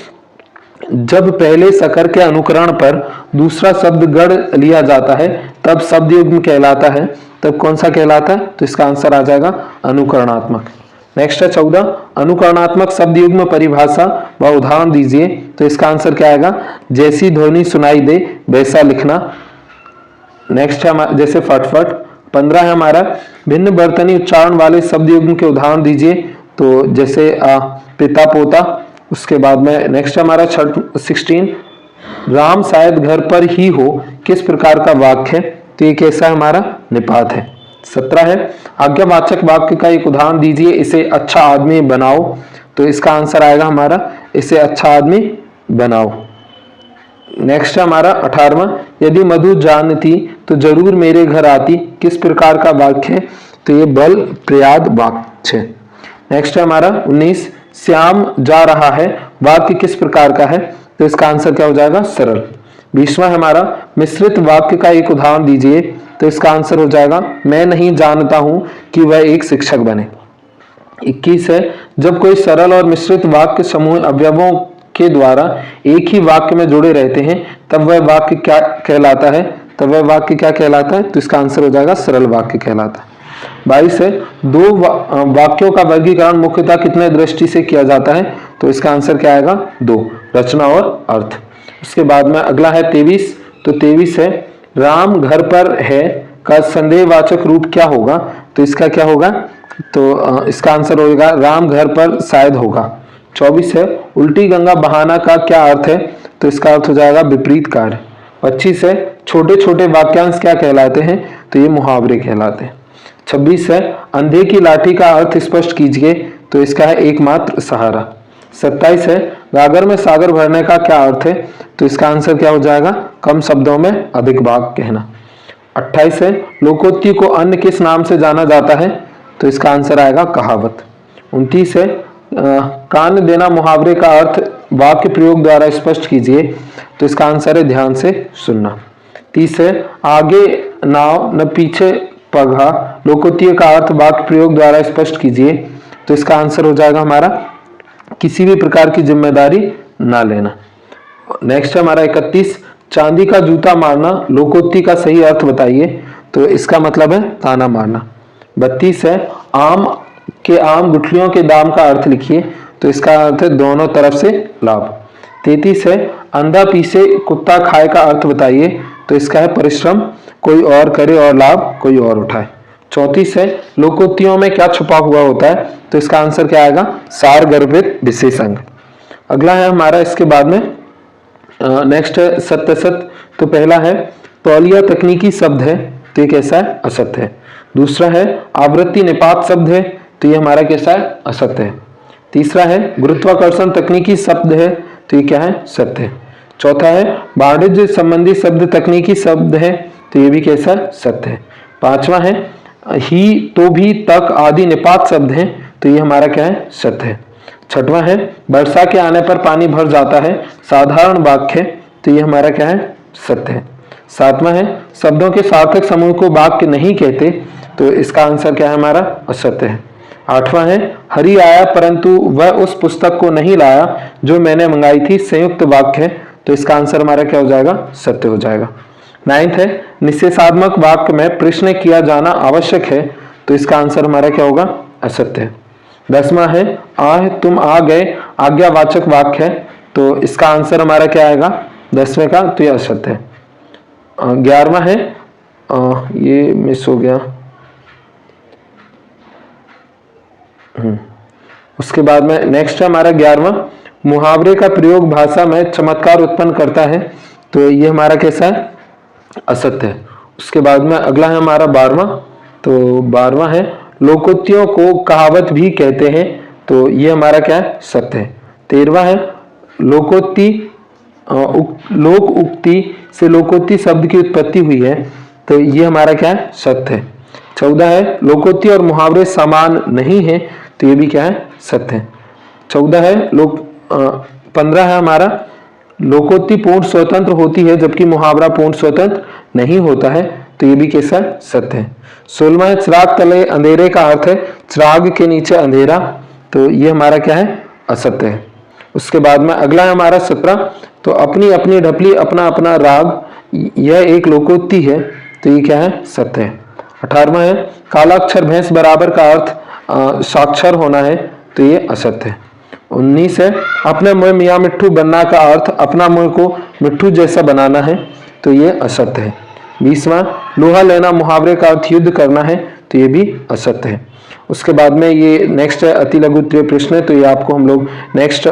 जब पहले सकर के अनुकरण पर दूसरा शब्द गढ़ लिया जाता है तब शब्द युग्म कहलाता है, तब कौन सा कहलाता है, तो इसका आंसर आ जाएगा अनुकरणात्मक। नेक्स्ट है 14 अनुकरणात्मक शब्द युग्म परिभाषा व उदाहरण दीजिए, तो इसका आंसर क्या आएगा, जैसी ध्वनि सुनाई दे वैसा लिखना। नेक्स्ट है जैसे फटफट। 15 है हमारा भिन्न बर्तनी उच्चारण वाले शब्द युग्म के उदाहरण दीजिए, तो जैसे पिता पोता उसके बाद में नेक्स्ट हमारा 16, राम शायद घर पर ही हो, किस प्रकार का वाक्य है? तो ये कैसा हमारा निपात है। 17 है, आज्ञावाचक वाक्य का एक उदाहरण दीजिए, इसे अच्छा आदमी बनाओ। तो इसका आंसर आएगा हमारा इसे अच्छा आदमी बनाओ। नेक्स्ट है हमारा 18वां, यदि मधु जानती तो जरूर मेरे घर आती, किस प्रकार का वाक्य है? तो ये बल प्रयाद वाक्य है। नेक्स्ट है हमारा 19, श्याम जा रहा है, वाक्य किस प्रकार का है? तो इसका आंसर क्या हो जाएगा? सरल। 20वां है हमारा, मिश्रित वाक्य का एक उदाहरण दीजिए। तो इसका आंसर हो जाएगा, मैं नहीं जानता हूं कि वह एक शिक्षक बने। 21 है, जब कोई सरल और मिश्रित वाक्य समूह अवयवों के द्वारा एक ही वाक्य में जुड़े रहते हैं तब वह वाक्य क्या कहलाता है? तब वह वाक्य क्या कहलाता है? तो इसका आंसर हो जाएगा सरल वाक्य कहलाता है। 22 है, दो वाक्यों का वर्गीकरण मुख्यतः कितने दृष्टि से किया जाता है? तो इसका आंसर क्या आएगा? 2, रचना और अर्थ। उसके बाद में अगला है 23, तो 23 है, राम घर पर है का संदेहवाचक रूप क्या होगा? तो इसका क्या होगा? तो इसका आंसर होगा राम घर पर शायद होगा। 24 है, उल्टी गंगा बहाना का क्या अर्थ है? तो इसका अर्थ हो जाएगा विपरीत कार्य। 25 है, छोटे छोटे वाक्यांश क्या कहलाते हैं? तो ये मुहावरे कहलाते हैं। 26 है, अंधे की लाठी का अर्थ स्पष्ट कीजिए। तो इसका है एकमात्र सहारा। 27 है, गागर में सागर भरने का क्या अर्थ है? तो इसका आंसर क्या हो जाएगा? कम शब्दों में अधिक भाग कहना। 28 है, लोकोक्ति को अन्य किस नाम से जाना जाता है? तो इसका आंसर आएगा कहावत। 29 है, कान देना मुहावरे का अर्थ वाक्य प्रयोग द्वारा स्पष्ट कीजिए। तो इसका आंसर है ध्यान से सुनना। 30 है, आगे नाव न पीछे पगहा, लोकोक्ति का अर्थ वाक्य प्रयोग द्वारा स्पष्ट कीजिए। तो इसका आंसर हो जाएगा हमारा किसी भी प्रकार की जिम्मेदारी ना लेना। नेक्स्ट है हमारा 31, चांदी का जूता मारना, लोकोक्ति का सही अर्थ बताइए। तो इसका मतलब है ताना मारना। 32 है, आम के आम गुठलियों के दाम का अर्थ लिखिए। तो इसका अर्थ है दोनों तरफ से लाभ। 33 है, अंधा पीसे कुत्ता खाए का अर्थ बताइए। तो इसका है परिश्रम कोई और करे और लाभ कोई और उठाए। 34 है, लोकोक्तियों में क्या छुपा हुआ होता है? तो इसका आंसर क्या आएगा? सार गर्भित विशेषण। अगला है हमारा इसके बाद में नेक्स्ट है सत्य सत्य। तो पहला है, तौलिया तकनीकी शब्द है, तो ये कैसा है? असत्य है। दूसरा है, आवृत्ति निपात शब्द है, तो ये हमारा कैसा है? असत्य है। तीसरा है, गुरुत्वाकर्षण तकनीकी शब्द है, तो ये क्या है? सत्य है। चौथा है, वाणिज्य संबंधी शब्द तकनीकी शब्द है, तो ये भी कैसा है? सत्य है। पांचवा है, ही तो भी तक आदि निपात शब्द है, तो ये हमारा क्या है? सत्य है। छठवां है, वर्षा के आने पर पानी भर जाता है, साधारण वाक्य, तो ये हमारा क्या है? सत्य है। सातवां है, शब्दों के सार्थक समूह को वाक्य नहीं कहते, तो इसका आंसर क्या है हमारा? असत्य है। आठवां है, हरि आया परंतु वह उस पुस्तक को नहीं लाया जो मैंने मंगाई थी, संयुक्त वाक्य है, तो इसका आंसर हमारा क्या हो जाएगा? सत्य हो जाएगा। 9th है, निषेधात्मक वाक्य में प्रश्न किया जाना आवश्यक है, तो इसका आंसर हमारा क्या होगा? असत्य है। 10वां है, आह तुम आ गए आज्ञावाचक वाक्य है, तो इसका आंसर हमारा क्या आएगा? 10वें का, तो यह असत्य है। 11वां है, ये मिस हो गया। उसके बाद में नेक्स्ट है हमारा 11वां, मुहावरे का प्रयोग भाषा में चमत्कार उत्पन्न करता है, तो ये हमारा कैसा है? असत्य है। उसके बाद में अगला है हमारा 12वां, तो 12वां है, लोकोक्तियों को कहावत भी कहते हैं, तो ये हमारा क्या है? सत्य है। 13वां है, लोकोक्ति लोक उक्ति से लोकोक्ति शब्द की उत्पत्ति हुई है, तो ये हमारा क्या है? सत्य है। 14 है, लोकोक्ति और मुहावरे समान नहीं है, तो ये भी क्या है? सत्य है। 14 है, 15 है हमारा, लोकोक्ति पूर्ण स्वतंत्र होती है जबकि मुहावरा पूर्ण स्वतंत्र नहीं होता है, तो ये भी कैसा? सत्य है। 16वां है, चिराग तले अंधेरे का अर्थ है चिराग के नीचे अंधेरा, तो ये हमारा क्या है? असत्य है। उसके बाद में अगला है हमारा 17, तो अपनी अपनी ढपली अपना अपना राग, यह एक लोकोक्ति है, तो ये क्या है? सत्य है। 18वां है, काला अक्षर भैंस बराबर का अर्थ साक्षर होना है, तो ये असत्य है। 19 है, अपने मुंह मियाँ मिट्ठू बनना का अर्थ अपना मुंह को मिट्ठू जैसा बनाना है, तो ये असत्य है। 20वां, लोहा लेना मुहावरे का अर्थ युद्ध करना है, तो ये भी असत्य है। उसके बाद में ये नेक्स्ट है अति लघु उत्तरीय प्रश्न, तो ये आपको हम लोग नेक्स्ट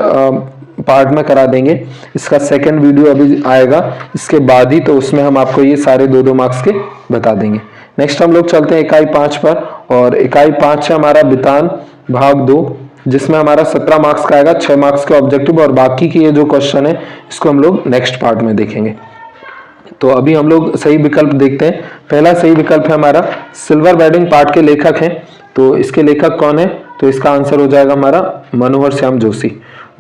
पार्ट में करा देंगे। इसका सेकंड वीडियो अभी आएगा इसके बाद ही, तो उसमें हम आपको ये सारे 2-2 मार्क्स के बता देंगे। नेक्स्ट हम लोग चलते हैं इकाई 5 पर, और इकाई 5 है हमारा वितान भाग 2, जिसमें हमारा 17 मार्क्स का आएगा, 6 मार्क्स का ऑब्जेक्टिव, और बाकी की ये जो क्वेश्चन है इसको हम लोग नेक्स्ट पार्ट में देखेंगे। तो अभी हम लोग सही विकल्प देखते हैं। पहला सही विकल्प है हमारा सिल्वर वेडिंग पार्ट के लेखक हैं, तो इसके लेखक कौन है, तो इसका आंसर हो जाएगा हमारा मनोहर श्याम जोशी।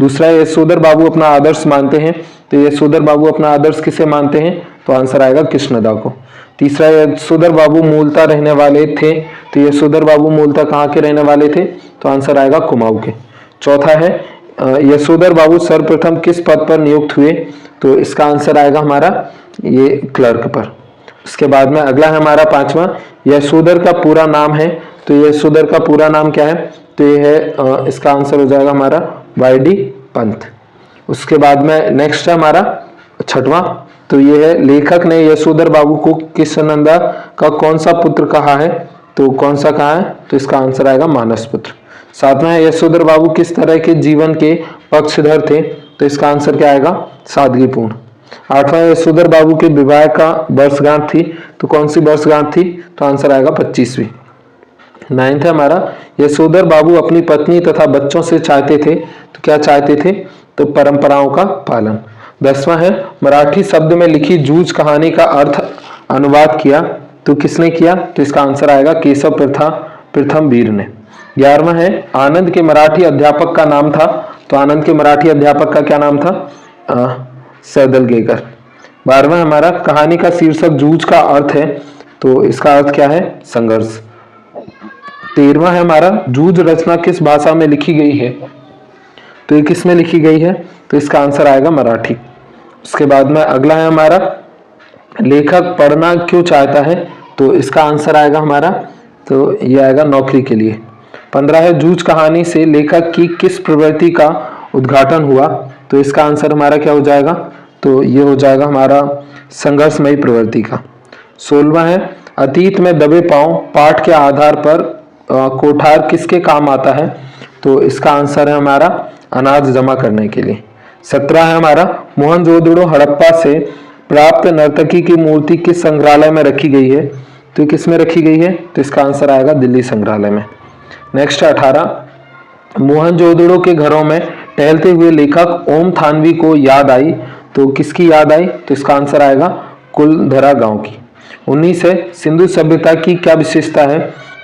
दूसरा है यशोधर बाबू अपना आदर्श मानते हैं, तो यशोधर बाबू अपना आदर्श किसे मानते हैं, तो आंसर आएगा कृष्णदा को। तीसरा यशोधर बाबू मूलतः रहने वाले थे, तो यशोधर बाबू मूलतः कहाँ के रहने वाले थे, तो आंसर आएगा कुमाऊं के। चौथा है यशोधर बाबू सर्वप्रथम किस पद पर नियुक्त हुए, तो इसका आंसर आएगा हमारा ये क्लर्क पर। उसके बाद में अगला है हमारा 5वां, यशोधर का पूरा नाम है, तो यशोधर का पूरा नाम क्या है, तो ये है इसका आंसर हो जाएगा हमारा वाई.डी. पंत। उसके बाद में नेक्स्ट है हमारा 6वां, तो ये है लेखक ने यशोधर बाबू को कृष्णनंदा का कौन सा पुत्र कहा है, तो कौन सा कहा है, तो इसका आंसर आएगा मानस पुत्र। 7वां है यशोधर बाबू किस तरह के जीवन के पक्षधर थे, तो इसका आंसर क्या आएगा, सादगीपूर्ण। 8वां यशोधर बाबू के विवाह का वर्षगांठ थी, तो कौन सी वर्षगांठ थी, तो आंसर आएगा 25वीं। 9th है हमारा यशोधर बाबू अपनी पत्नी तथा बच्चों से चाहते थे, तो क्या चाहते थे, तो परंपराओं का पालन। 10वां है मराठी शब्द में लिखी जूझ कहानी का अर्थ अनुवाद किया, तो किसने किया, तो इसका आंसर आएगा केशव प्रथम वीर ने। 11वां है आनंद के मराठी अध्यापक का नाम था, तो आनंद के मराठी अध्यापक का क्या नाम था, सैदलगेकर। 12वां हमारा कहानी का शीर्षक जूझ का अर्थ है, तो इसका अर्थ क्या है, संघर्ष। 13वां है हमारा जूझ रचना किस भाषा में लिखी गई है, तो ये किस में लिखी गई है, तो इसका आंसर आएगा मराठी। उसके बाद में अगला है हमारा लेखक पढ़ना क्यों चाहता है, तो इसका आंसर आएगा हमारा, तो ये आएगा नौकरी के लिए। 15 है जूझ कहानी से लेखक की किस प्रवृत्ति का उद्घाटन हुआ, तो इसका आंसर हमारा क्या हो जाएगा, तो ये हो जाएगा हमारा संघर्षमयी प्रवृत्ति का। 16वां है अतीत में दबे पांव पाठ के आधार पर कोठार किसके काम आता है, तो इसका आंसर है हमारा अनाज जमा करने के लिए। 17 है हमारा मोहनजोदड़ो हड़प्पा से प्राप्त नर्तकी की मूर्ति किस संग्रहालय में रखी गई है, तो किस में रखी गई है, तो इसका आंसर आएगा दिल्ली संग्रहालय में। नेक्स्ट 18 मोहनजोदड़ो के घरों में टहलते हुए लेखक ओम थानवी को याद आई, तो किसकी याद आई, तो इसका आंसर आएगा कुलधरा गांव की। 19 है सिंधु सभ्यता की क्या विशेषता है,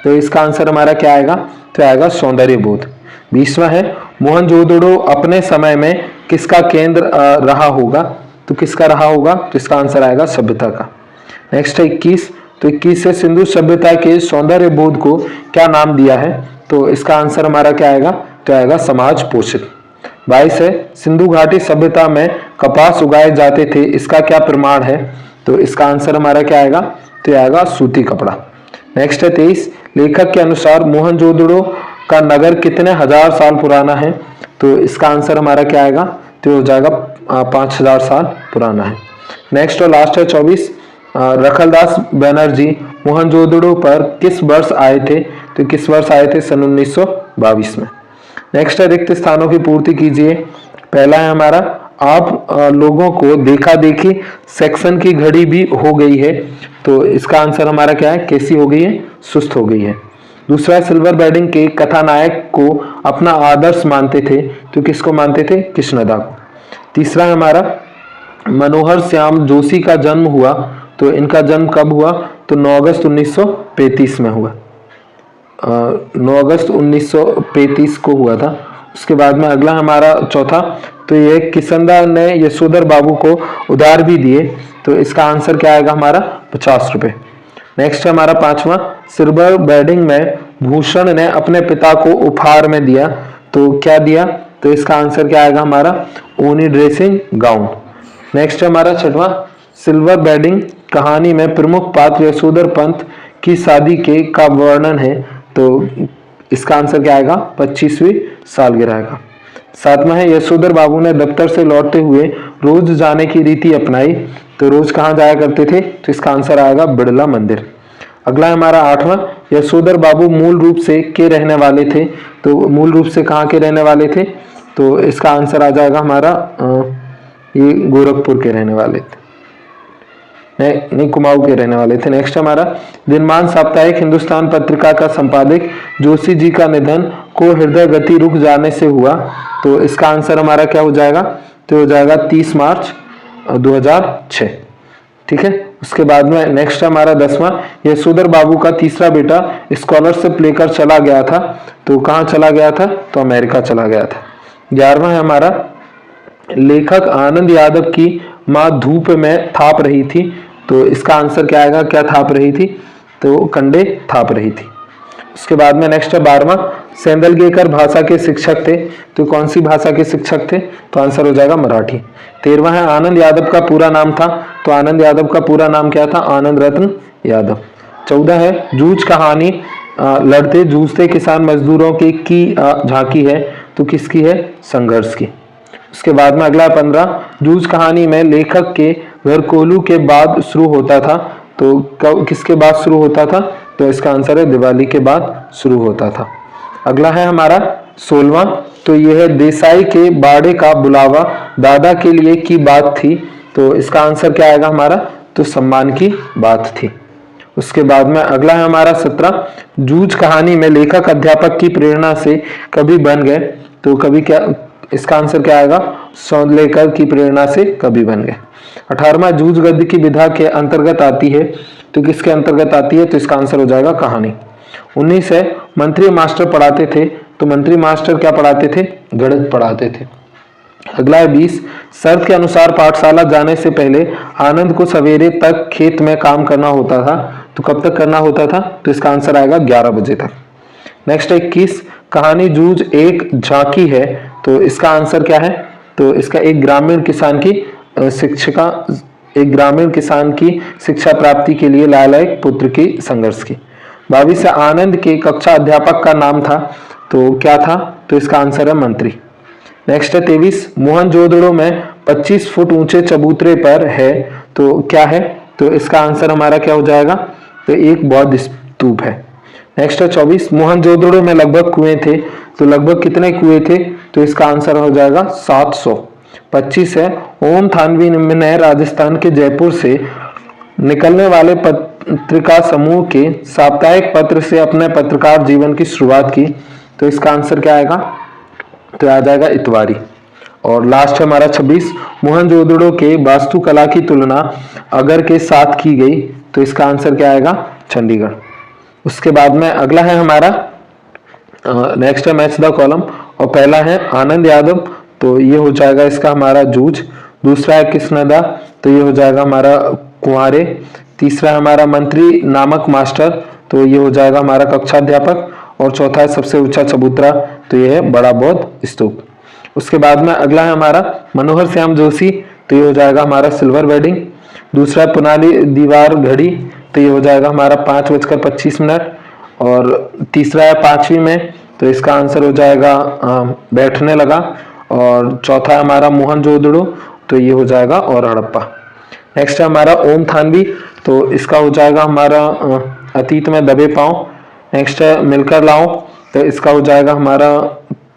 तो इसका आंसर हमारा क्या आएगा, तो आएगा सौंदर्य बोध। 20वां है मोहनजोदड़ो अपने समय में किसका केंद्र रहा होगा, तो किसका रहा होगा, तो इसका आंसर आएगा सभ्यता का। नेक्स्ट है 21, तो 21 से सिंधु सभ्यता के सौंदर्य बोध को क्या नाम दिया है, तो इसका आंसर हमारा क्या आएगा, तो आएगा समाज पोषित। 22 है सिंधु घाटी सभ्यता में कपास उगाए जाते थे, इसका क्या प्रमाण है, तो इसका आंसर हमारा क्या आएगा, तो आएगा सूती कपड़ा। नेक्स्ट है 23 लेखक के अनुसार मोहनजोदड़ो का नगर कितने हजार साल पुराना है, तो इसका आंसर हमारा क्या आएगा, तो हो जाएगा 5000 साल पुराना है। नेक्स्ट और लास्ट है 24 रखलदास बनर्जी मोहनजोदड़ो पर किस वर्ष आए थे, तो किस वर्ष आए थे, सन 1922 में। नेक्स्ट है रिक्त स्थानों की पूर्ति कीजिए। पहला है हमारा आप लोगों को देखा देखी सेक्शन की घड़ी भी हो गई है, तो इसका आंसर हमारा क्या है, कैसी हो गई है, सुस्त हो गई है। दूसरा है सिल्वर वेडिंग के कथानायक को अपना आदर्श मानते थे, तो किसको मानते थे, कृष्णदा को। तीसरा है हमारा मनोहर श्याम जोशी का जन्म हुआ, तो इनका जन्म कब हुआ, तो 9 अगस्त 1935 में हुआ, 9 अगस्त 1935 को हुआ था। उसके बाद में अगला हमारा चौथा, तो ये किसनदा ने यशोधर बाबू को उधार भी दिए, तो इसका आंसर क्या आएगा हमारा 50 रुपए। नेक्स्ट है हमारा 5वां सिल्वर वेडिंग में भूषण ने अपने पिता को उपहार में दिया, तो क्या दिया, तो इसका आंसर क्या आएगा हमारा ऊनी ड्रेसिंग गाउन। नेक्स्ट है हमारा 6वां सिल्वर वेडिंग कहानी में प्रमुख पात्र यशोधर पंत की शादी के का वर्णन है, तो इसका आंसर क्या आएगा 25वीं सालगिरह का। 7वां है यशोधर बाबू ने दफ्तर से लौटते हुए रोज जाने की रीति अपनाई, तो रोज कहाँ जाया करते थे, तो इसका आंसर आएगा बिड़ला मंदिर। अगला है हमारा 8वां, यशोधर बाबू मूल रूप से के रहने वाले थे। तो मूल रूप से कहाँ के रहने वाले थे? तो इसका आंसर आ जाएगा हमारा ये गोरखपुर के रहने वाले थे, नहीं कुमाऊं के रहने वाले थे। नेक्स्ट हमारा दिनमान साप्ताहिक हिंदुस्तान पत्रिका का संपादक जोशी जी का निधन को हृदय गति रुक जाने से हुआ। तो इसका आंसर हमारा क्या हो जाएगा? तो हो जाएगा 30 मार्च 2006। ठीक है। उसके बाद में नेक्स्ट हमारा 10वां, यशोधर बाबू का तीसरा बेटा स्कॉलरशिप लेकर चला गया था। तो कहाँ चला गया था? तो अमेरिका चला गया था। 11वां है हमारा, लेखक आनंद यादव की माँ धूप में थाप रही थी। तो इसका आंसर क्या आएगा? क्या थाप रही थी? तो कंडे थाप रही थी। उसके बाद में नेक्स्ट है 12वां, सेंदलगेकर भाषा के शिक्षक थे। तो कौन सी भाषा के शिक्षक थे? तो आंसर हो जाएगा मराठी। 13वां है, आनंद यादव का पूरा नाम था। तो आनंद यादव का पूरा नाम क्या था? आनंद रत्न यादव। 14 है, जूझ कहानी लड़ते जूझते किसान मजदूरों की झांकी है। तो किसकी है? संघर्ष की। उसके बाद में अगला 15, जूझ कहानी में लेखक के घर कोल्हू के बाद शुरू होता था। तो किसके बाद शुरू होता था? तो इसका आंसर है दिवाली के बाद शुरू होता था। अगला है हमारा 16वां, तो यह है देसाई के बाड़े का बुलावा दादा के लिए की बात थी। तो इसका आंसर क्या आएगा हमारा? तो सम्मान की बात थी। उसके बाद में अगला है हमारा 17, जूझ कहानी में लेखक अध्यापक की प्रेरणा से कवि बन गए। तो कवि क्या? इसका आंसर क्या आएगा? सौंदलेकर की प्रेरणा से कवि बन गए। 18वां, जूझ गद्य की विधा के अंतर्गत आती है। तो किसके अंतर्गत आती है? तो इसका आंसर हो जाएगा कहानी। 19 है, मंत्री मास्टर पढ़ाते थे। तो मंत्री मास्टर क्या पढ़ाते थे? गणित पढ़ाते थे। अगला है 20, शर्त के अनुसार पाठशाला जाने से पहले आनंद को सवेरे तक खेत में काम करना होता था। तो कब तक करना होता था? तो इसका आंसर आएगा 11 बजे तक। नेक्स्ट 21, कहानी जूझ एक झांकी है। तो इसका आंसर क्या है? तो इसका एक ग्रामीण किसान की शिक्षा प्राप्ति के लिए लाला एक पुत्र की संघर्ष की। 22 है, आनंद के कक्षा अध्यापक का नाम था। तो क्या था? तो इसका आंसर है मंत्री। नेक्स्ट है 23, मोहनजोदड़ो में 25 फुट ऊंचे चबूतरे पर है। तो क्या है? तो इसका आंसर हमारा क्या हो जाएगा? तो एक बौद्ध स्तूप है। नेक्स्ट है 24, मोहनजोदड़ो में लगभग कुएं थे। तो लगभग कितने कुएं थे? तो इसका आंसर हो जाएगा 700। 25 है, ओम थानवी ने राजस्थान के जयपुर से निकलने वाले पत्रिका समूह के साप्ताहिक पत्र से अपने पत्रकार जीवन की शुरुआत की। तो इसका आंसर क्या आएगा? तो आ जाएगा इतवारी। और लास्ट है हमारा 26, मोहनजोदड़ो के वास्तुकला की तुलना अगर के साथ की गई। तो इसका आंसर क्या आएगा? चंडीगढ़। उसके बाद में अगला है हमारा नेक्स्ट है मैच द कॉलम, और पहला है आनंद यादव। तो ये हो जाएगा इसका हमारा जूझ। दूसरा है कृष्णदा। तो ये हो जाएगा हमारा कुंवारे। तीसरा है हमारा मंत्री नामक मास्टर। तो ये हो जाएगा हमारा कक्षाध्यापक। और चौथा है सबसे ऊंचा चबूतरा। तो ये है बड़ा बौद्ध स्तूप। उसके बाद में अगला है हमारा मनोहर श्याम जोशी। तो ये हो जाएगा हमारा सिल्वर वेडिंग। दूसरा है पुनाली दीवार घड़ी। तो ये हो जाएगा हमारा 5:25। और तीसरा है 5वीं में। तो इसका आंसर हो जाएगा बैठने लगा। और चौथा है हमारा मोहनजोदड़ो। तो ये हो जाएगा और हड़प्पा। नेक्स्ट है हमारा ओम थानवी। तो इसका हो जाएगा हमारा अतीत में दबे पांव। नेक्स्ट है मिलकर लाओ। तो इसका हो जाएगा हमारा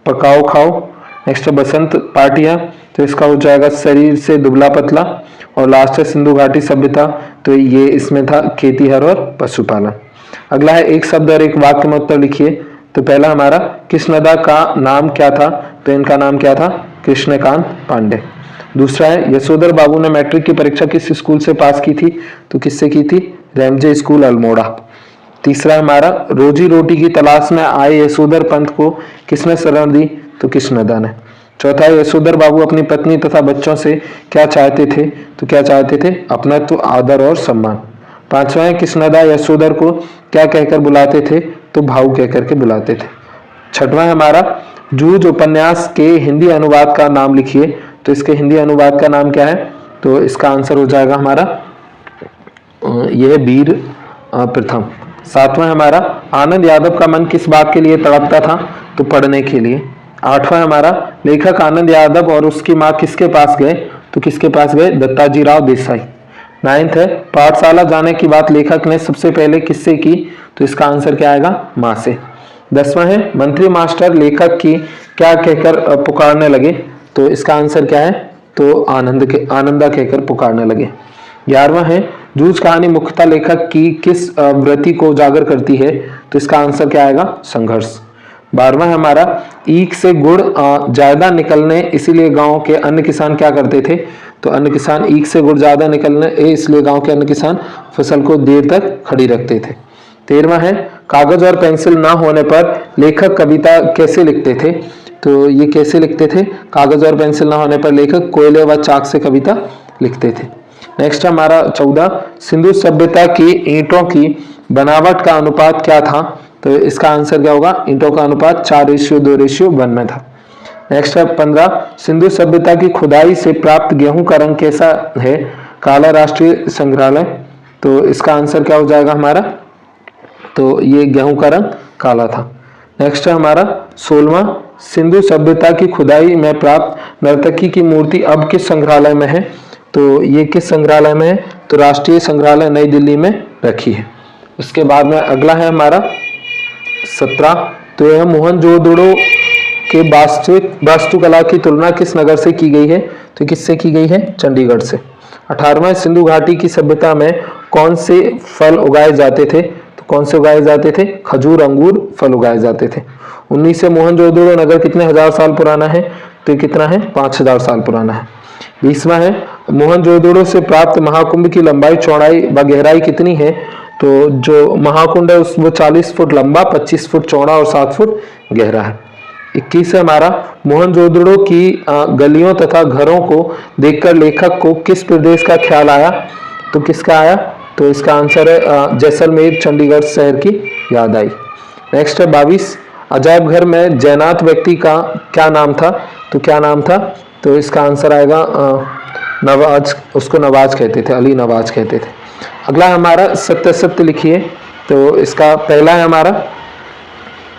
पकाओ खाओ। नेक्स्ट है बसंत पाटिया। तो इसका हो जाएगा शरीर से दुबला पतला। और लास्ट है सिंधु घाटी सभ्यता। तो ये इसमें था खेतीहर और पशुपालन। अगला है एक शब्द और एक वाक्य में उत्तर लिखिए। तो पहला हमारा कृष्णदा का नाम क्या था? तो इनका नाम क्या था? कृष्णकांत पांडे। दूसरा है यशोधर बाबू ने मैट्रिक की परीक्षा किस स्कूल से पास की थी? तो किससे की थी? Ramsay school Almora. तीसरा हमारा रोजी रोटी की तलाश में आए यशोधर पंत को किसने शरण दी? तो कृष्णदा ने। चौथा है यशोधर बाबू अपनी पत्नी तथा बच्चों से क्या चाहते थे? तो क्या चाहते थे? अपनत्व, आदर और सम्मान। पांचवा है कृष्णदा यशोधर को क्या कहकर बुलाते थे? तो भाऊ कहकर के बुलाते थे। छठवां है हमारा जूझ उपन्यास के हिंदी अनुवाद का नाम लिखिए। तो इसके हिंदी अनुवाद का नाम क्या है? तो इसका आंसर हो जाएगा हमारा यह वीर प्रथम। सातवां हमारा आनंद यादव का मन किस बात के लिए तड़पता था? तो पढ़ने के लिए। आठवां हमारा लेखक आनंद यादव और उसकी माँ किसके पास गए? तो किसके पास गए? दत्ताजी राव देसाई। 9th है पाठशाला जाने की बात लेखक ने सबसे पहले किससे की, तो इसका आंसर क्या आएगा, माँ से। 10वां है मंत्री मास्टर लेखक की क्या कहकर पुकारने लगे, तो इसका आंसर क्या है, तो आनंदा कहकर पुकारने लगे। 11वां है जूझ कहानी मुख्यतः लेखक की किस वृत्ति को उजागर करती है, तो इसका आंसर क्या आएगा, संघर्ष। 12वां है हमारा ईख से गुड़ ज्यादा निकलने इसीलिए गांव के अन्य किसान क्या करते थे, तो अन्य किसान ईख से गुड़ ज्यादा निकलने इसलिए गांव के अन्य किसान फसल को देर तक खड़ी रखते थे। 13वां है कागज और पेंसिल ना होने पर लेखक कविता कैसे लिखते थे, तो ये कैसे लिखते थे, कागज और पेंसिल ना होने पर लेखक कोयले व चाक से कविता लिखते थे। नेक्स्ट हमारा 14 सिंधु सभ्यता की ईंटों की बनावट का अनुपात क्या था, तो इसका आंसर क्या होगा, ईंटों का अनुपात 4:2:1 में था। नेक्स्ट है 15 सिंधु सभ्यता की खुदाई से प्राप्त गेहूं का रंग कैसा है, काला राष्ट्रीय संग्रहालय, तो इसका आंसर क्या हो जाएगा हमारा, तो ये गेहूं का रंग काला था। नेक्स्ट है हमारा 16वां सिंधु सभ्यता की खुदाई में प्राप्त नर्तकी की मूर्ति अब किस संग्रहालय में है, तो ये किस संग्रहालय में है, तो राष्ट्रीय संग्रहालय नई दिल्ली में रखी है। उसके बाद में अगला है हमारा 17, तो यह मोहनजोदड़ो के वास्तुकला की तुलना किस नगर से की गई है, तो किससे की गई है, चंडीगढ़ से। 18वां सिंधु घाटी की सभ्यता में कौन से फल उगाए जाते थे, तो कौन से उगाए जाते थे, खजूर अंगूर फल उगाए जाते थे। 19 से मोहनजोदड़ो नगर कितने हजार साल पुराना है, तो ये कितना है, 5000 साल पुराना है। 20वां है मोहनजोदड़ो से प्राप्त महाकुंभ की लंबाई चौड़ाई व गहराई कितनी है, तो जो महाकुंड है वो 40 फुट लंबा, 25 फुट चौड़ा और 7 फुट गहरा है। 21 है हमारा मोहनजोदड़ो की गलियों तथा घरों को देखकर लेखक को किस प्रदेश का ख्याल आया, तो किसका आया, तो इसका आंसर है जैसलमेर चंडीगढ़ शहर की याद आई। नेक्स्ट है 22 अजायब घर में जैनात व्यक्ति का क्या नाम था, तो क्या नाम था, तो इसका आंसर आएगा नवाज, उसको नवाज कहते थे, अली नवाज कहते थे। अगला हमारा सत्य लिखिए, तो इसका पहला है हमारा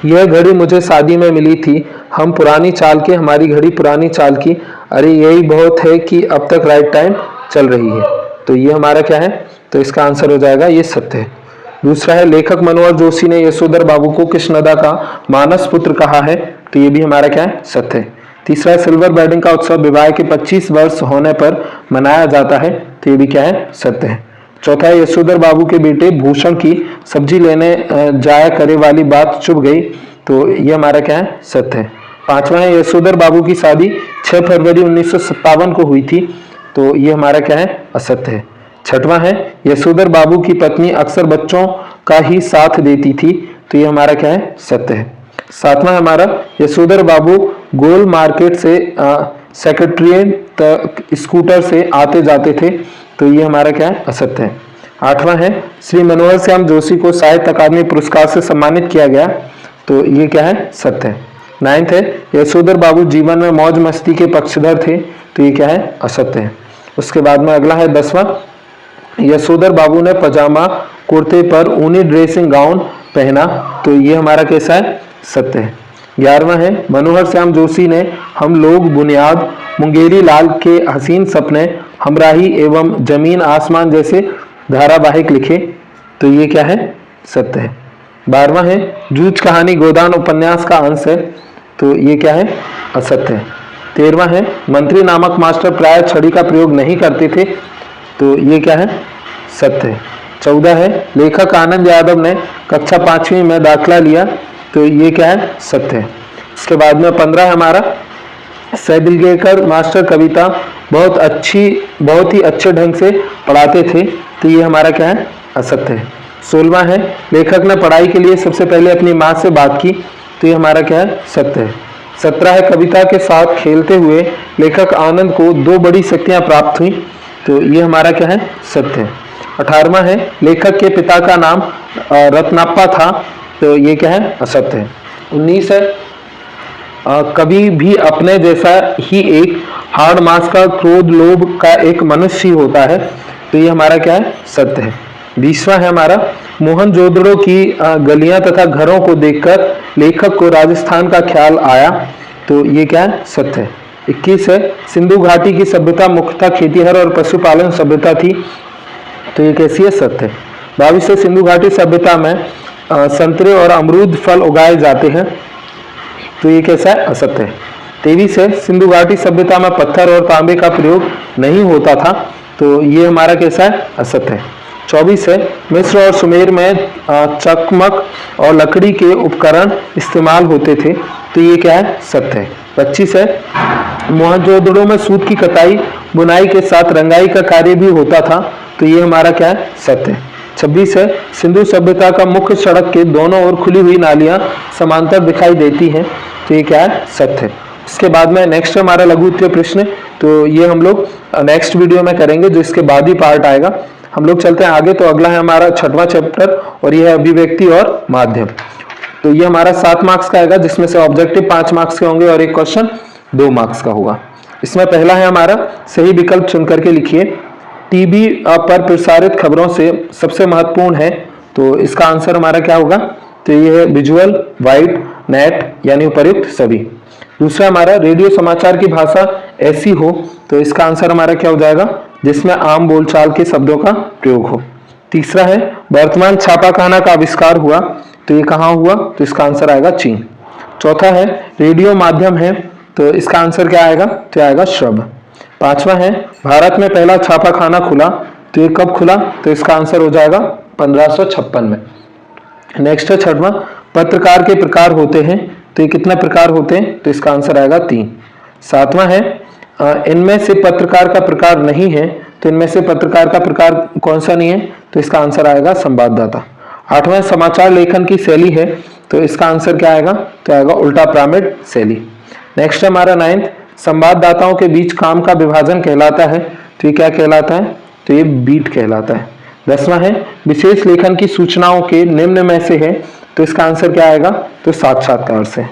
यह घड़ी मुझे शादी में मिली थी, हम पुरानी चाल के, हमारी घड़ी पुरानी चाल की, अरे यही बहुत है कि अब तक राइट टाइम चल रही है, तो ये हमारा क्या है, तो इसका आंसर हो जाएगा ये सत्य है। दूसरा है लेखक मनोहर जोशी ने यशोधर बाबू को किस नदा का मानस पुत्र कहा है, तो ये भी हमारा क्या है, सत्य है। तीसरा है सिल्वर वेडिंग का उत्सव विवाह के 25 वर्ष होने पर मनाया जाता है, तो ये भी क्या है, सत्य है। चौथा है यशोधर बाबू के बेटे भूषण की सब्जी लेने जाया करे वाली बात चुप गई, तो ये हमारा क्या है, सत्य है। पांचवा है यशोधर बाबू की शादी 6 फरवरी 1957 को हुई थी, तो ये हमारा क्या है, असत्य है। छठवां है यशोधर बाबू की पत्नी अक्सर बच्चों का ही साथ देती थी, तो ये हमारा क्या है, सत्य है। सातवां हमारा यशोधर बाबू गोल मार्केट से सेक्रेटरिएट तक स्कूटर से आते जाते थे, तो ये हमारा क्या है, असत्य है। आठवां है श्री मनोहर श्याम जोशी को साहित्य अकादमी पुरस्कार से सम्मानित किया गया, तो ये क्या है, सत्य है। 9th है यशोधर बाबू जीवन में मौज मस्ती के पक्षधर थे, तो ये क्या है, असत्य है। उसके बाद में अगला है 10वां यशोधर बाबू ने पजामा कुर्ते पर ऊनी ड्रेसिंग गाउन पहना, तो ये हमारा कैसा है, सत्य है। 11वां है मनोहर श्याम जोशी ने हम लोग बुनियाद मुंगेरी लाल के हसीन सपने हमराही एवं जमीन आसमान जैसे धारावाहिक लिखे, तो ये क्या है, सत्य है। 12वां है जूझ कहानी गोदान उपन्यास का अंश है, तो ये क्या है, असत्य है। 13वां है मंत्री नामक मास्टर प्राय छड़ी का प्रयोग नहीं करते थे, तो ये क्या है, सत्य है। 14 है लेखक आनंद यादव ने कक्षा 5वीं में दाखिला लिया, तो ये क्या है, सत्य है। इसके बाद में 15 है हमारा सैदिलगेकर मास्टर कविता बहुत ही अच्छे ढंग से पढ़ाते थे, तो ये हमारा क्या है, असत्य है। 16वां है लेखक ने पढ़ाई के लिए सबसे पहले अपनी माँ से बात की, तो ये हमारा क्या है, सत्य है। 17 है कविता के साथ खेलते हुए लेखक आनंद को 2 बड़ी शक्तियां प्राप्त हुई, तो ये हमारा क्या है, सत्य है। 18वां है लेखक के पिता का नाम रत्नाप्पा था, तो ये क्या है, असत्य है। 19 है कभी भी अपने जैसा ही एक हार्ड मास का क्रोध लोभ का एक मनुष्य होता है, तो ये हमारा क्या है, सत्य है। 20वां है हमारा मोहनजोदड़ो की गलियां तथा घरों को देखकर लेखक को राजस्थान का ख्याल आया, तो ये क्या है, सत्य है। 21 है सिंधु घाटी की सभ्यता मुख्यतः खेतीहर और पशुपालन सभ्यता थी, तो ये कैसी है? सत्य है। 22 है सिंधु घाटी सभ्यता में संतरे और अमरूद फल उगाए जाते हैं, तो ये कैसा है? असत्य है। 23 है सिंधु घाटी सभ्यता में पत्थर और तांबे का प्रयोग नहीं होता था, तो ये हमारा कैसा है? असत्य है। 24 है मिस्र और सुमेर में चकमक और लकड़ी के उपकरण इस्तेमाल होते थे, तो ये क्या है? सत्य है। 25 है मोहनजोदड़ो में सूत की कताई बुनाई के साथ रंगाई का कार्य भी होता था, तो ये हमारा क्या है? सत्य है। 26 है सिंधु सभ्यता का मुख्य सड़क के दोनों ओर खुली हुई नालियां समांतर दिखाई देती हैं, तो ये क्या है? सत्य है। इसके बाद में नेक्स्ट हमारा लघु उत्तरीय प्रश्न, तो ये हम लोग नेक्स्ट वीडियो में करेंगे, जो इसके बाद ही पार्ट आएगा। हम लोग चलते हैं आगे, तो अगला है हमारा 6वां चैप्टर और ये है अभिव्यक्ति और माध्यम। तो ये हमारा 7 मार्क्स का आएगा, जिसमें से ऑब्जेक्टिव 5 मार्क्स के होंगे और एक क्वेश्चन 2 मार्क्स का होगा। इसमें पहला है हमारा सही विकल्प चुन करके लिखिए। टीवी पर प्रसारित खबरों से सबसे महत्वपूर्ण है, तो इसका आंसर हमारा क्या होगा? तो ये है विजुअल, वाइड, नेट यानी उपर्युक्त सभी। दूसरा हमारा रेडियो समाचार की भाषा ऐसी हो, तो इसका आंसर हमारा क्या हो जाएगा? जिसमें आम बोलचाल के शब्दों का प्रयोग हो। तीसरा है वर्तमान छापाखाना का आविष्कार हुआ, तो ये कहाँ हुआ? तो इसका आंसर आएगा चीन। चौथा है रेडियो माध्यम है, तो इसका आंसर क्या आएगा? तो आएगा श्रव्य। 5वां है भारत में पहला छापाखाना खुला, तो ये कब खुला? तो इसका आंसर हो जाएगा 1556 में। नेक्स्ट है 6वां पत्रकार के प्रकार होते हैं, तो ये कितने प्रकार होते हैं? तो इसका आंसर आएगा 3। 7वां है इनमें से पत्रकार का प्रकार नहीं है, तो इनमें से पत्रकार का प्रकार कौन सा नहीं है? तो इसका आंसर आएगा संवाददाता। 8वां समाचार लेखन की शैली है, तो इसका आंसर क्या आएगा? तो आएगा उल्टा पिरामिड शैली। नेक्स्ट हमारा 9th संवाददाताओं के बीच काम का विभाजन कहलाता है, तो ये क्या कहलाता है? तो ये बीट कहलाता है। 10वां है विशेष लेखन की सूचनाओं के निम्न में से है, तो इसका आंसर क्या आएगा? तो साक्षात्कार से।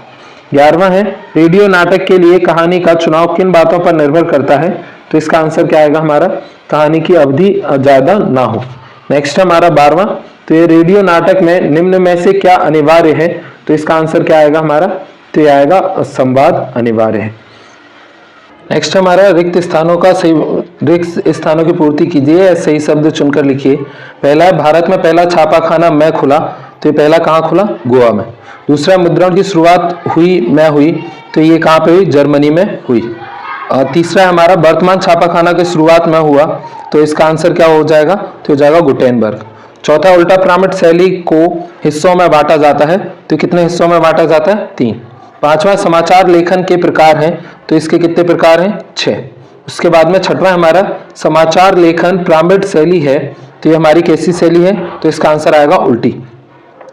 11वां है रेडियो नाटक के लिए कहानी का चुनाव किन बातों पर निर्भर करता है, तो इसका आंसर क्या आएगा हमारा? कहानी की अवधि ज्यादा ना हो। नेक्स्ट हमारा 12वां तो ये रेडियो नाटक में निम्न में से क्या अनिवार्य है, तो इसका आंसर क्या आएगा हमारा? तो ये आएगा संवाद अनिवार्य है। नेक्स्ट हमारा रिक्त स्थानों की पूर्ति कीजिए, सही शब्द चुनकर लिखिए। पहला है भारत में पहला छापाखाना मैं खुला, तो ये पहला कहाँ खुला? गोवा में। दूसरा मुद्रण की शुरुआत हुई, तो ये कहाँ पे हुई? जर्मनी में हुई। तीसरा हमारा वर्तमान छापाखाना की शुरुआत में हुआ, तो इसका आंसर क्या हो जाएगा? तो हो जाएगा गुटेनबर्ग। चौथा उल्टा पिरामिड शैली को हिस्सों में बांटा जाता है, तो कितने हिस्सों में बांटा जाता है? 3। पांचवा समाचार लेखन के प्रकार हैं, तो इसके कितने प्रकार हैं? 6। उसके बाद में छठवां हमारा समाचार लेखन पिरामिड शैली है, तो ये हमारी कैसी शैली है? तो इसका आंसर आएगा उल्टी।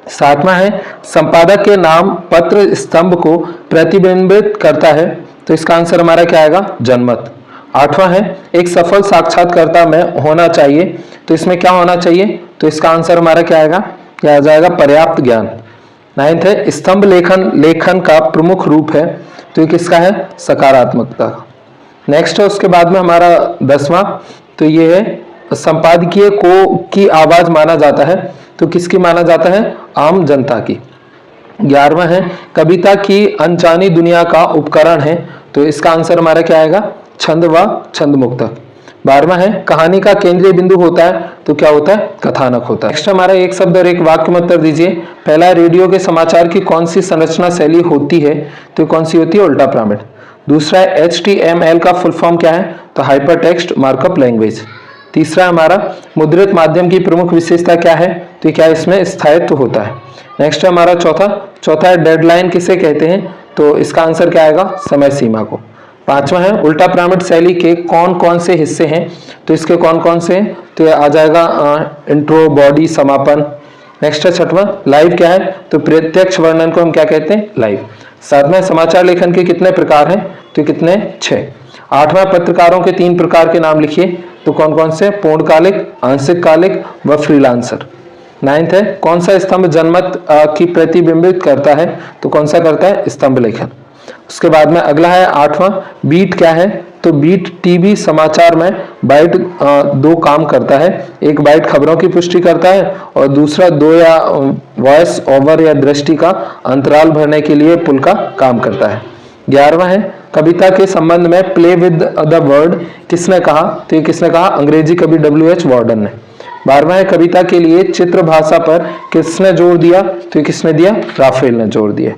7वां है संपादक के नाम पत्र स्तंभ को प्रतिबिंबित करता है, तो इसका आंसर हमारा क्या आएगा? जनमत। 8वां है एक सफल साक्षात्कारकर्ता में होना चाहिए, तो इसमें क्या होना चाहिए? तो इसका आंसर हमारा क्या आएगा? क्या आ जाएगा? पर्याप्त ज्ञान। 9th है स्तंभ लेखन का प्रमुख रूप है, तो ये किसका है? सकारात्मकता। नेक्स्ट है उसके बाद में हमारा 10वां तो ये है संपादकीय को की आवाज माना जाता है, तो किसकी माना जाता है? आम जनता की। 11वां है कविता की अनजानी दुनिया का उपकरण है, तो इसका आंसर हमारा क्या आएगा? छंद व छंद मुक्तक। 12वां है कहानी का केंद्रीय बिंदु होता है, तो क्या होता है? कथानक होता है। नेक्स्ट हमारा एक शब्द और एक वाक्य में उत्तर दीजिए। पहला रेडियो के समाचार की कौन सी संरचना शैली होती है, तो कौन सी होती है? उल्टा पिरामिड। दूसरा है HTML का फुल फॉर्म क्या है? तो हाइपर टेक्स्ट मार्कअप लैंग्वेज। तीसरा हमारा मुद्रित माध्यम की प्रमुख विशेषता क्या है? तो क्या इसमें स्थायित्व होता है। नेक्स्ट हमारा चौथा है डेडलाइन किसे कहते हैं, तो इसका आंसर क्या आएगा? समय सीमा को। 5वां है उल्टा पिरामिड शैली के कौन कौन से हिस्से हैं, तो इसके कौन कौन से हैं? तो ये आ जाएगा इंट्रो, बॉडी, समापन। नेक्स्ट है 6वां लाइव क्या है? तो प्रत्यक्ष वर्णन को हम क्या कहते हैं? लाइव। 7वां समाचार लेखन के कितने प्रकार हैं, तो कितने? 6। 8वां पत्रकारों के 3 प्रकार के नाम लिखिए, तो कौन कौन से? पूर्णकालिक, आंशिक कालिक व फ्रीलांसर। 9th है कौन सा स्तंभ जनमत की प्रतिबिंबित करता है, तो कौन सा करता है? स्तंभ लेखन। उसके बाद में अगला है 8वां बीट क्या है, तो बीट टीवी समाचार में बाइट 2 काम करता है। एक बाइट खबरों की पुष्टि करता है और दूसरा 2 या वॉइस ओवर या दृष्टि का अंतराल भरने के लिए पुल का काम करता है। 11वां है कविता के संबंध में प्ले विद द वर्ड किसने कहा, तो ये किसने कहा? अंग्रेजी कवि W.H. वार्डन ने। 12वां है कविता के लिए चित्र भाषा पर किसने जोर दिया, तो ये किसने दिया, राफेल ने जोर दिया।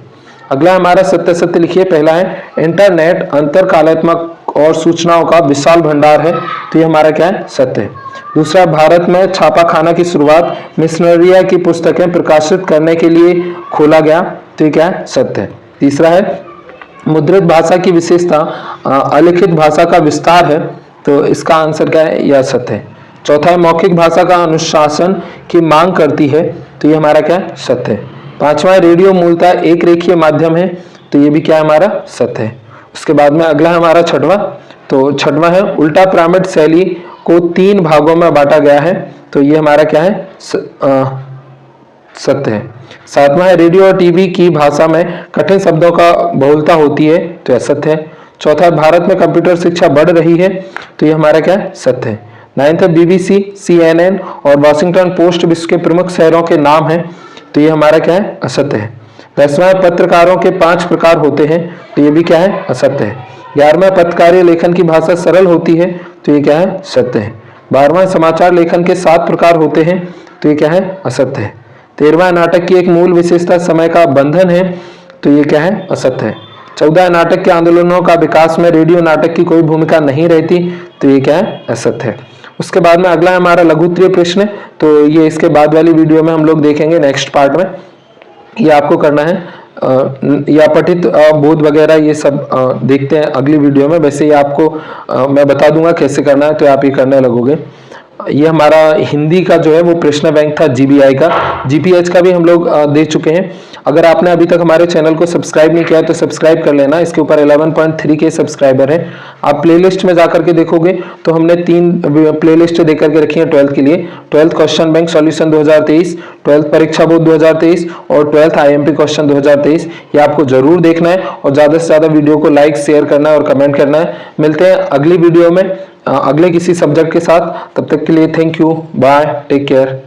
अगला हमारा सत्य सत्य लिखिए। पहला है इंटरनेट अंतरकालात्मक और सूचनाओं का विशाल भंडार है, तो ये हमारा क्या है, सत्य है। दूसरा, भारत में छापाखाना की शुरुआत मिशनरिया की पुस्तकें प्रकाशित करने के लिए खोला गया, तो ये क्या है, सत्य है। तीसरा है मुद्रित भाषा की विशेषता अलिखित भाषा का विस्तार है, तो इसका आंसर क्या है, यह सत्य है। चौथा है मौखिक भाषा का अनुशासन की मांग करती है, तो ये हमारा क्या है, सत्य है। पांचवा है रेडियो मूलतः एक रेखीय माध्यम है, तो ये भी क्या है, हमारा सत्य है। उसके बाद में अगला है हमारा छठवां, तो छठवां है उल्टा पिरामिड शैली को 3 भागों में बांटा गया है, तो ये हमारा क्या है, सत्य है। सातवां है रेडियो और टीवी की भाषा में कठिन शब्दों का बहुलता होती है, तो यह सत्य है। चौथा है भारत में कंप्यूटर शिक्षा बढ़ रही है, तो ये हमारा क्या है, सत्य है। 9th है BBC, CNN और वाशिंगटन पोस्ट विश्व के प्रमुख शहरों के नाम हैं, तो ये हमारा क्या है, असत्य है। 10वां है पत्रकारों के 5 प्रकार होते हैं, तो ये भी क्या है, असत्य है। 11वां पत्रकारीय लेखन की भाषा सरल होती है, तो ये क्या है, सत्य है। 12वां समाचार लेखन के 7 प्रकार होते हैं, तो ये क्या है, असत्य है। 13वां नाटक की एक मूल विशेषता समय का बंधन है, तो ये क्या है, असत्य है। 14 नाटक के आंदोलनों का विकास में रेडियो नाटक की कोई भूमिका नहीं रहती, तो ये क्या है, असत्य है। उसके बाद में अगला है हमारा लघुत्तरीय प्रश्न, तो ये इसके बाद वाली वीडियो में हम लोग देखेंगे नेक्स्ट पार्ट में। ये आपको करना है या पठित बोध वगैरह ये सब देखते हैं अगली वीडियो में। वैसे ये आपको मैं बता दूंगा कैसे करना है, तो आप ये करने लगोगे। ये हमारा हिंदी का जो है वो प्रश्न बैंक था जीबीआई का। जीपीएच का भी हम लोग दे चुके हैं। अगर आपने अभी तक हमारे चैनल को सब्सक्राइब नहीं किया तो सब्सक्राइब कर लेना। इसके ऊपर 11.3 के सब्सक्राइबर हैं। आप प्लेलिस्ट में जाकर के देखोगे तो हमने 3 प्लेलिस्ट देकर के रखी है 12th के लिए। 12th question bank solution 2023, 12th परीक्षा बोर्ड 2023 और 12th आईएमपी क्वेश्चन 2023। ये आपको जरूर देखना है और ज्यादा से ज्यादा वीडियो को लाइक शेयर करना है और कमेंट करना है। मिलते हैं अगली वीडियो में अगले किसी सब्जेक्ट के साथ। तब तक के लिए thank you, bye, take care.